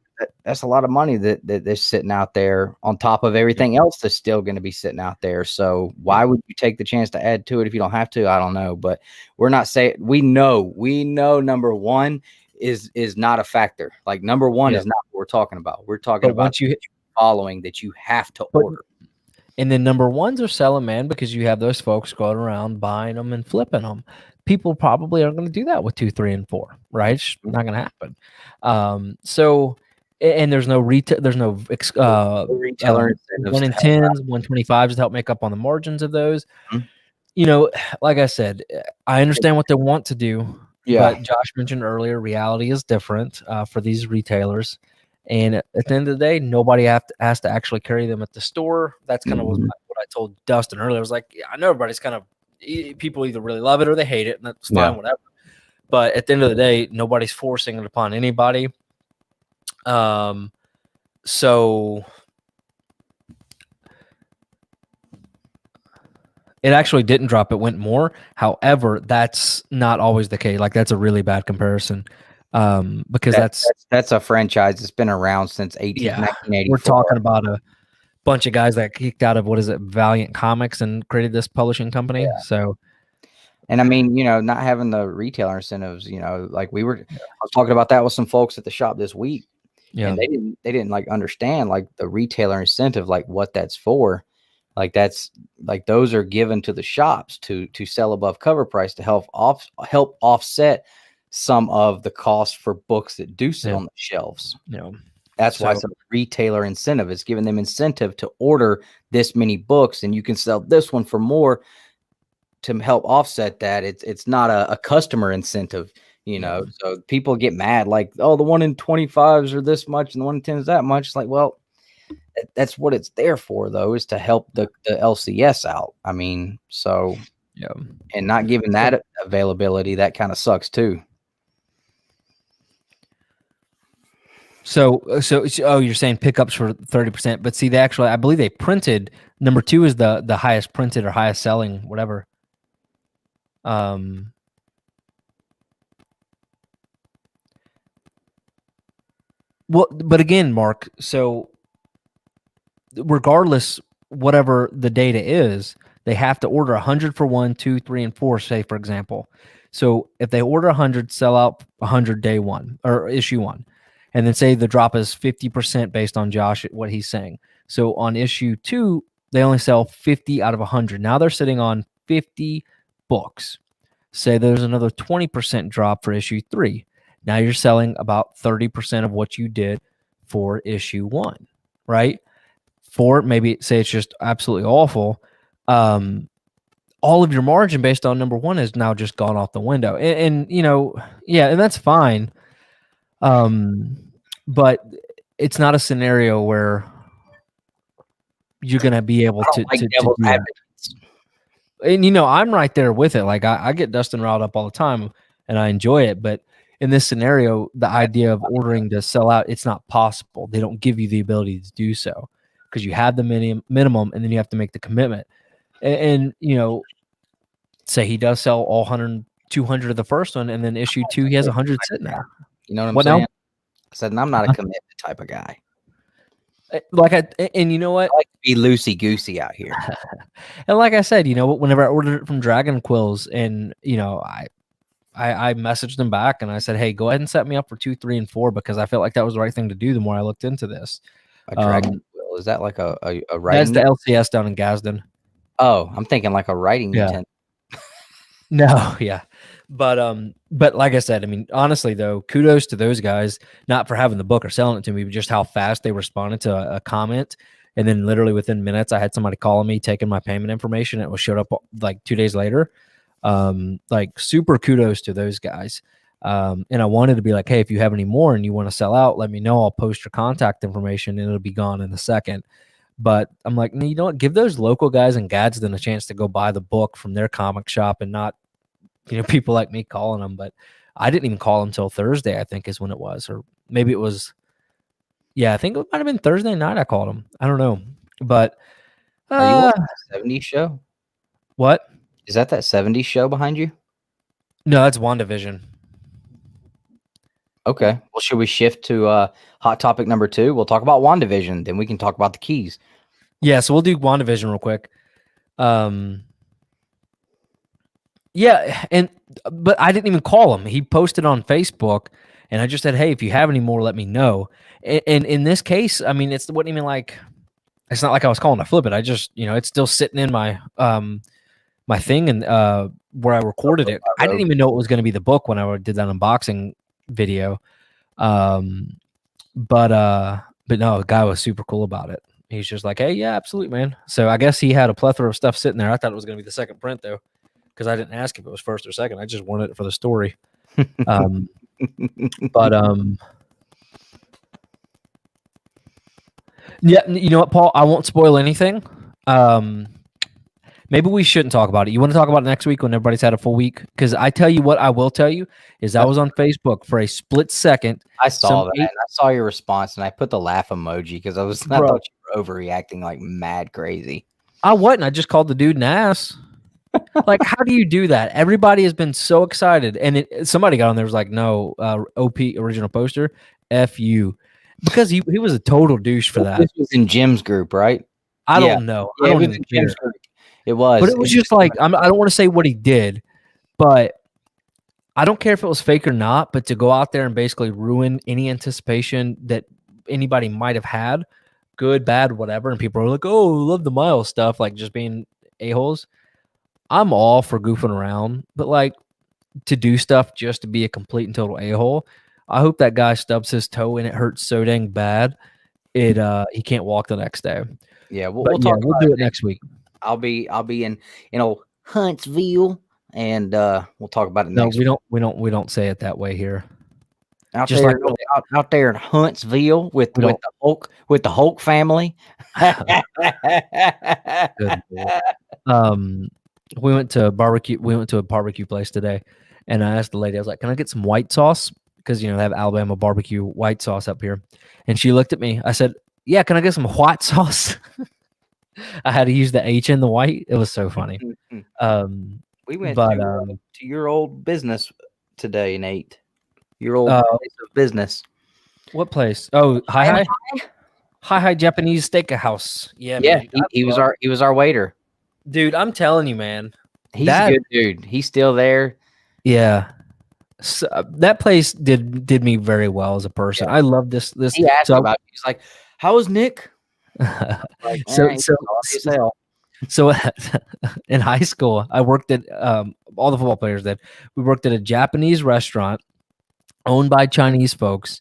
A: that's a lot of money that's sitting out there on top of everything else that's still going to be sitting out there. So why would you take the chance to add to it if you don't have to? I don't know, but we're not saying, we know number 1 is not a factor. Like number 1 is not what we're talking about. We're talking about once you hit following that you have to order.
B: And then number 1s are selling, man, because you have those folks going around buying them and flipping them. People probably aren't going to do that with 2, 3, and 4, right? It's not going to happen. So, and there's no retail, there's no retailer 1 in 10s, 125s to help make up on the margins of those. You know, like I said, I understand what they want to do. Yeah. But Josh mentioned earlier, reality is different for these retailers. And at the end of the day, nobody has to actually carry them at the store. That's kind of what I told Dustin earlier. I was like, yeah, I know everybody's kind of, people either really love it or they hate it, and that's fine, whatever. But at the end of the day, nobody's forcing it upon anybody. So it actually didn't drop. It went more. However, that's not always the case. Like, that's a really bad comparison. Because that's
A: a franchise that's been around since 1984.
B: We're talking about a bunch of guys that kicked out of, what is it, Valiant Comics, and created this publishing company. Yeah. So,
A: and I mean, you know, not having the retailer incentives, you know, like I was talking about that with some folks at the shop this week. Yeah. And they didn't like understand like the retailer incentive, like what that's for. Like that's like those are given to the shops to sell above cover price to help offset some of the cost for books that do sit on the shelves. That's why some retailer incentive is giving them incentive to order this many books, and you can sell this one for more to help offset that. It's not a customer incentive, you know. So people get mad like, oh, the 1 in 25s are this much and the 1 in 10 is that much. It's like, well, that's what it's there for, though, is to help the LCS out. I mean, so and not giving that availability, that kind of sucks too.
B: So, you're saying pickups for 30%, but see, I believe they printed, number 2 is the highest printed or highest selling, whatever. Well, but again, Mark, so regardless, whatever the data is, they have to order 100 for 1, 2, 3, and 4, say, for example. So if they order 100, sell out 100 day 1 or issue 1. And then say the drop is 50% based on Josh, what he's saying. So on issue 2, they only sell 50 out of 100. Now they're sitting on 50 books. Say there's another 20% drop for issue 3. Now you're selling about 30% of what you did for issue 1, right? For maybe say it's just absolutely awful. All of your margin based on number 1 has now just gone off the window. And you know, and that's fine. But it's not a scenario where you're going to be able to do that. And, you know, I'm right there with it. Like I get Dustin riled up all the time and I enjoy it. But in this scenario, the idea of ordering to sell out, it's not possible. They don't give you the ability to do so because you have the minimum and then you have to make the commitment. And you know, say he does sell all 100, 200 of the first one, and then issue 2, he has 100 sitting there.
A: You know what I'm saying? Now? I said, and I'm not a commitment type of guy.
B: And you know what?
A: I like to be loosey-goosey out here.
B: And like I said, you know, whenever I ordered it from Dragon Quills, and, you know, I messaged them back and I said, hey, go ahead and set me up for 2, 3, and 4 because I felt like that was the right thing to do the more I looked into this.
A: A Dragon Quill? Is that like a writing?
B: That's the LCS down in Gadsden.
A: Oh, I'm thinking like a writing utensil.
B: No, yeah. But like I said, I mean, honestly though, kudos to those guys, not for having the book or selling it to me, but just how fast they responded to a comment. And then literally within minutes, I had somebody calling me, taking my payment information. It was showed up like 2 days later. Like super kudos to those guys. And I wanted to be like, hey, if you have any more and you want to sell out, let me know. I'll post your contact information and it'll be gone in a second. But I'm like, you know what? Give those local guys in Gadsden a chance to go buy the book from their comic shop and not, people like me calling them. But I didn't even call them till Thursday, I think is when it was. Or maybe it was, yeah, I think it might have been Thursday night I called them. I don't know. But
A: Are you watching that 70s show?
B: What?
A: Is that 70s show behind you?
B: No, that's WandaVision.
A: Okay. Well, should we shift to hot topic number 2? We'll talk about WandaVision, then we can talk about the keys.
B: Yeah, so we'll do WandaVision real quick. Yeah, but I didn't even call him. He posted on Facebook, and I just said, "Hey, if you have any more, let me know." And in this case, I mean, it wasn't even like it's not like I was calling to flip it. I just, it's still sitting in my my thing and where I recorded it. I didn't even know it was going to be the book when I did that unboxing video. But no, the guy was super cool about it. He's just like, hey, yeah, absolutely, man. So I guess he had a plethora of stuff sitting there. I thought it was going to be the second print though, because I didn't ask if it was first or second. I just wanted it for the story. Yeah, you know what, Paul? I won't spoil anything. Maybe we shouldn't talk about it. You want to talk about it next week when everybody's had a full week? Because I tell you what, I will tell you is I was on Facebook for a split second.
A: I saw that. I saw your response, and I put the laugh emoji because I thought you were overreacting like mad crazy.
B: I wasn't. I just called the dude an ass. Like, how do you do that? Everybody has been so excited, and somebody got on there was like, "No, OP original poster, F you," because he was a total douche for that.
A: This was in Jim's group, right?
B: I don't know.
A: Yeah, it was in Jim's group. It was,
B: but it was just like I don't want to say what he did, but I don't care if it was fake or not. But to go out there and basically ruin any anticipation that anybody might have had, good, bad, whatever, and people are like, "Oh, love the Miles stuff," like just being a-holes. I'm all for goofing around, but like to do stuff just to be a complete and total a-hole. I hope that guy stubs his toe and it hurts so dang bad, he can't walk the next day.
A: Yeah, we'll do it
B: next week.
A: I'll be in Huntsville, and we'll talk about it next.
B: No, we don't say it that way here.
A: Out there in Huntsville with the Hulk family.
B: We went to barbecue. We went to a barbecue place today, and I asked the lady, I was like, "Can I get some white sauce?" Because they have Alabama barbecue white sauce up here. And she looked at me. I said, "Yeah, can I get some white sauce?" I had to use the H in the white. It was so funny.
A: We went to your old business today, Nate. Your old place of business.
B: What place? Oh, Hi Japanese Steakhouse. Yeah,
A: yeah. Man, he was our waiter.
B: Dude, I'm telling you, man.
A: He's a good dude. He's still there.
B: Yeah. So, that place did me very well as a person. Yeah. I love this.
A: He asked about it. He's like, "How was Nick?"
B: Like, so in high school, I worked at all the football players that we worked at a Japanese restaurant owned by Chinese folks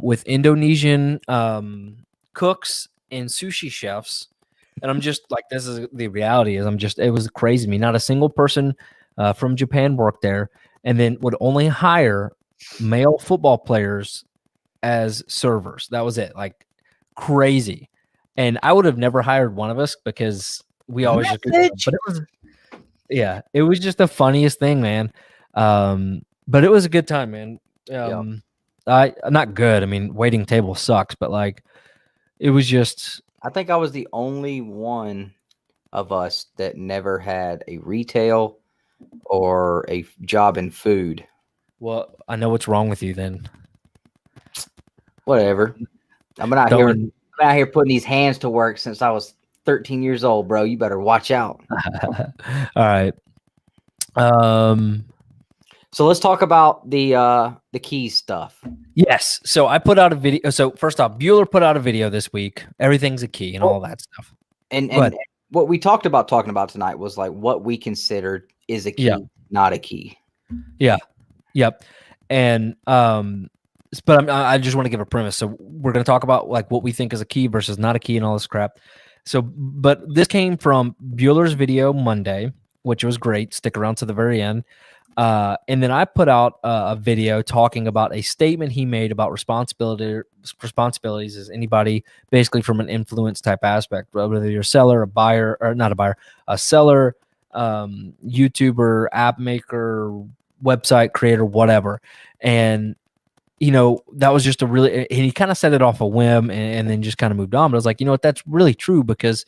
B: with Indonesian cooks and sushi chefs. And I'm just like, this is the reality is it was crazy to me. Not a single person from Japan worked there, and then would only hire male football players as servers. That was it. Like crazy. And I would have never hired one of us because we always just, but it was just the funniest thing, man. But it was a good time, man. Not good. I mean, waiting table sucks, but like it was just,
A: I think I was the only one of us that never had a retail or a job in food.
B: Well, I know what's wrong with you then.
A: Whatever. I'm out here putting these hands to work since I was 13 years old, bro. You better watch out.
B: All right.
A: So let's talk about the keys stuff.
B: Yes. So I put out a video. So first off, Bueller put out a video this week. Everything's a key and all that stuff.
A: And what we talked about talking about tonight was like what we considered is a key, not a key.
B: Yeah. Yep. And but I just want to give a premise. So we're going to talk about like what we think is a key versus not a key and all this crap. So, but this came from Bueller's video Monday, which was great. Stick around to the very end. And then I put out a video talking about a statement he made about responsibilities as anybody, basically from an influence type aspect, whether you're a seller, a buyer, or not a buyer, a seller, YouTuber, app maker, website creator, whatever. And that was just and he kind of set it off a whim and then just kind of moved on. But I was like, what, that's really true, because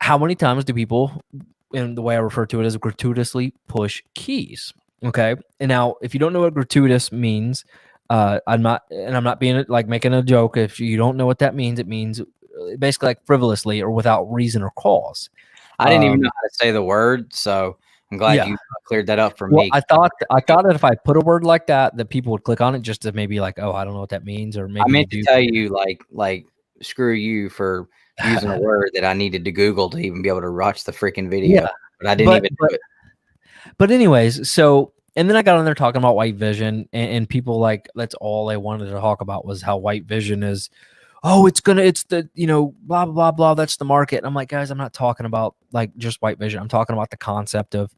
B: how many times do people, and the way I refer to it, is gratuitously push keys? Okay. And now, if you don't know what gratuitous means, I'm not being like making a joke. If you don't know what that means, it means basically like frivolously or without reason or cause.
A: I didn't even know how to say the word, so I'm glad you cleared that up for me.
B: I thought that if I put a word like that people would click on it just to maybe like, oh, I don't know what that means, or maybe
A: I meant to tell you like screw you for using a word that I needed to Google to even be able to watch the freaking video, but I didn't even do it.
B: But anyways, so, and then I got on there talking about white vision, and people, like, that's all they wanted to talk about was how white vision is, oh, it's the, blah, blah, blah, that's the market. And I'm like, guys, I'm not talking about like just white vision. I'm talking about the concept of,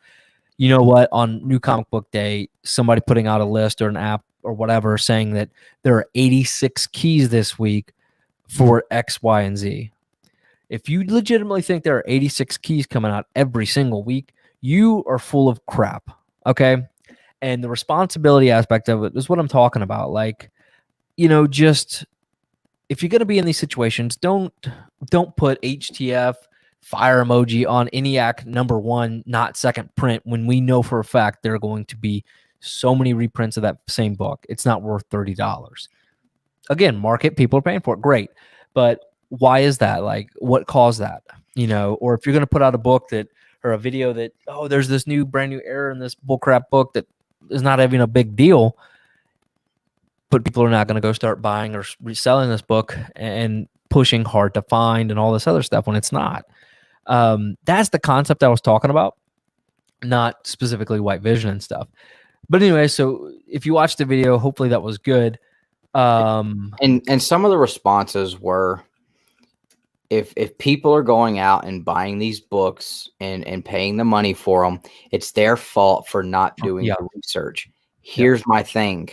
B: on New Comic Book Day, somebody putting out a list or an app or whatever saying that there are 86 keys this week for X, Y, and Z. If you legitimately think there are 86 keys coming out every single week, you are full of crap. Okay. And the responsibility aspect of it is what I'm talking about. Like, just if you're going to be in these situations, don't put HTF fire emoji on ENIAC #1, not second print, when we know for a fact there are going to be so many reprints of that same book. It's not worth $30. Again, market, people are paying for it. Great. But why is that? Like, what caused that? Or if you're going to put out a book or a video that, oh, there's this brand new error in this bullcrap book that is not having a big deal, but people are not going to go start buying or reselling this book and pushing hard to find and all this other stuff when it's not. That's the concept I was talking about, not specifically white vision and stuff. But anyway, so if you watched the video, hopefully that was good.
A: And some of the responses were, if people are going out and buying these books and paying the money for them, it's their fault for not doing the research. Here's my thing.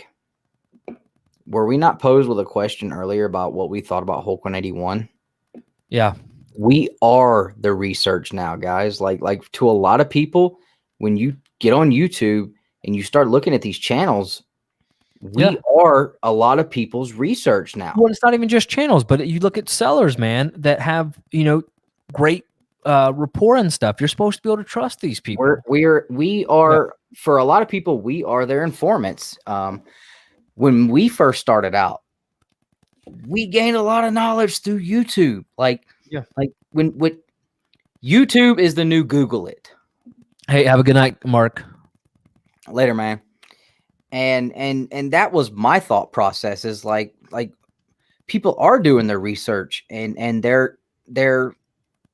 A: Were we not posed with a question earlier about what we thought about Hulk 181?
B: Yeah.
A: We are the research now, guys. Like to a lot of people, when you get on YouTube and you start looking at these channels, we are a lot of people's research now.
B: Well, it's not even just channels, but you look at sellers, man, that have, great rapport and stuff. You're supposed to be able to trust these people.
A: We are for a lot of people, we are their informants. When we first started out, we gained a lot of knowledge through YouTube. Like when YouTube is the new Google it.
B: Hey, have a good night, Mark.
A: Later, man. And that was my thought process, is like people are doing their research and they're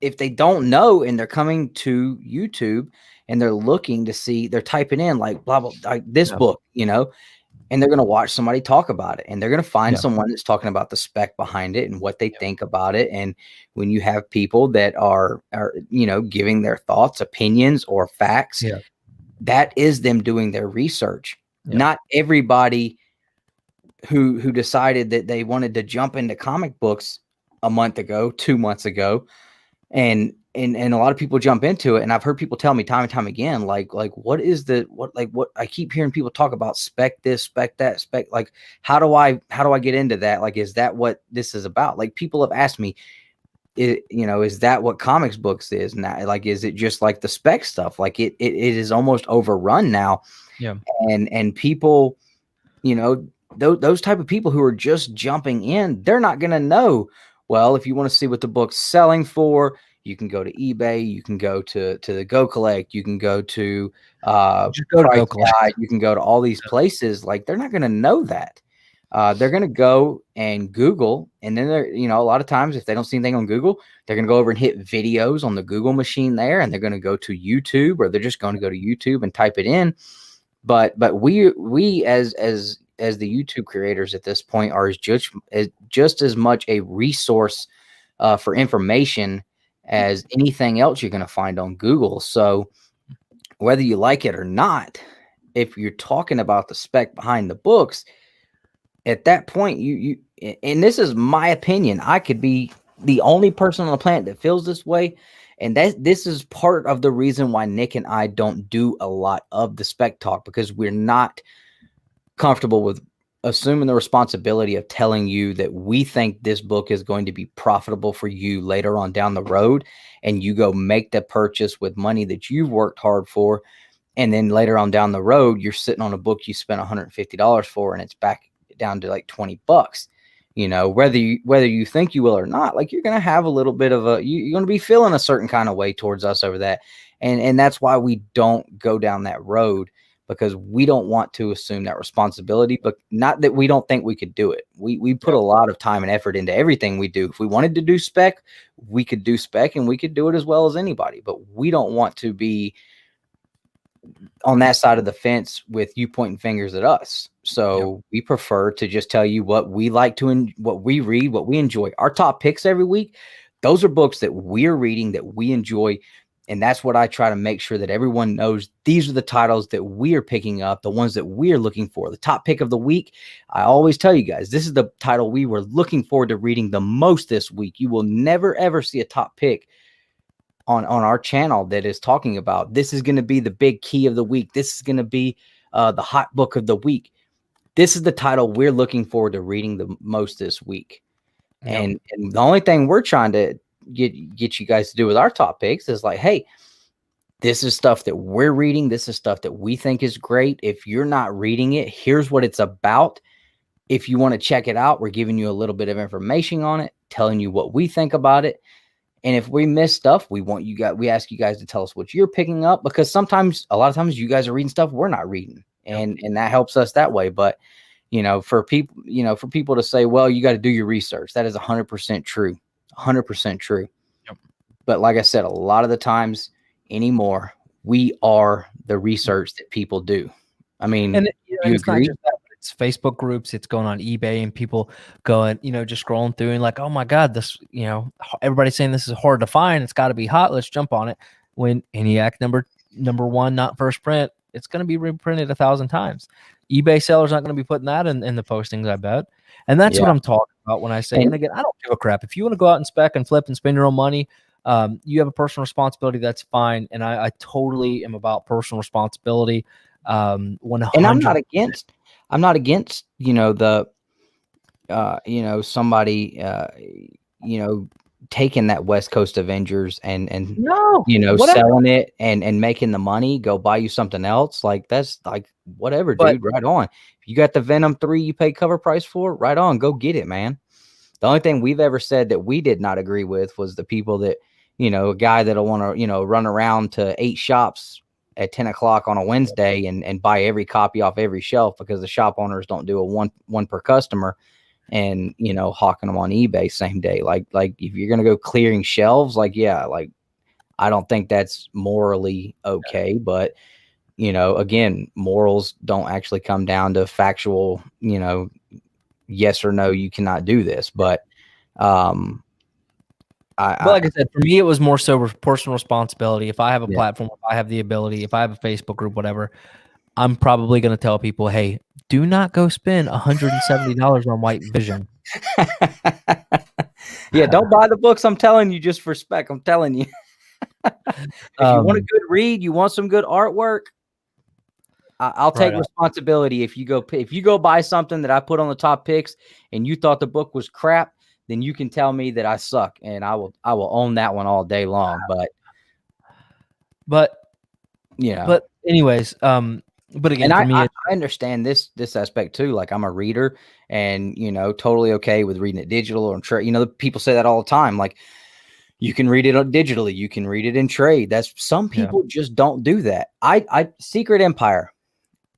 A: if they don't know and they're coming to YouTube and they're looking to see, they're typing in like blah blah, like this book, and they're going to watch somebody talk about it, and they're going to find someone that's talking about the spec behind it and what they think about it. And when you have people that are giving their thoughts, opinions, or facts, that is them doing their research. Not everybody who decided that they wanted to jump into comic books a month ago, 2 months ago, and a lot of people jump into it. And I've heard people tell me time and time again, like what I keep hearing people talk about, spec this, spec that, spec, like, how do I get into that? Like, is that what this is about? Like, people have asked me, is that what comics books is now? Like, is it just like the spec stuff? Like it is almost overrun now.
B: Yeah.
A: And people, those type of people who are just jumping in, they're not going to know. Well, if you want to see what the book's selling for, you can go to eBay, you can go to the Go Collect, you can go to Price Guide, you can go to all these places. Like, they're not going to know that. They're going to go and Google, and then they're, a lot of times if they don't see anything on Google, they're going to go over and hit videos on the Google machine there, and they're going to go to YouTube, or they're just going to go to YouTube and type it in. But we as the YouTube creators at this point are just as much a resource for information as anything else you're going to find on Google. So whether you like it or not, if you're talking about the spec behind the books, at that point, and this is my opinion, I could be the only person on the planet that feels this way. And this is part of the reason why Nick and I don't do a lot of the spec talk, because we're not comfortable with assuming the responsibility of telling you that we think this book is going to be profitable for you later on down the road, and you go make the purchase with money that you've worked hard for, and then later on down the road you're sitting on a book you spent $150 for and it's back down to like $20. You know, whether you think you will or not, like, you're going to have a little bit of you're going to be feeling a certain kind of way towards us over that, and that's why we don't go down that road, because we don't want to assume that responsibility. But not that we don't think we could do it. We put a lot of time and effort into everything we do. If we wanted to do spec, we could do spec, and we could do it as well as anybody. But we don't want to be on that side of the fence with you pointing fingers at us. So we prefer to just tell you what we like to, what we read, what we enjoy. Our top picks every week, those are books that we're reading, that we enjoy. And that's what I try to make sure that everyone knows. These are the titles that we are picking up, the ones that we're looking for. The top pick of the week, I always tell you guys, this is the title we were looking forward to reading the most this week. You will never, ever see a top pick on our channel that is talking about, this is going to be the big key of the week. This is going to be the hot book of the week. This is the title we're looking forward to reading the most this week. And the only thing we're trying to get you guys to do with our top picks is like, hey, this is stuff that we're reading. This is stuff that we think is great. If you're not reading it, here's what it's about. If you want to check it out, we're giving you a little bit of information on it, telling you what we think about it. And if we miss stuff, we ask you guys to tell us what you're picking up, because a lot of times you guys are reading stuff we're not reading, and that helps us that way. But, for people to say, well, you got to do your research, that is 100% true, 100% true. Yep. But like I said, a lot of the times anymore, we are the research that people do. I mean,
B: and
A: you
B: it's
A: agree?
B: not just that, but it's Facebook groups, it's going on eBay, and people going, just scrolling through and like, oh my God, this, everybody's saying this is hard to find. It's got to be hot. Let's jump on it. When ENIAC number one, not first print, it's going to be reprinted 1,000 times. eBay sellers not going to be putting that in the postings, I bet. And that's what I'm talking about when I say, and again, I don't give a crap. If you want to go out and spec and flip and spend your own money, you have a personal responsibility. That's fine. And I totally am about personal responsibility. 100%.
A: And I'm not against, somebody, taking that West Coast Avengers and selling it and making the money, go buy you something else. Like, that's like, whatever, dude, right on. If you got the Venom 3 you pay cover price for, right on, go get it, man. The only thing we've ever said that we did not agree with was the people that, a guy that'll want to, run around to 8 shops at 10 o'clock on a Wednesday and buy every copy off every shelf, because the shop owners don't do a one per customer, and, hawking them on eBay same day. Like if you're going to go clearing shelves, I don't think that's morally okay. But, again, morals don't actually come down to factual, yes or no, you cannot do this. But,
B: like I said, for me, it was more so personal responsibility. If I have a platform, if I have the ability, if I have a Facebook group, whatever, I'm probably going to tell people, hey, do not go spend $170 on White Vision.
A: Yeah, don't buy the books. I'm telling you, just for spec. I'm telling you. If you want a good read, you want some good artwork, I'll take responsibility. If you go buy something that I put on the top picks and you thought the book was crap, then you can tell me that I suck, and I will own that one all day long. But
B: anyways, but again,
A: and
B: for me,
A: I understand this aspect too. Like, I'm a reader, and totally okay with reading it digital or in trade. People say that all the time. Like, you can read it digitally, you can read it in trade. That's some people just don't do that. I Secret Empire,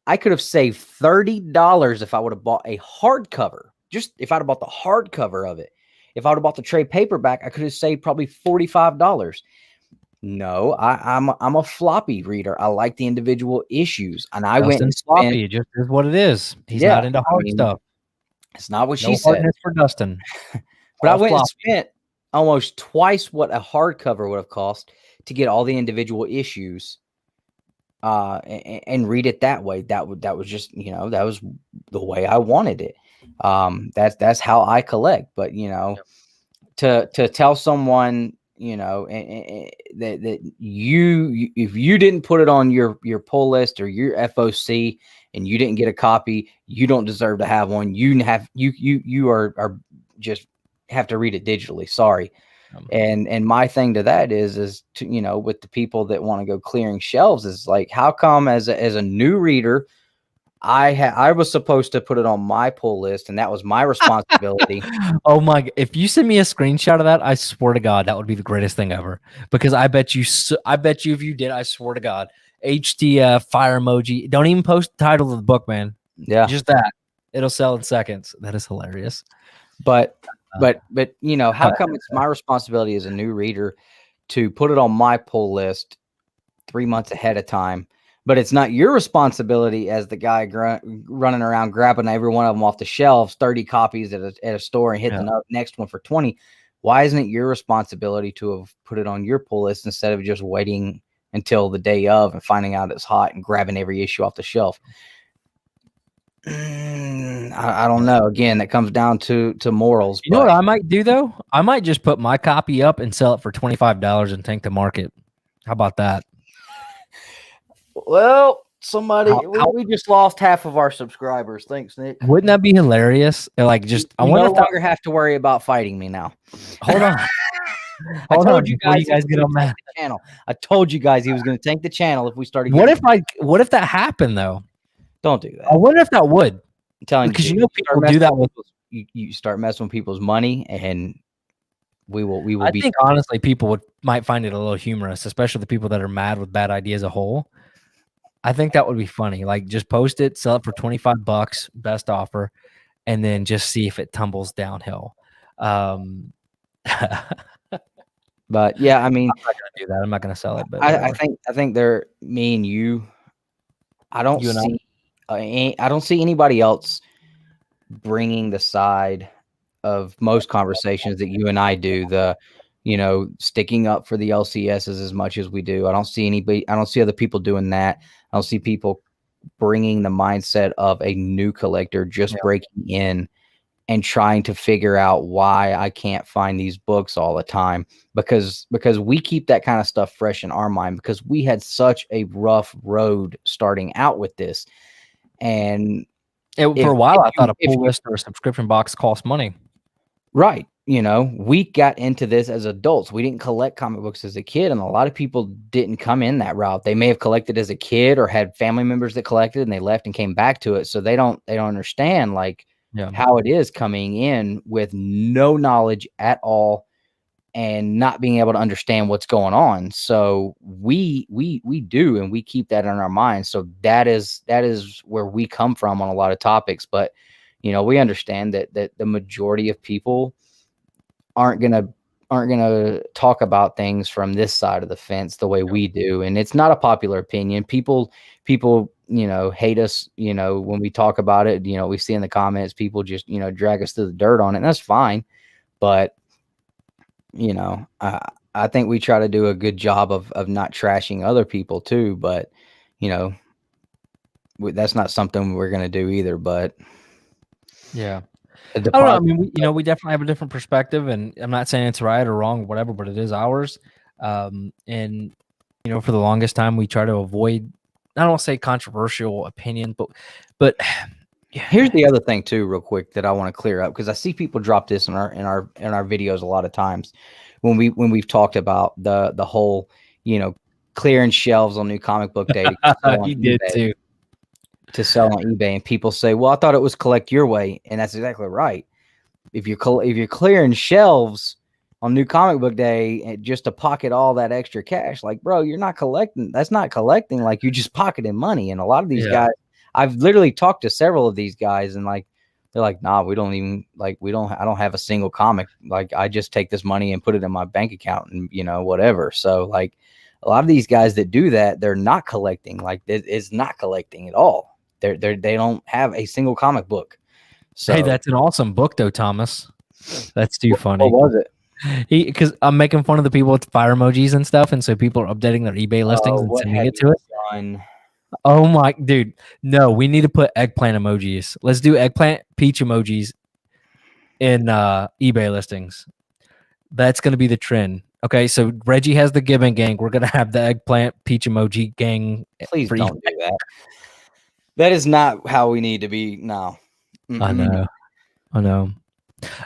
A: I could have saved $30 if I would have bought a hardcover. Just if I'd have bought the hardcover of it. If I would have bought the trade paperback, I could have saved probably $45. No, I'm a floppy reader. I like the individual issues, and I went and spent.
B: Floppy just is what it is. He's not into hard stuff.
A: It's not what she said.
B: For Dustin.
A: But I went and spent almost twice what a hardcover would have cost to get all the individual issues and read it that way. That was just, that was the way I wanted it. That's how I collect. But to tell someone, that you if you didn't put it on your pull list or your FOC and you didn't get a copy, you don't deserve to have one. You are just have to read it digitally. Sorry. And my thing to that is to, with the people that want to go clearing shelves, is like, how come as a new reader, I was supposed to put it on my pull list, and that was my responsibility.
B: Oh my! If you send me a screenshot of that, I swear to God, that would be the greatest thing ever. Because I bet you if you did, I swear to God, HTF fire emoji. Don't even post the title of the book, man.
A: Yeah,
B: just that. It'll sell in seconds. That is hilarious.
A: But how come it's my responsibility as a new reader to put it on my pull list 3 months ahead of time, but it's not your responsibility as the guy running around grabbing every one of them off the shelves, 30 copies at a store and hitting the next one for 20? Why isn't it your responsibility to have put it on your pull list instead of just waiting until the day of and finding out it's hot and grabbing every issue off the shelf? I don't know. Again, that comes down to morals.
B: You know what I might do though? I might just put my copy up and sell it for $25 and tank the market. How about that?
A: Well, we just lost half of our subscribers. Thanks, Nick.
B: Wouldn't that be hilarious? Like, just
A: I wonder if longer have to worry about fighting me now.
B: Hold on.
A: I told you guys get on that channel. I told you guys he was going to tank the channel if we started.
B: What if that happened though?
A: Don't do that.
B: I wonder if that would.
A: I'm telling
B: because you know people do that with
A: you start messing with people's money, and we will.
B: I think honestly, people might find it a little humorous, especially the people that are mad with bad ideas as a whole. I think that would be funny. Like, just post it, sell it for $25, best offer, and then just see if it tumbles downhill.
A: But yeah, I mean,
B: I'm not gonna do that. I'm not gonna sell it. But
A: I think they're me and you. I don't see anybody else bringing the side of most conversations that you and I do. Sticking up for the LCSs as much as we do. I don't see other people doing that. I don't see people bringing the mindset of a new collector just breaking in and trying to figure out why I can't find these books all the time, because we keep that kind of stuff fresh in our mind, because we had such a rough road starting out with this. And
B: for a while, I thought a pull list or a subscription box cost money.
A: Right. We got into this as adults. We didn't collect comic books as a kid, and a lot of people didn't come in that route. They may have collected as a kid or had family members that collected and they left and came back to it. So they don't understand how it is coming in with no knowledge at all and not being able to understand what's going on. So we do, and we keep that in our minds. So that is where we come from on a lot of topics. But we understand that the majority of people aren't gonna talk about things from this side of the fence the way we do, and it's not a popular opinion. People hate us. When we talk about it, we see in the comments people just drag us through the dirt on it, and that's fine. But I think we try to do a good job of not trashing other people too. But that's not something we're gonna do either. But
B: yeah. I don't know. I mean, we definitely have a different perspective, and I'm not saying it's right or wrong or whatever, but it is ours. And for the longest time, we try to avoid, I don't want to say controversial opinion, but
A: here's the other thing too, real quick, that I want to clear up, because I see people drop this in our videos a lot of times when we've talked about the whole clearing shelves on New Comic Book Day.
B: You did too.
A: To sell on eBay, and people say, well, I thought it was collect your way. And that's exactly right. If you're clearing shelves on New Comic Book Day just to pocket all that extra cash, like, bro, you're not collecting. That's not collecting. Like, you just pocketing money. And a lot of these guys, I've literally talked to several of these guys, and they're like, nah, I don't have a single comic. Like, I just take this money and put it in my bank account and whatever. So like, a lot of these guys that do that, they're not collecting. Like, it's not collecting at all. They don't have a single comic book. So,
B: hey, that's an awesome book though, Thomas. That's too funny.
A: What was it?
B: Because I'm making fun of the people with fire emojis and stuff, and so people are updating their eBay listings and sending it to us. Oh my dude. No, we need to put eggplant emojis. Let's do eggplant peach emojis in eBay listings. That's gonna be the trend. Okay, so Reggie has the Gibbon gang. We're gonna have the eggplant peach emoji gang
A: Please
B: for
A: don't do that. That is not how we need to be. No.
B: I know. I know.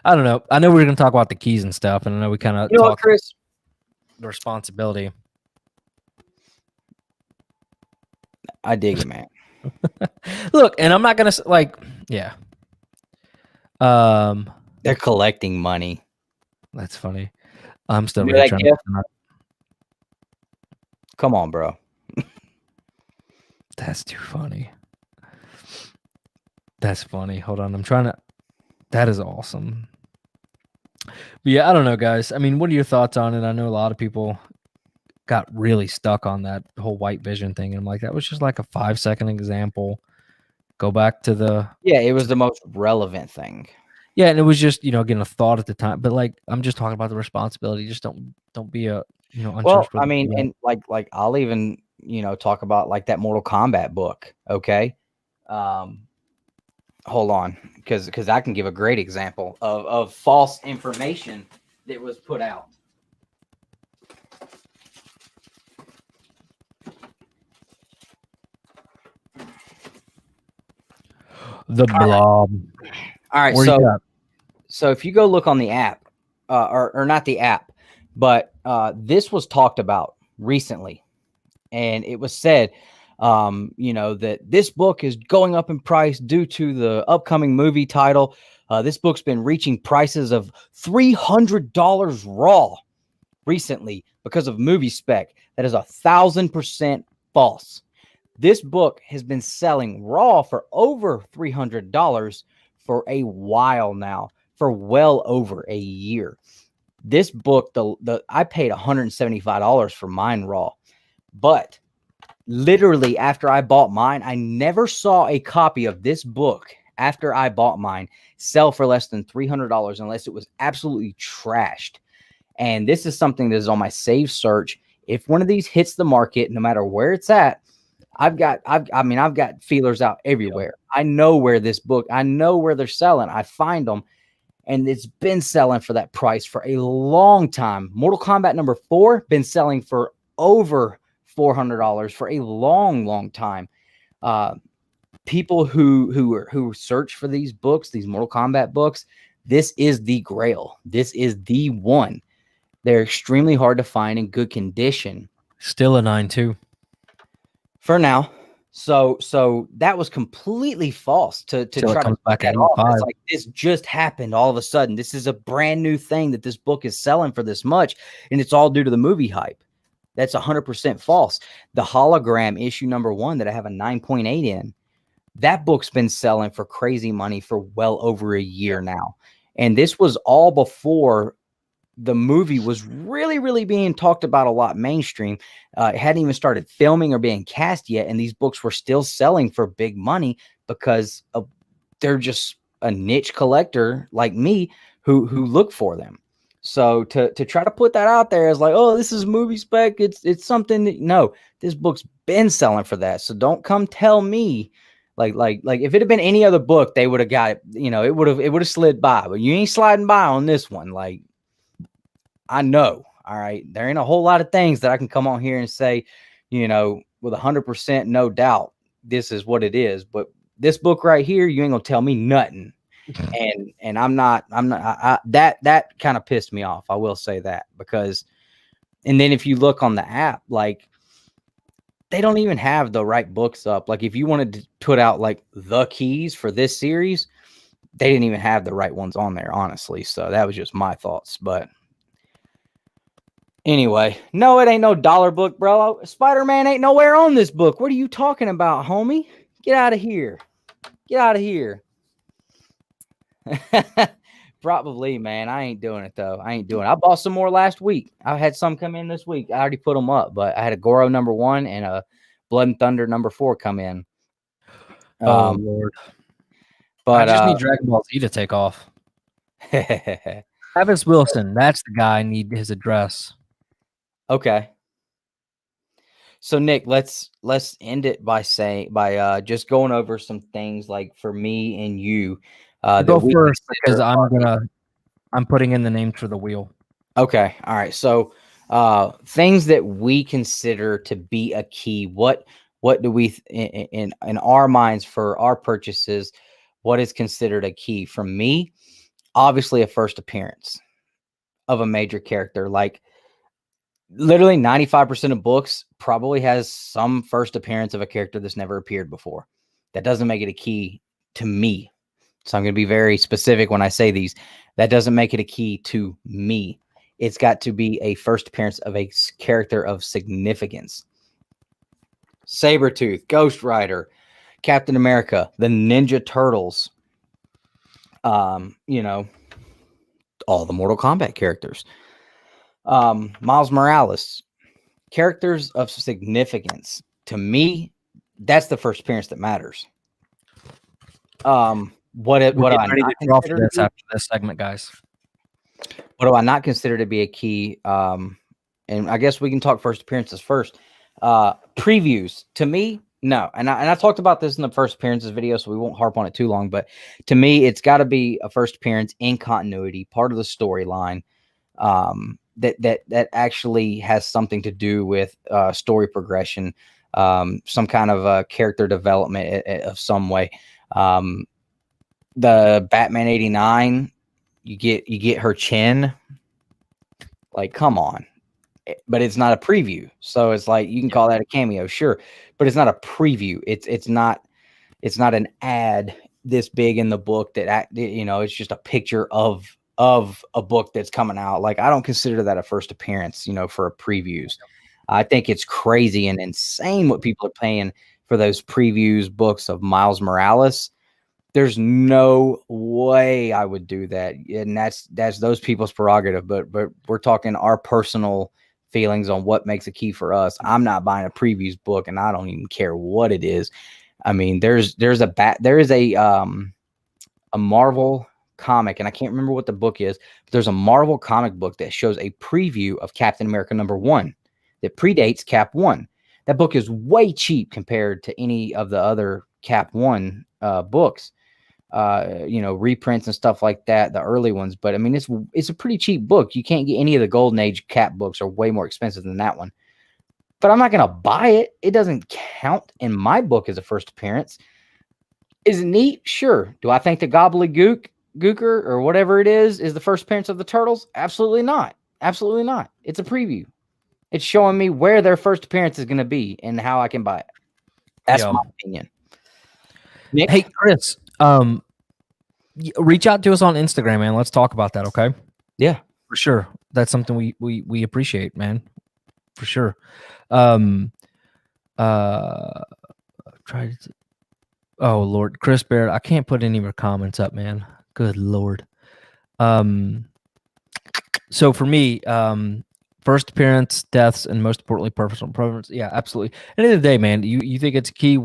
B: I don't know. I know we are going to talk about the keys and stuff, and I know we kind of
A: You know what,
B: talked
A: Chris?
B: the responsibility.
A: I dig it, man.
B: Look, and I'm not going to like, yeah.
A: They're collecting money.
B: That's funny. I'm still
A: You know
B: really
A: that
B: trying
A: gift?
B: to.
A: Come on, bro.
B: That's too funny. That's funny. Hold on. I'm trying to. That is awesome. But yeah, I don't know, guys. I mean, what are your thoughts on it? I know a lot of people got really stuck on that whole white vision thing. And I'm like, that was just like a 5-second example. Go back to the.
A: Yeah, it was the most relevant thing.
B: Yeah, and it was just, getting a thought at the time. But like, I'm just talking about the responsibility. Just don't be a,
A: Well,
B: untrustworthy.
A: I mean, and like I'll even, talk about like that Mortal Kombat book. Okay. Hold on, because I can give a great example of false information that was put out.
B: The blob.
A: All right, so if you go look on the app, or not the app, but this was talked about recently, and it was said, that this book is going up in price due to the upcoming movie title. This book's been reaching prices of $300 raw recently because of movie spec. That is 1,000% false. This book has been selling raw for over $300 for a while now, for well over a year. This book, I paid $175 for mine raw, but literally after I bought mine, I never saw a copy of this book after I bought mine sell for less than $300 unless it was absolutely trashed. And this is something that is on my save search. If one of these hits the market, no matter where it's at, I've got feelers out everywhere. I know where I know where they're selling. I find them, and it's been selling for that price for a long time. Mortal Kombat number 4 been selling for over $400 for a long time. People who search for these books, these Mortal Kombat books, this is the grail. This is the one. They're extremely hard to find in good condition.
B: Still a 9.2
A: for now. So that was completely false to try to
B: back at
A: off.
B: 5.
A: It's like this just happened all of a sudden. This is a brand new thing that this book is selling for this much, and it's all due to the movie hype. That's 100% false. The hologram issue number 1 that I have a 9.8 in, that book's been selling for crazy money for well over a year now. And this was all before the movie was really being talked about a lot mainstream. It hadn't even started filming or being cast yet, and these books were still selling for big money because they're just a niche collector like me who look for them. So to try to put that out there as like, oh, this is movie spec, it's something that, no, this book's been selling for that. So don't come tell me like if it had been any other book, they would have got it, it would have slid by, but you ain't sliding by on this one. Like, I know, all right, there ain't a whole lot of things that I can come on here and say, with 100% no doubt, this is what it is. But this book right here, you ain't gonna tell me nothing. And I'm not, that kind of pissed me off. I will say that, because, and then if you look on the app, like, they don't even have the right books up. Like, if you wanted to put out like the keys for this series, they didn't even have the right ones on there, honestly. So that was just my thoughts. But anyway, no, it ain't no dollar book, bro. Spider-Man ain't nowhere on this book. What are you talking about, homie? Get out of here. Get out of here. Probably, man. I ain't doing it, though. I bought some more last week. I had some come in this week. I already put them up, but I had a Goro number 1 and a Blood and Thunder number 4 come in.
B: Oh, Lord. But I just need Dragon Ball Z to take off. Travis Wilson, that's the guy. I need his address.
A: Okay. So Nick, let's end it by just going over some things like for me and you.
B: I'll
A: That
B: go
A: we
B: first because
A: consider
B: I'm putting in the names for the wheel.
A: Okay. All right. So, things that we consider to be a key. What do we in our minds for our purchases? What is considered a key? From me, obviously, a first appearance of a major character. Like literally 95% of books probably has some first appearance of a character that's never appeared before. That doesn't make it a key to me. So I'm going to be very specific when I say these. That doesn't make it a key to me. It's got to be a first appearance of a character of significance. Sabretooth, Ghost Rider, Captain America, the Ninja Turtles, you know, all the Mortal Kombat characters. Miles Morales, characters of significance. To me, that's the first appearance that matters. What do I
B: ready
A: not
B: to draw for
A: consider to
B: this
A: be?
B: after this segment, guys?
A: What do I not consider to be a key? And I guess we can talk first appearances first. Previews to me, no. And I talked about this in the first appearances video, so we won't harp on it too long. But to me, it's got to be a first appearance in continuity, part of the storyline. That actually has something to do with story progression, some kind of character development of some way. The Batman 89. You get her chin. Like, come on. But it's not a preview. So it's like you can call that a cameo, sure. But it's not a preview. It's not an ad this big in the book that it's just a picture of a book that's coming out. Like, I don't consider that a first appearance, for previews. I think it's crazy and insane what people are paying for those previews books of Miles Morales. There's no way I would do that. And that's those people's prerogative. But we're talking our personal feelings on what makes a key for us. I'm not buying a previews book, and I don't even care what it is. I mean, there is a Marvel comic, and I can't remember what the book is, but there's a Marvel comic book that shows a preview of Captain America #1 that predates Cap 1. That book is way cheap compared to any of the other Cap 1 books. Reprints and stuff like that, the early ones. But I mean, it's a pretty cheap book. You can't get any of the Golden Age Cap books are way more expensive than that one. But I'm not going to buy it. It doesn't count in my book as a first appearance. Is it neat? Sure. Do I think the Gobbledygooker or whatever it is the first appearance of the Turtles? Absolutely not. Absolutely not. It's a preview. It's showing me where their first appearance is going to be and how I can buy it. That's my opinion. Nick?
B: Hey, Chris, reach out to us on Instagram, man. Let's talk about that, okay?
A: Yeah,
B: for sure. That's something we appreciate, man. For sure. Oh Lord, Chris Barrett, I can't put any more comments up, man. Good Lord. So for me, first appearance, deaths, and most importantly, personal preference. Yeah, absolutely. At the end of the day, man, you think it's key,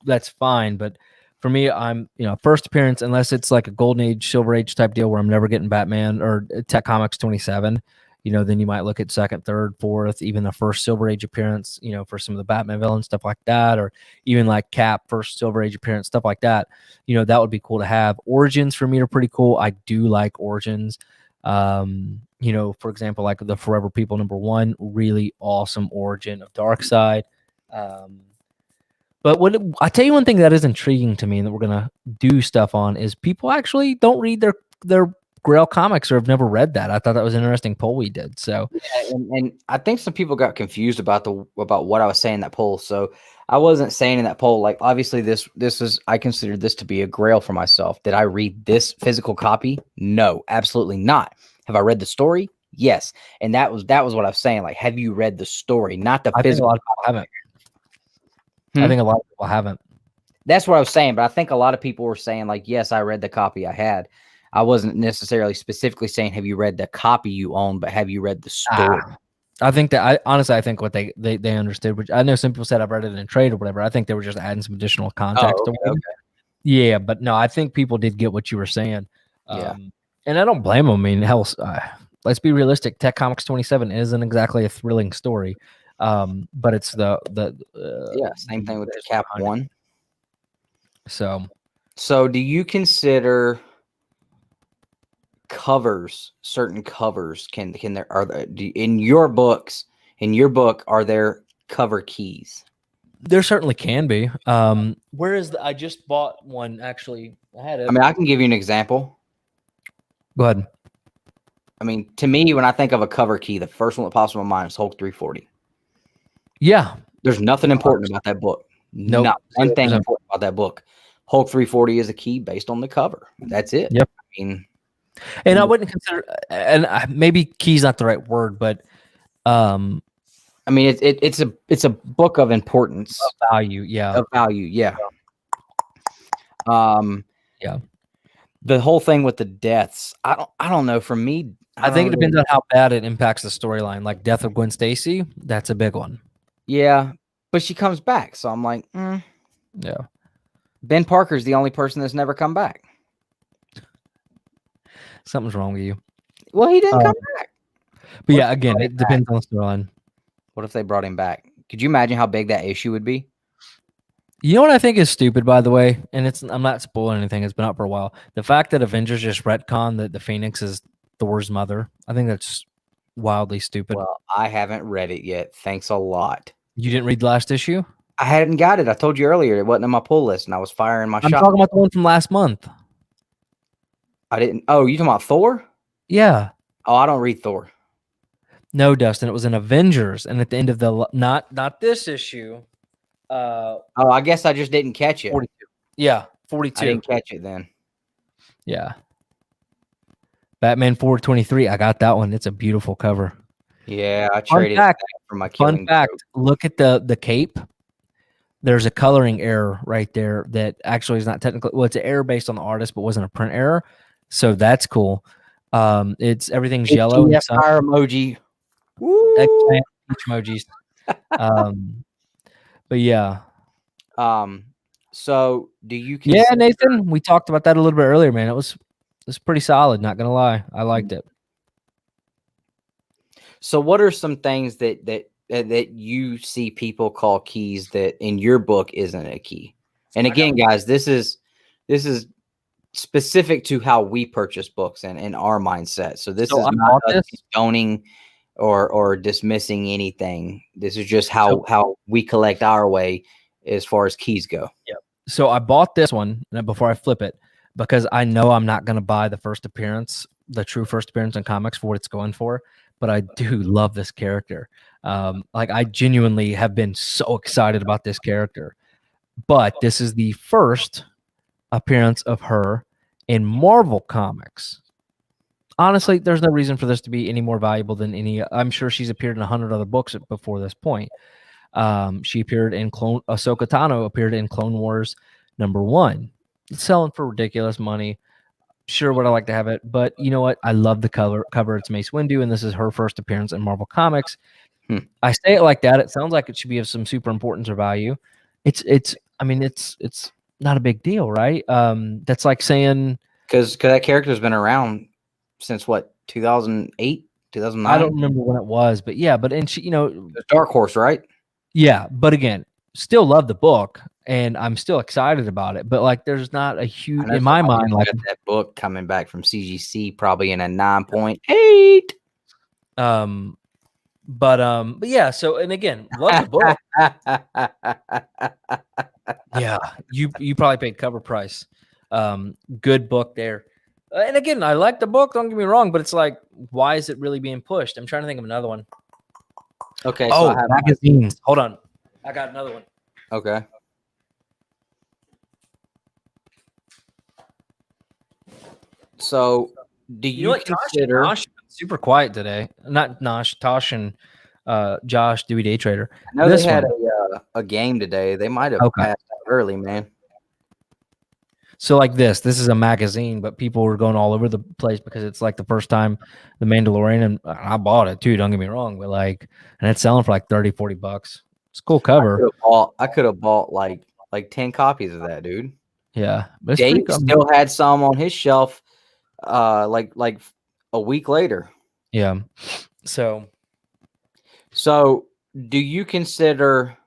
B: that's fine. But for me, I'm, first appearance, unless it's like a Golden Age, Silver Age type deal where I'm never getting Batman or Tech Comics 27, then you might look at second, third, fourth, even the first Silver Age appearance, for some of the Batman villains, stuff like that, or even like Cap, first Silver Age appearance, stuff like that. That would be cool to have. Origins for me are pretty cool. I do like Origins. For example, like the Forever People #1, really awesome origin of Darkseid. But I tell you one thing that is intriguing to me and that we're gonna do stuff on is people actually don't read their Grail comics or have never read that. I thought that was an interesting poll we did. So
A: yeah, and I think some people got confused about what I was saying in that poll. So I wasn't saying in that poll, like, obviously this is, I consider this to be a Grail for myself. Did I read this physical copy? No, absolutely not. Have I read the story? Yes. And that was what I was saying. Like, have you read the story? Not the physical.
B: I think a lot of people haven't. I think a lot of people haven't.
A: That's what I was saying. But I think a lot of people were saying, like, yes, I read the copy I had. I wasn't necessarily specifically saying, have you read the copy you own, but have you read the story?
B: I think that I think what they understood, which I know some people said I've read it in trade or whatever. I think they were just adding some additional context.
A: Okay.
B: Yeah, but no, I think people did get what you were saying.
A: Yeah.
B: And I don't blame them. I mean, hell, let's be realistic. Tech Comics 27 isn't exactly a thrilling story. But it's the
A: same thing with the Cap 1.
B: So
A: do you consider covers, certain covers, in your book, are there cover keys?
B: there certainly can be. Where is I just bought one, actually.
A: I mean, I can give you an example.
B: Go ahead.
A: I mean, to me, when I think of a cover key, the first one that pops in my mind is Hulk 340.
B: Yeah.
A: There's nothing important about that book.
B: Nope.
A: Not one thing important about that book. Hulk 340 is a key based on the cover. That's it.
B: Yep.
A: I mean,
B: and I wouldn't consider, and maybe key's not the right word, but
A: I mean, it's a book of importance,
B: of value. Yeah.
A: Of value. Yeah.
B: Yeah.
A: The whole thing with the deaths, I don't know. For me,
B: I think it depends on how bad it impacts the storyline. Like Death of Gwen Stacy, that's a big one.
A: Yeah, but she comes back, so I'm like,
B: yeah.
A: Ben Parker's the only person that's never come back.
B: Something's wrong with you.
A: Well, he didn't come back.
B: But yeah, again, it depends on the storyline.
A: What if they brought him back? Could you imagine how big that issue would be?
B: You know what I think is stupid, by the way, and I'm not spoiling anything. It's been up for a while. The fact that Avengers just retcon that the Phoenix is Thor's mother, I think that's wildly stupid.
A: Well, I haven't read it yet. Thanks a lot.
B: You didn't read the last issue?
A: I hadn't got it. I told you earlier it wasn't on my pull list, and I was firing my shot.
B: I'm talking about the one from last month.
A: I didn't. Oh, you talking about Thor?
B: Yeah.
A: Oh, I don't read Thor.
B: No, Dustin. It was an Avengers, and at the end of the not this issue.
A: I guess I just didn't catch it.
B: 42. Yeah, 42.
A: I didn't catch it then.
B: Yeah. Batman 423. I got that one. It's a beautiful cover.
A: Yeah, I traded it for my Killing
B: Fun fact, look at the cape. There's a coloring error right there that actually is not technically, well, it's an error based on the artist, but wasn't a print error. So that's cool. Everything's yellow.
A: Fire emoji.
B: Emojis. But yeah.
A: So do you
B: consider... Yeah, Nathan, we talked about that a little bit earlier, man. It was pretty solid, not gonna lie. I liked it.
A: So what are some things that you see people call keys that in your book isn't a key? And again, guys, this is specific to how we purchase books and in our mindset. So this is not condoning or dismissing anything. This is just how we collect our way as far as keys go.
B: Yeah. So I bought this one before I flip it because I know I'm not going to buy the first appearance, the true first appearance in comics for what it's going for. But I do love this character. Like I genuinely have been so excited about this character. But this is the first appearance of her in Marvel Comics. Honestly, there's no reason for this to be any more valuable than any. I'm sure she's appeared in 100 other books before this point. She appeared in Ahsoka Tano appeared in Clone Wars #1. It's selling for ridiculous money. Sure, would I like to have it, but you know what? I love the cover. It's Mace Windu, and this is her first appearance in Marvel Comics. I say it like that. It sounds like it should be of some super importance or value. I mean, it's not a big deal, right? That's like saying
A: because that character's been around since what, 2008, 2009?
B: I don't remember when it was, but yeah, and she,
A: Dark Horse, right?
B: Yeah, but again, still love the book, and I'm still excited about it. But like, there's not a huge in my mind like
A: that book coming back from CGC probably in a 9.8.
B: But yeah. So and again, love the book. Yeah, you probably paid cover price. Good book there. And again, I like the book. Don't get me wrong, but it's like, why is it really being pushed? I'm trying to think of another one.
A: Okay.
B: So I have magazines. Hold on, I got another one.
A: Okay. So, do you consider
B: Tosh super quiet today? Not Nosh, Tosh, and Josh, Dewey Day Trader.
A: I know they had a game today. They might have passed out early, man.
B: So like this is a magazine, but people were going all over the place because it's like the first time The Mandalorian, and I bought it too. Don't get me wrong, but like, and it's selling for like $30-$40. It's a cool cover.
A: I could have bought like 10 copies of that, dude.
B: Yeah,
A: Dave still had some on his shelf, like a week later.
B: Yeah. So
A: do you consider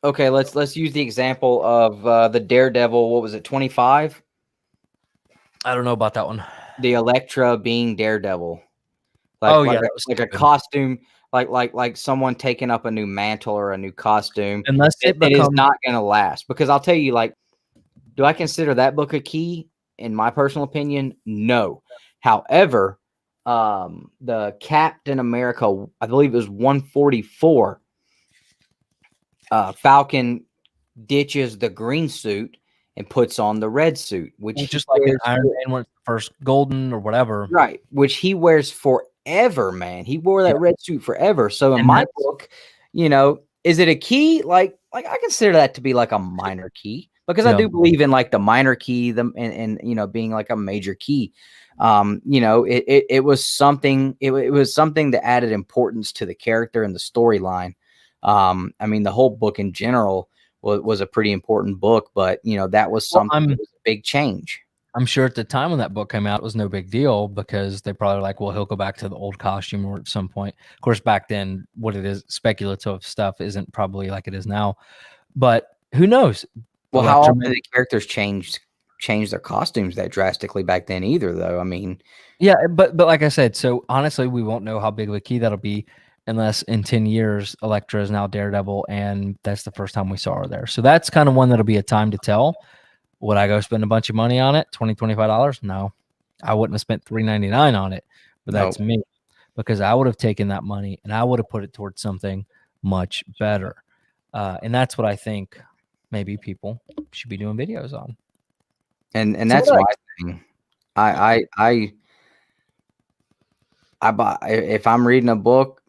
A: okay, let's use the example of the Daredevil, what was it, 25?
B: I don't know about that one.
A: The Elektra being Daredevil.
B: Oh, yeah, that was
A: like a
B: stupid.
A: costume, like someone taking up a new mantle or a new costume.
B: Unless it
A: It is
B: becomes
A: not gonna last. Because I'll tell you, like, do I consider that book a key? In my personal opinion, no. However, the Captain America, I believe it was 144, Falcon ditches the green suit and puts on the red suit, which he
B: just like an
A: wears
B: Iron Man when it's the first golden or whatever.
A: right, which he wears forever, man. He wore that
B: Yeah.
A: red suit forever. So in
B: And
A: my
B: that's
A: book, you know, is it a key? Like I consider that to be like a minor key because I
B: Yeah.
A: do believe in like the minor key, and you know, being like a major key. You know, it was something. It was something that added importance to the character and the storyline. I mean, the whole book in general was a pretty important book, but you know, that was something that was a big change.
B: I'm sure at the time when that book came out, it was no big deal because they probably were like, well, he'll go back to the old costume or at some point. Of course, back then, what it is, speculative stuff isn't probably like it is now. But who knows?
A: Well, how often did the characters change their costumes that drastically back then either, though? I mean,
B: yeah, but like I said, so honestly, we won't know how big of a key that'll be unless in 10 years, Elektra is now Daredevil, and that's the first time we saw her there. So that's kind of one that'll be a time to tell. Would I go spend a bunch of money on it? $20, $25? No. I wouldn't have spent $3.99 on it, but that's me, because I would have taken that money and I would have put it towards something much better. And that's what I think maybe people should be doing videos on.
A: And that's my thing. I buy, if I'm reading a book,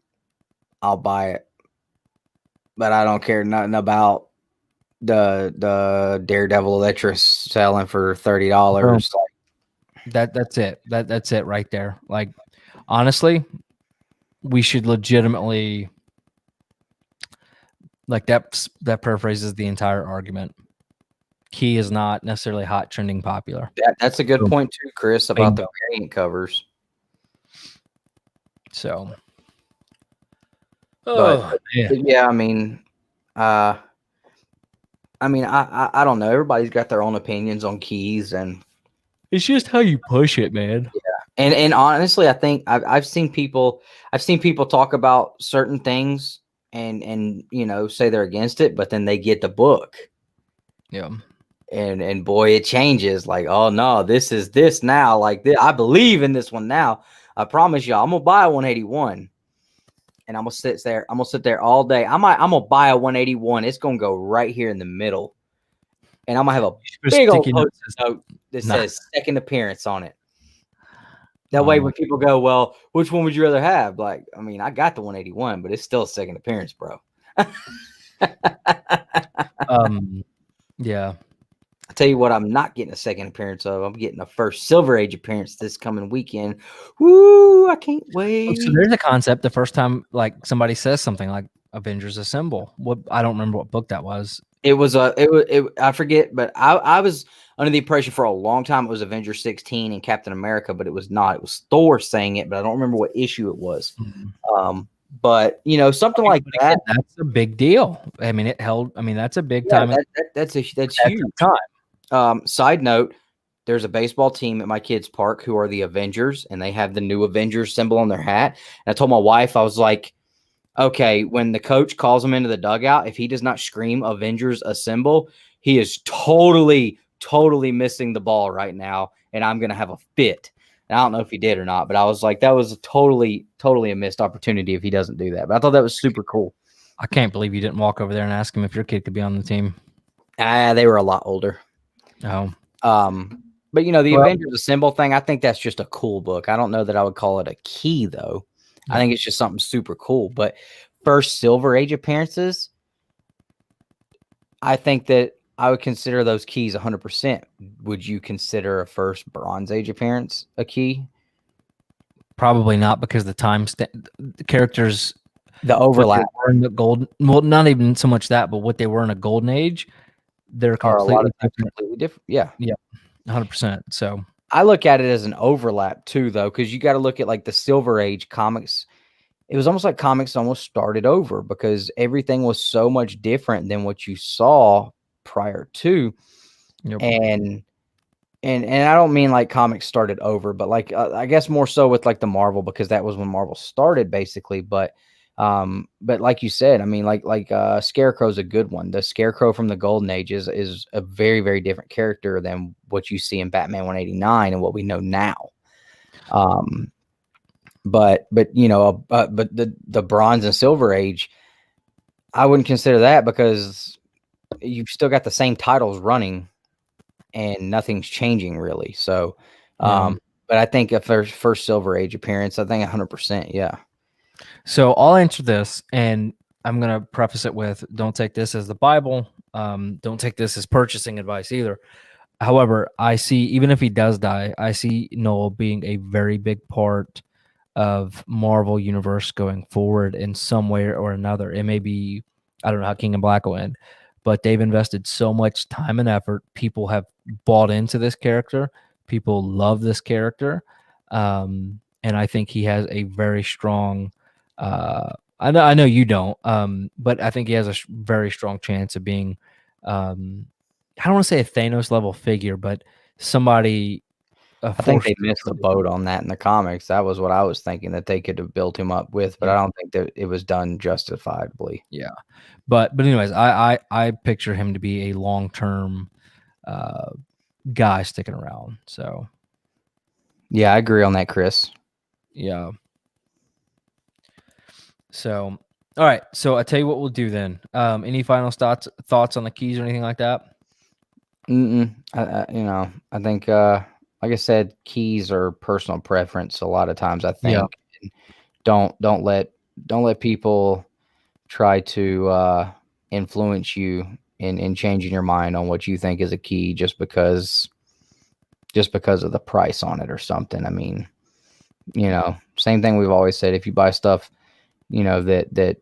A: I'll buy it, but I don't care nothing about the Daredevil Elektra selling for $30.
B: That's it. That's it right there. Like, honestly, we should legitimately, like, that paraphrases the entire argument. Key is not necessarily hot, trending, popular.
A: That's a good point too, Chris, about the variant covers.
B: So,
A: but yeah, I mean, I don't know. Everybody's got their own opinions on keys, and
B: it's just how you push it, man.
A: Yeah, and honestly, I think I've seen people talk about certain things and you know, say they're against it, but then they get the book.
B: Yeah.
A: And boy, it changes. Like, oh no, this is this now. Like, I believe in this one now. I promise y'all, I'm gonna buy a 181, and I'm gonna sit there. I'm gonna sit there all day. I'm gonna buy a 181. It's gonna go right here in the middle, and I'm gonna have a big old post-it note that says second appearance on it. That way, when people go, well, which one would you rather have? Like, I mean, I got the 181, but it's still a second appearance, bro.
B: Yeah.
A: I'll tell you what, I'm not getting a second appearance of. I'm getting a first Silver Age appearance this coming weekend. Woo! I can't wait.
B: So there's a concept. The first time, like, somebody says something like Avengers Assemble. What, I don't remember what book that was.
A: It was I forget, but I was under the impression for a long time it was Avengers 16 and Captain America, but it was not. It was Thor saying it, but I don't remember what issue it was. But you know, something like that.
B: That's a big deal. I mean, it held. I mean, that's a big time.
A: That's huge time. Side note: there's a baseball team at my kids' park who are the Avengers, and they have the new Avengers symbol on their hat. And I told my wife, I was like, okay, when the coach calls him into the dugout, if he does not scream Avengers Assemble, he is totally missing the ball right now, and I'm going to have a fit. And I don't know if he did or not, but I was like, that was totally a missed opportunity if he doesn't do that. But I thought that was super cool.
B: I can't believe you didn't walk over there and ask him if your kid could be on the team.
A: They were a lot older.
B: Oh.
A: But you know, the Avengers Assemble thing, I think that's just a cool book. I don't know that I would call it a key, though. I think it's just something super cool. But first Silver Age appearances, I think that I would consider those keys 100%. Would you consider a first Bronze Age appearance a key?
B: Probably not, because the the characters,
A: the overlap
B: were in the golden. Well, not even so much that, but what they were in a golden age, they're completely different.
A: Yeah,
B: 100%. So
A: I look at it as an overlap too, though, because you got to look at like the Silver Age comics. It was almost like comics almost started over because everything was so much different than what you saw prior to.
B: Yep.
A: And I don't mean like comics started over, but like I guess more so with like the Marvel, because that was when Marvel started basically. But like you said, I mean like Scarecrow's a good one. The Scarecrow from the Golden Age is a very, very different character than what you see in Batman 189 and what we know now. But you know, but the Bronze and Silver Age, I wouldn't consider that because you've still got the same titles running and nothing's changing really. So, but I think if there's first Silver Age appearance, I think 100%. Yeah.
B: So I'll answer this, and I'm going to preface it with, don't take this as the Bible. Don't take this as purchasing advice either. However, I see, even if he does die, I see Noel being a very big part of Marvel Universe going forward in some way or another. It may be, I don't know how King in Black will end, but they've invested so much time and effort. People have bought into this character. People love this character. And I think he has a very strong, I know you don't, but I think he has a very strong chance of being, I don't want to say a Thanos level figure, but somebody.
A: I think they missed the boat on that in the comics. That was what I was thinking, that they could have built him up with, but I don't think that it was done justifiably.
B: Yeah. But anyways, I picture him to be a long-term guy sticking around. So
A: yeah, I agree on that, Chris.
B: Yeah. So all right. So I tell you what we'll do then. Any final thoughts on the keys or anything like that?
A: You know, I think like I said, keys are personal preference a lot of times, I think. Yeah. Don't let people try to influence you in changing your mind on what you think is a key just because of the price on it or something. I mean, you know, same thing we've always said, if you buy stuff, you know, that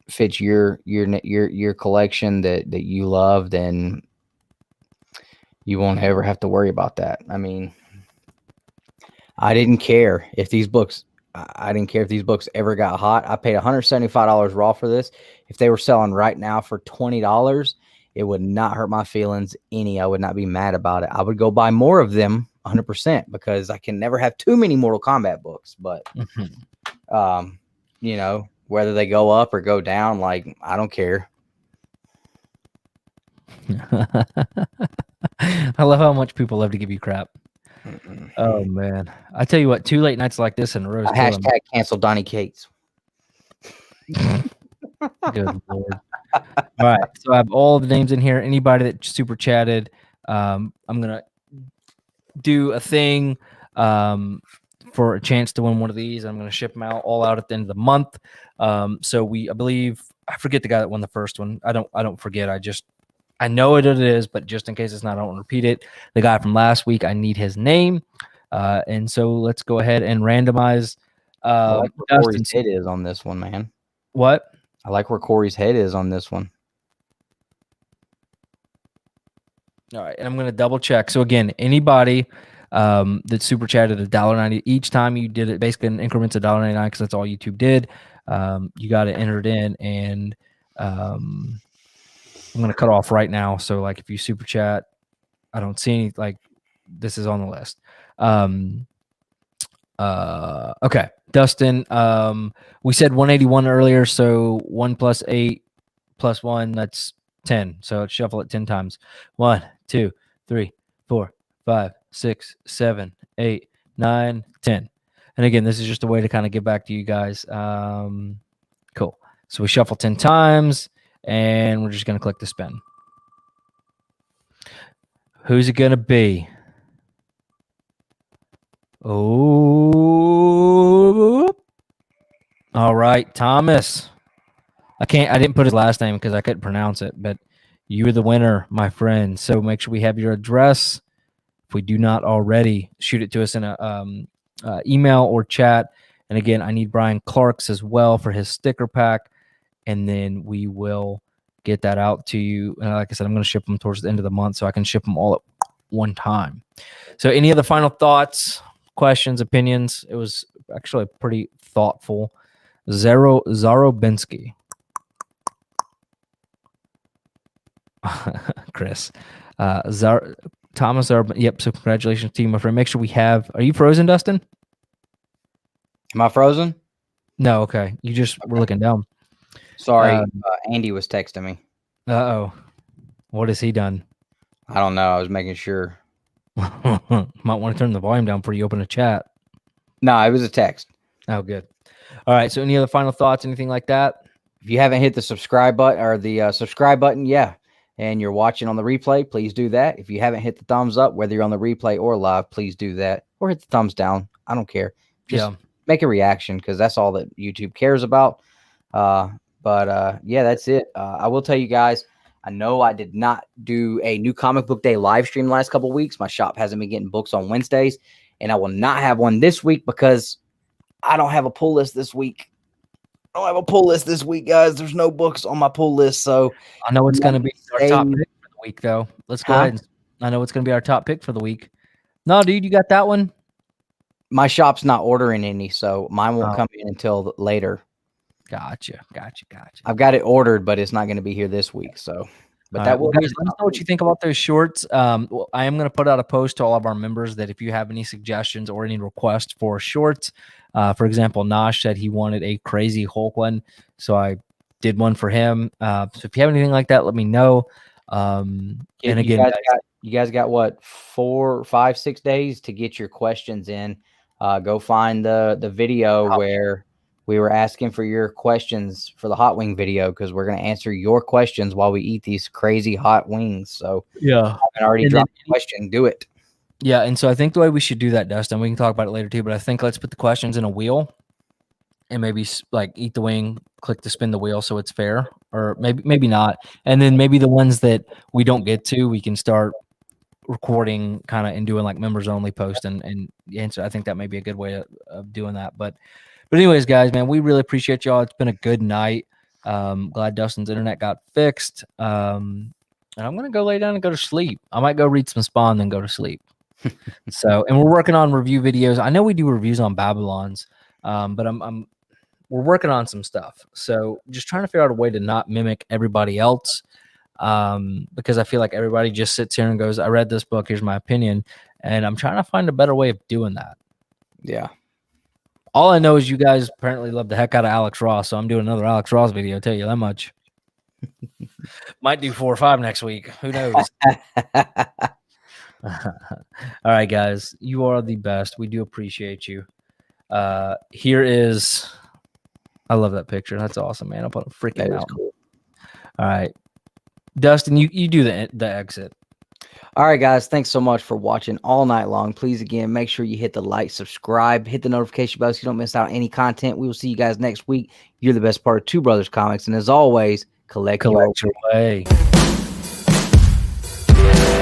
A: fits your collection that you love, then you won't ever have to worry about that. I mean, I didn't care if these books ever got hot. I paid $175 raw for this. If they were selling right now for $20, it would not hurt my feelings any. I would not be mad about it. I would go buy more of them 100% because I can never have too many Mortal Kombat books. But, you know, whether they go up or go down, like, I don't care.
B: I love how much people love to give you crap. Oh man, I tell you what, 2 late nights like this in a row.
A: Hashtag cancel Donnie Cates.
B: Good Lord. All right, so I have all the names in here. Anybody that super chatted, I'm gonna do a thing for a chance to win one of these. I'm gonna ship them all out at the end of the month. So I believe, I forget the guy that won the first one. I don't forget. I know what it is, but just in case it's not, I don't want to repeat it. The guy from last week, I need his name. And so let's go ahead and randomize.
A: I like where Corey's head is on this one, man.
B: What?
A: I like where Corey's head is on this one.
B: All right, and I'm going to double check. So again, anybody that super chatted $1.90 each time you did it, basically in increments of $1.99, because that's all YouTube did. You got to enter it in, and I'm going to cut off right now. So like if you super chat, I don't see any, like this is on the list. Okay. Dustin, we said 181 earlier. So 1 + 8 + 1, that's 10. So shuffle it 10 times. 1, 2, 3, 4, 5, 6, 7, 8, 9, 10. And again, this is just a way to kind of get back to you guys. Cool. So we shuffle 10 times. And we're just going to click the spin. Who's it going to be? Oh. All right, Thomas. I didn't put his last name because I couldn't pronounce it, but you are the winner, my friend. So make sure we have your address. If we do not already, shoot it to us in a email or chat. And again, I need Brian Clark's as well for his sticker pack. And then we will get that out to you. And like I said, I'm going to ship them towards the end of the month so I can ship them all at one time. So any other final thoughts, questions, opinions? It was actually pretty thoughtful. Zarobinski. Chris. Thomas Urban. Yep. So congratulations to you, my friend. Make sure we have. Are you frozen, Dustin?
A: Am I frozen?
B: No. Okay. You just were looking down.
A: Sorry, Andy was texting me.
B: Uh-oh. What has he done?
A: I don't know. I was making sure.
B: Might want to turn the volume down before you open a chat.
A: No, it was a text.
B: Oh, good. All right. So any other final thoughts, anything like that?
A: If you haven't hit the subscribe button or the subscribe button, yeah, and you're watching on the replay, please do that. If you haven't hit the thumbs up, whether you're on the replay or live, please do that. Or hit the thumbs down. I don't care. Just make a reaction because that's all that YouTube cares about. Yeah, that's it. I will tell you guys, I know I did not do a new comic book day live stream the last couple of weeks. My shop hasn't been getting books on Wednesdays, and I will not have one this week because I don't have a pull list this week. I don't have a pull list this week, guys. There's no books on my pull list, so
B: I know it's going to be our top pick for the week, though. Let's go ahead. I know it's going to be our top pick for the week. No, dude, you got that one?
A: My shop's not ordering any, so mine won't come in until later.
B: Gotcha.
A: I've got it ordered, but it's not going to be here this week. So, but that will
B: guys, let us know what you think about those shorts. Well, I am going to put out a post to all of our members that if you have any suggestions or any requests for shorts, for example, Nosh said he wanted a Crazy Hulk one, so I did one for him. So if you have anything like that, let me know. And again,
A: you guys got what, 4, 5, 6 days to get your questions in. Go find the video where we were asking for your questions for the hot wing video because we're going to answer your questions while we eat these crazy hot wings. So
B: yeah,
A: I already dropped a question. Do it.
B: Yeah, and so I think the way we should do that, Dustin, we can talk about it later too, but I think let's put the questions in a wheel and maybe like eat the wing, click to spin the wheel so it's fair, or maybe not. And then maybe the ones that we don't get to, we can start recording kind of and doing like members only post and answer. I think that may be a good way of doing that. But anyways, guys, man, we really appreciate y'all. It's been a good night. Glad Dustin's internet got fixed. And I'm going to go lay down and go to sleep. I might go read some Spawn, then go to sleep. So, and we're working on review videos. I know we do reviews on Babble-ons, but we're working on some stuff. So just trying to figure out a way to not mimic everybody else. Because I feel like everybody just sits here and goes, I read this book, here's my opinion. And I'm trying to find a better way of doing that.
A: Yeah.
B: All I know is you guys apparently love the heck out of Alex Ross, so I'm doing another Alex Ross video, I'll tell you that much. Might do 4 or 5 next week. Who knows? All right, guys. You are the best. We do appreciate you. Here is... I love that picture. That's awesome, man. I'll put a freaking mountain. Cool. All right. Dustin, you do the exit.
A: All right, guys. Thanks so much for watching all night long. Please, again, make sure you hit the like, subscribe, hit the notification bell so you don't miss out on any content. We will see you guys next week. You're the best part of Two Brothers Comics. And as always, collect your way.